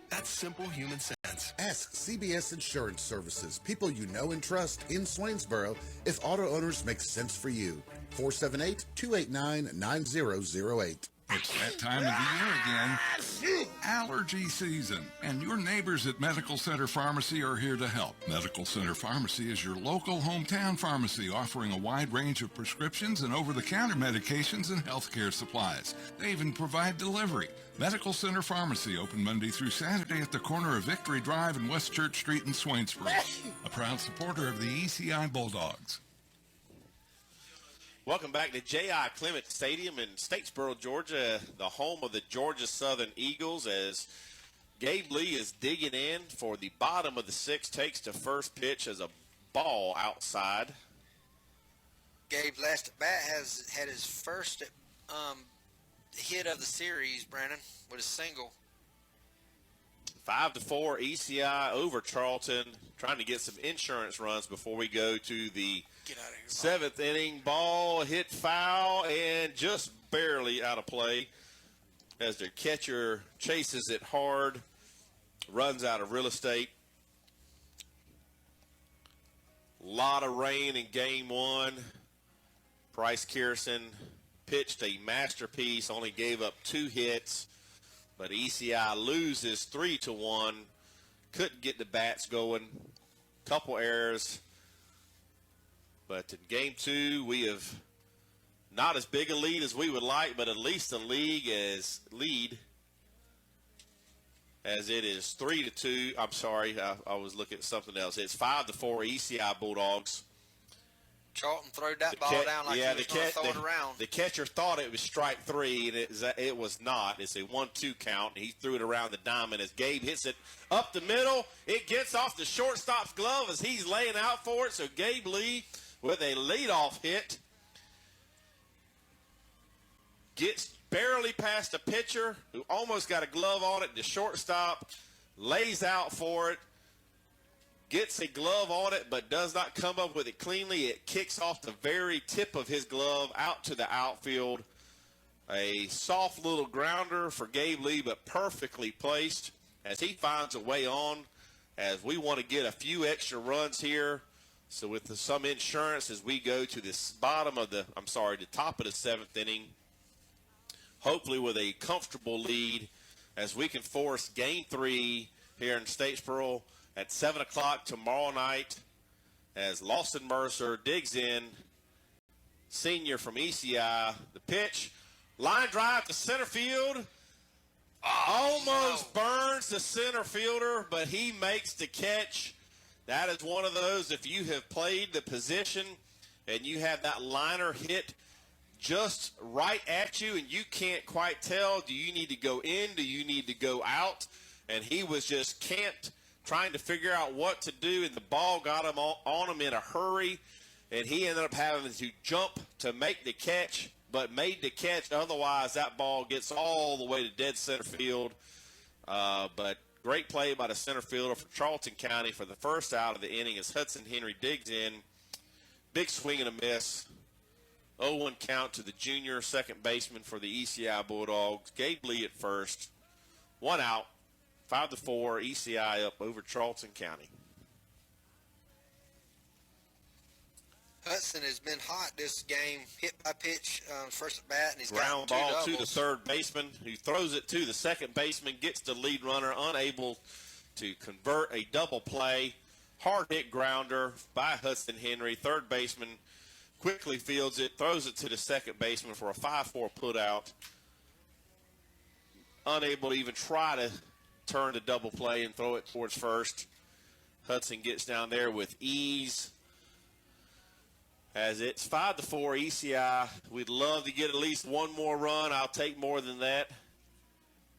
That's simple human sense. Ask CBS Insurance Services, people you know and trust in Swainsboro, if auto owners make sense for you. 478-289-9008. It's that time of the year again. Allergy season. And your neighbors at Medical Center Pharmacy are here to help. Medical Center Pharmacy is your local hometown pharmacy offering a wide range of prescriptions and over-the-counter medications and healthcare supplies. They even provide delivery. Medical Center Pharmacy, open Monday through Saturday at the corner of Victory Drive and West Church Street in Swainsboro. A proud supporter of the E.C.I Bulldogs. Welcome back to J.I. Clements Stadium in Statesboro, Georgia, the home of the Georgia Southern Eagles, as Gabe Lee is digging in for the bottom of the 6th, takes the first pitch as a ball outside. Gabe last at bat has had his first hit of the series, Brandon, with a single. 5-4 ECI over Charlton, trying to get some insurance runs before we go to the seventh inning. Ball hit foul and just barely out of play as their catcher chases it hard, runs out of real estate. A lot of rain in game one. Bryce Kierson pitched a masterpiece, only gave up 2 hits, but ECI loses 3-1. Couldn't get the bats going. Couple errors. But in game 2, we have not as big a lead as we would like, but at least the league is lead as it is 3-2. I'm sorry, I was looking at something else. It's 5-4 ECI Bulldogs. Charlton threw that ball down like he was going to throw it around. The catcher thought it was strike 3, and it was not. It's a 1-2 count, and he threw it around the diamond as Gabe hits it up the middle. It gets off the shortstop's glove as he's laying out for it, so Gabe Lee with a leadoff hit gets barely past the pitcher who almost got a glove on it. The shortstop lays out for it, gets a glove on it, but does not come up with it cleanly. It kicks off the very tip of his glove out to the outfield. A soft little grounder for Gabe Lee, but perfectly placed as he finds a way on, as we want to get a few extra runs here. So with some insurance as we go to this the top of the 7th inning, hopefully with a comfortable lead as we can force game 3 here in Statesboro at 7 o'clock tomorrow night as Lawson Mercer digs in, senior from ECI. The pitch, line drive to center field. Almost burns the center fielder, but he makes the catch. That is one of those, if you have played the position and you have that liner hit just right at you and you can't quite tell, do you need to go in, do you need to go out? And he was just trying to figure out what to do, and the ball got him on him in a hurry, and he ended up having to jump to make the catch, but made the catch. Otherwise, that ball gets all the way to dead center field. But great play by the center fielder for Charlton County for the first out of the inning as Hudson Henry digs in. Big swing and a miss. 0-1 count to the junior second baseman for the ECI Bulldogs. Gabe Lee at first. 1 out. 5-4, ECI up over Charlton County. Hudson has been hot this game, hit by pitch, first at bat, and he's ground got 2 ball doubles. to the third baseman, who throws it to the second baseman, gets the lead runner, unable to convert a double play. Hard hit grounder by Hudson Henry. Third baseman quickly fields it, throws it to the second baseman for a 5-4 put out. Unable to even try to turn the double play and throw it towards first. Hudson gets down there with ease. As it's 5-4 ECI. We'd love to get at least one more run. I'll take more than that.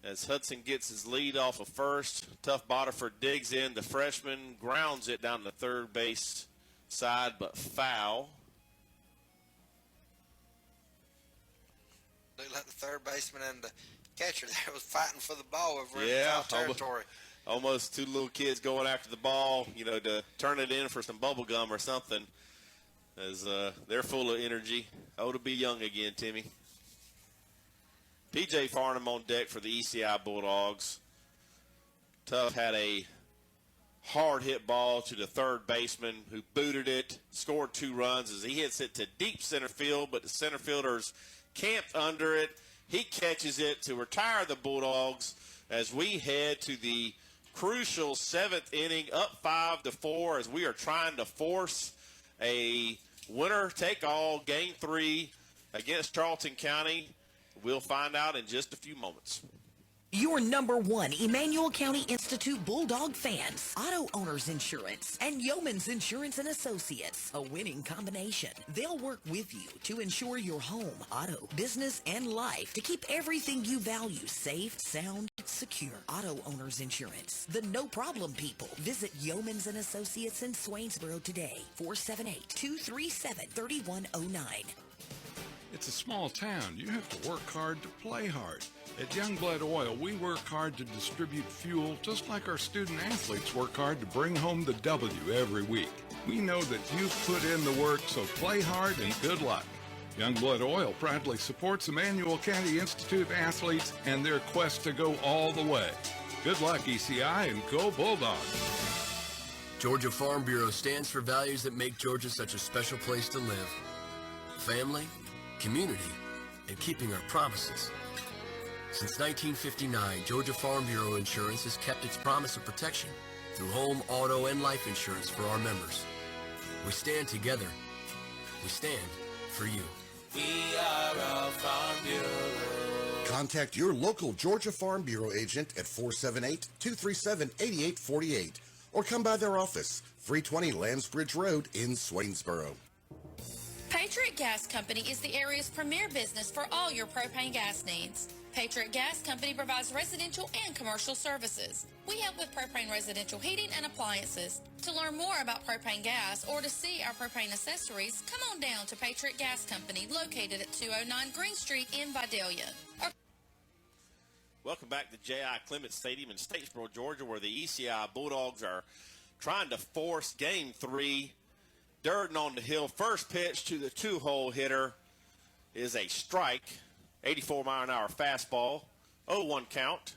As Hudson gets his lead off of first. Tough Boterford digs in. The freshman grounds it down the third base side, but foul. Looked like the third baseman and the catcher there was fighting for the ball over in foul territory. Almost 2 little kids going after the ball, to turn it in for some bubble gum or something. As they're full of energy. Oh, to be young again, Timmy. P.J. Farnham on deck for the ECI Bulldogs. Tough had a hard hit ball to the third baseman who booted it, scored 2 runs as he hits it to deep center field, but the center fielders camped under it. He catches it to retire the Bulldogs as we head to the crucial 7th inning, up 5-4 as we are trying to force a winner-take-all Game 3 against Charlton County. We'll find out in just a few moments. Your number 1 Emanuel County Institute Bulldog fans, Auto Owners Insurance, and Yeoman's Insurance and Associates, a winning combination. They'll work with you to ensure your home, auto, business, and life to keep everything you value safe, sound, secure. Auto Owners Insurance, the no-problem people. Visit Yeoman's and Associates in Swainsboro today, 478-237-3109. It's a small town. You have to work hard to play hard. At Youngblood Oil, we work hard to distribute fuel just like our student athletes work hard to bring home the W every week. We know that you've put in the work, so play hard and good luck. Youngblood Oil proudly supports Emanuel County Institute athletes and their quest to go all the way. Good luck, E.C.I, and go Bulldogs! Georgia Farm Bureau stands for values that make Georgia such a special place to live. Family, community, and keeping our promises. Since 1959, Georgia Farm Bureau Insurance has kept its promise of protection through home, auto, and life insurance for our members. We stand together. We stand for you. We are a Farm Bureau. Contact your local Georgia Farm Bureau agent at 478-237-8848 or come by their office, 320 Landsbridge Road in Swainsboro. Patriot Gas Company is the area's premier business for all your propane gas needs. Patriot Gas Company provides residential and commercial services. We help with propane residential heating and appliances. To learn more about propane gas or to see our propane accessories, come on down to Patriot Gas Company, located at 209 Green Street in Vidalia. Welcome back to J.I. Clements Stadium in Statesboro, Georgia, where the E.C.I Bulldogs are trying to force Game 3. Durden on the hill. First pitch to the two-hole hitter is a strike. 84-mile-an-hour fastball. 0-1 count.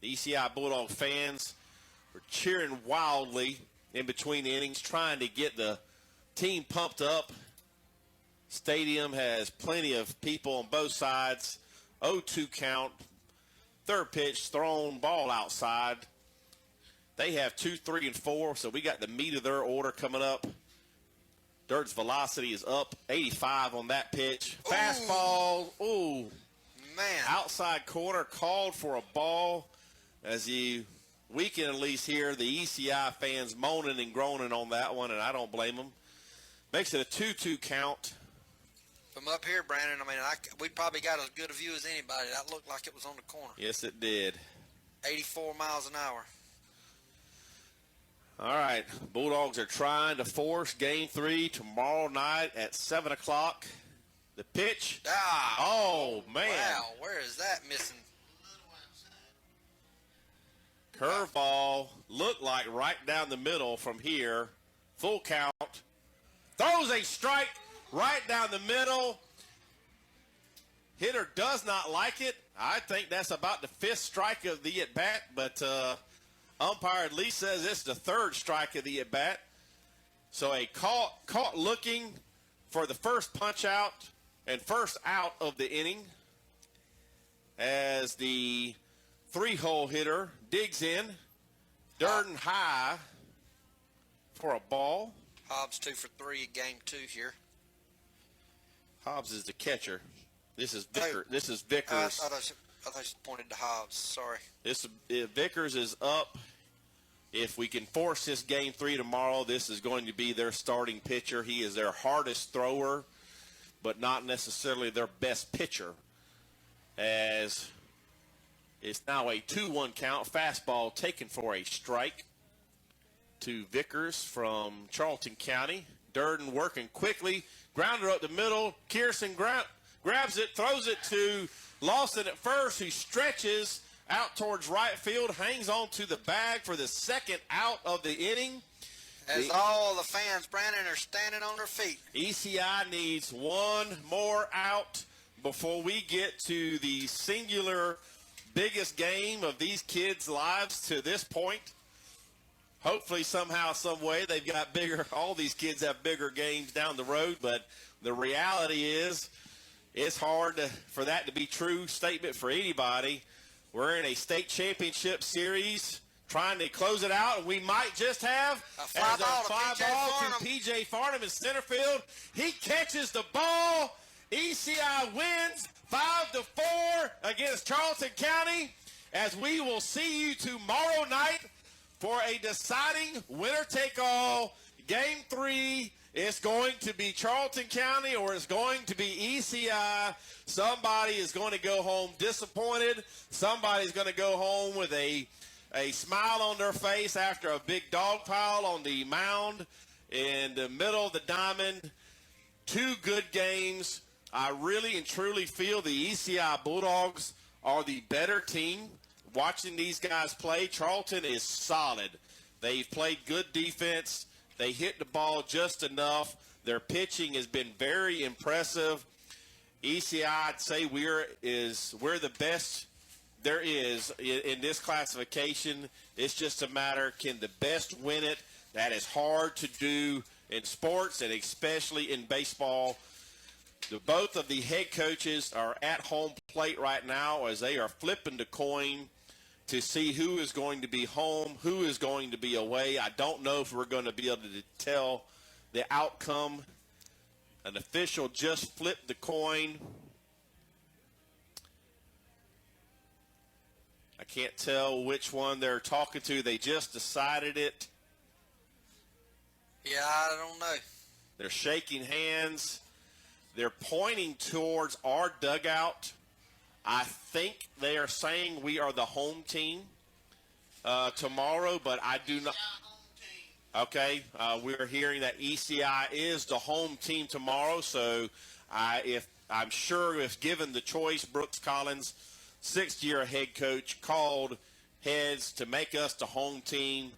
The E.C.I Bulldog fans are cheering wildly in between the innings, trying to get the team pumped up. Stadium has plenty of people on both sides. 0-2 count. Third pitch, thrown, ball outside. They have 2, 3, and 4, so we got the meat of their order coming up. Durden's velocity is up, 85 on that pitch. Fastball, ooh. Man. Outside corner, called for a ball. As we can at least hear the E.C.I fans moaning and groaning on that one, and I don't blame them. Makes it a 2-2 count. From up here, Brandon, we probably got as good a view as anybody. That looked like it was on the corner. Yes, it did. 84 miles an hour. All right, Bulldogs are trying to force Game 3 tomorrow night at 7 o'clock. The pitch. Oh, man. Wow, where is that missing? Curveball looked like right down the middle from here. Full count. Throws a strike right down the middle. Hitter does not like it. I think that's about the 5th strike of the at-bat, but umpire at least says it's the 3rd strike of the at-bat. So a caught looking for the first punch out and first out of the inning as the 3-hole hitter digs in. Durden high for a ball. Hobbs 2 for 3 in Game 2 here. Hobbs is the catcher. This is Vickers. This is Vickers. I thought you pointed to Hobbs. Sorry. Vickers is up. If we can force this Game 3 tomorrow, this is going to be their starting pitcher. He is their hardest thrower, but not necessarily their best pitcher. As it's now a 2-1 count. Fastball taken for a strike to Vickers from Charlton County. Durden working quickly. Grounder up the middle. Kierson grabs it, throws it to Lawson at first, who stretches out towards right field, hangs on to the bag for the second out of the inning. As all the fans, Brandon, are standing on their feet. E.C.I needs one more out before we get to the singular biggest game of these kids' lives to this point. Hopefully, somehow, some way, they've got bigger. All these kids have bigger games down the road, but the reality is it's hard for that to be true statement for anybody. We're in a state championship series trying to close it out, and we might just have a fly ball to P.J. Farnham in center field. He catches the ball. E.C.I wins 5-4 against Charlton County, as we will see you tomorrow night for a deciding winner-take-all. Game 3 is going to be Charlton County or it's going to be E.C.I. Somebody is going to go home disappointed. Somebody's going to go home with a smile on their face after a big dog pile on the mound in the middle of the diamond. 2 good games. I really and truly feel the E.C.I. Bulldogs are the better team. Watching these guys play, Charlton is solid. They've played good defense. They hit the ball just enough. Their pitching has been very impressive. E.C.I., I'd say we're the best there is in this classification. It's just a matter, can the best win it? That is hard to do in sports and especially in baseball. Both of the head coaches are at home plate right now as they are flipping the coin to see who is going to be home, who is going to be away. I don't know if we're going to be able to tell the outcome. An official just flipped the coin. I can't tell which one they're talking to. They just decided it. Yeah, I don't know. They're shaking hands. They're pointing towards our dugout. I think they are saying we are the home team tomorrow, but I do not. Okay, we're hearing that E.C.I. is the home team tomorrow, so I'm sure if given the choice, Brooks Collins, sixth-year head coach, called heads to make us the home team.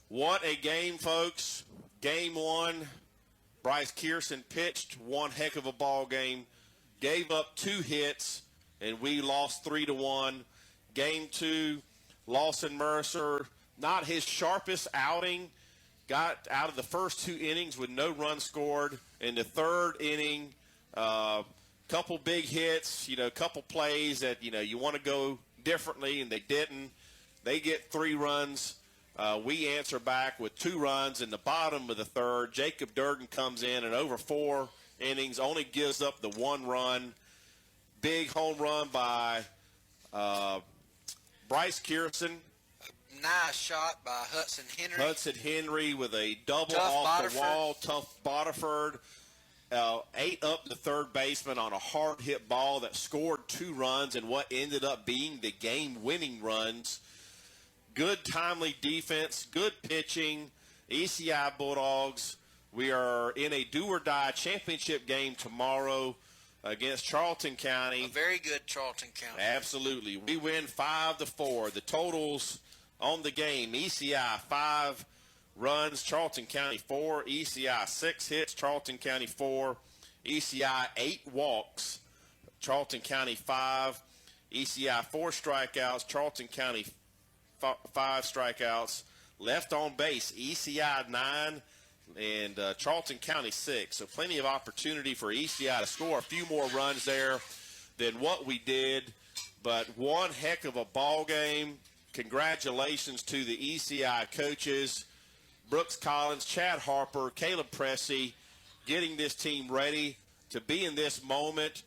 What a game, folks. Game one, Bryce Kearson pitched one heck of a ball game, gave up 2 hits, and we lost 3-1. Game two, Lawson Mercer, not his sharpest outing, got out of the first 2 innings with no runs scored. In the third inning, couple big hits, couple plays that, you want to go differently, and they didn't. They get 3 runs. We answer back with 2 runs in the bottom of the third. Jacob Durden comes in and over 4 innings only gives up the 1 run. Big home run by Bryce Kearson. Nice shot by Hudson Henry. Hudson Henry with a double Tough off Boterford. the wall. Tough Boterford. 8 up the third baseman on a hard hit ball that scored 2 runs and what ended up being the game-winning runs. Good timely defense, good pitching. E.C.I. Bulldogs, we are in a do-or-die championship game tomorrow against Charlton County. A very good Charlton County. Absolutely. We win 5-4. The totals on the game, E.C.I. 5 runs, Charlton County 4. E.C.I. 6 hits, Charlton County 4. E.C.I. 8 walks, Charlton County 5. E.C.I. 4 strikeouts, Charlton County 5 strikeouts. Left on base, E.C.I. 9 and Charlton County 6. So plenty of opportunity for E.C.I. to score a few more runs there than what we did. But one heck of a ball game. Congratulations to the E.C.I. coaches, Brooks Collins, Chad Harper, Caleb Pressey, getting this team ready to be in this moment.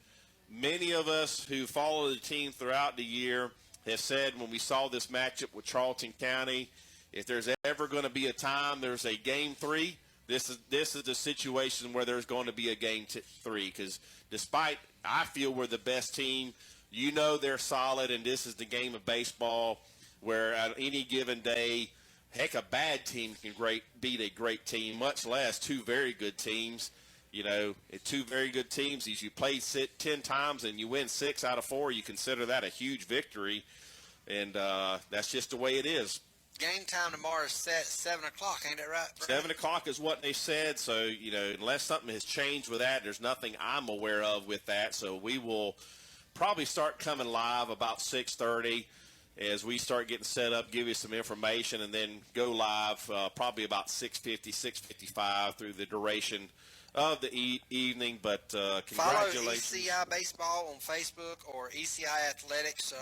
Many of us who follow the team throughout the year have said when we saw this matchup with Charlton County, if there's ever going to be a time there's a game 3, this is the situation where there's going to be a game 3. Because despite I feel we're the best team, they're solid, and this is the game of baseball where at any given day, heck, a bad team can beat a great team, much less 2 very good teams. 2 very good teams, as you play 10 times and you win 6 out of 4, you consider that a huge victory. And that's just the way it is. Game time tomorrow is set at 7 o'clock, ain't that right, Brad? 7 o'clock is what they said. So, unless something has changed with that, there's nothing I'm aware of with that. So we will probably start coming live about 6:30 as we start getting set up, give you some information, and then go live probably about 6:50, 6:55 through the duration of the evening. But congratulations. Follow E.C.I. Baseball on Facebook or E.C.I. Athletics.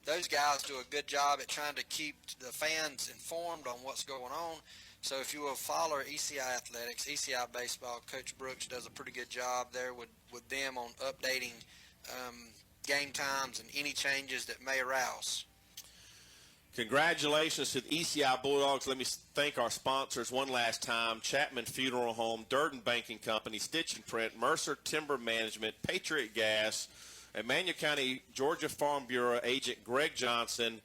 Those guys do a good job at trying to keep the fans informed on what's going on. So if you will follow E.C.I. Athletics, E.C.I. Baseball, Coach Brooks does a pretty good job there with them on updating game times and any changes that may arouse. Congratulations to the E.C.I. Bulldogs. Let me thank our sponsors one last time: Chapman Funeral Home, Durden Banking Company, Stitch and Print, Mercer Timber Management, Patriot Gas, Emanuel County, Georgia Farm Bureau agent Greg Johnson,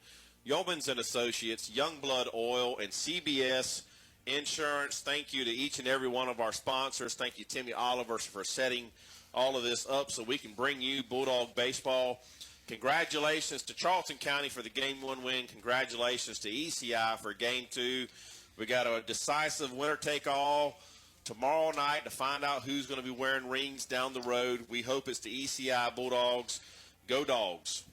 Yeomans and Associates, Youngblood Oil, and CBS Insurance. Thank you to each and every one of our sponsors. Thank you, Timmy Oliver, for setting all of this up so we can bring you Bulldog baseball. Congratulations to Charlton County for the Game 1 win. Congratulations to E.C.I for Game 2. We got a decisive winner-take-all tomorrow night to find out who's going to be wearing rings down the road. We hope it's the E.C.I Bulldogs. Go Dogs.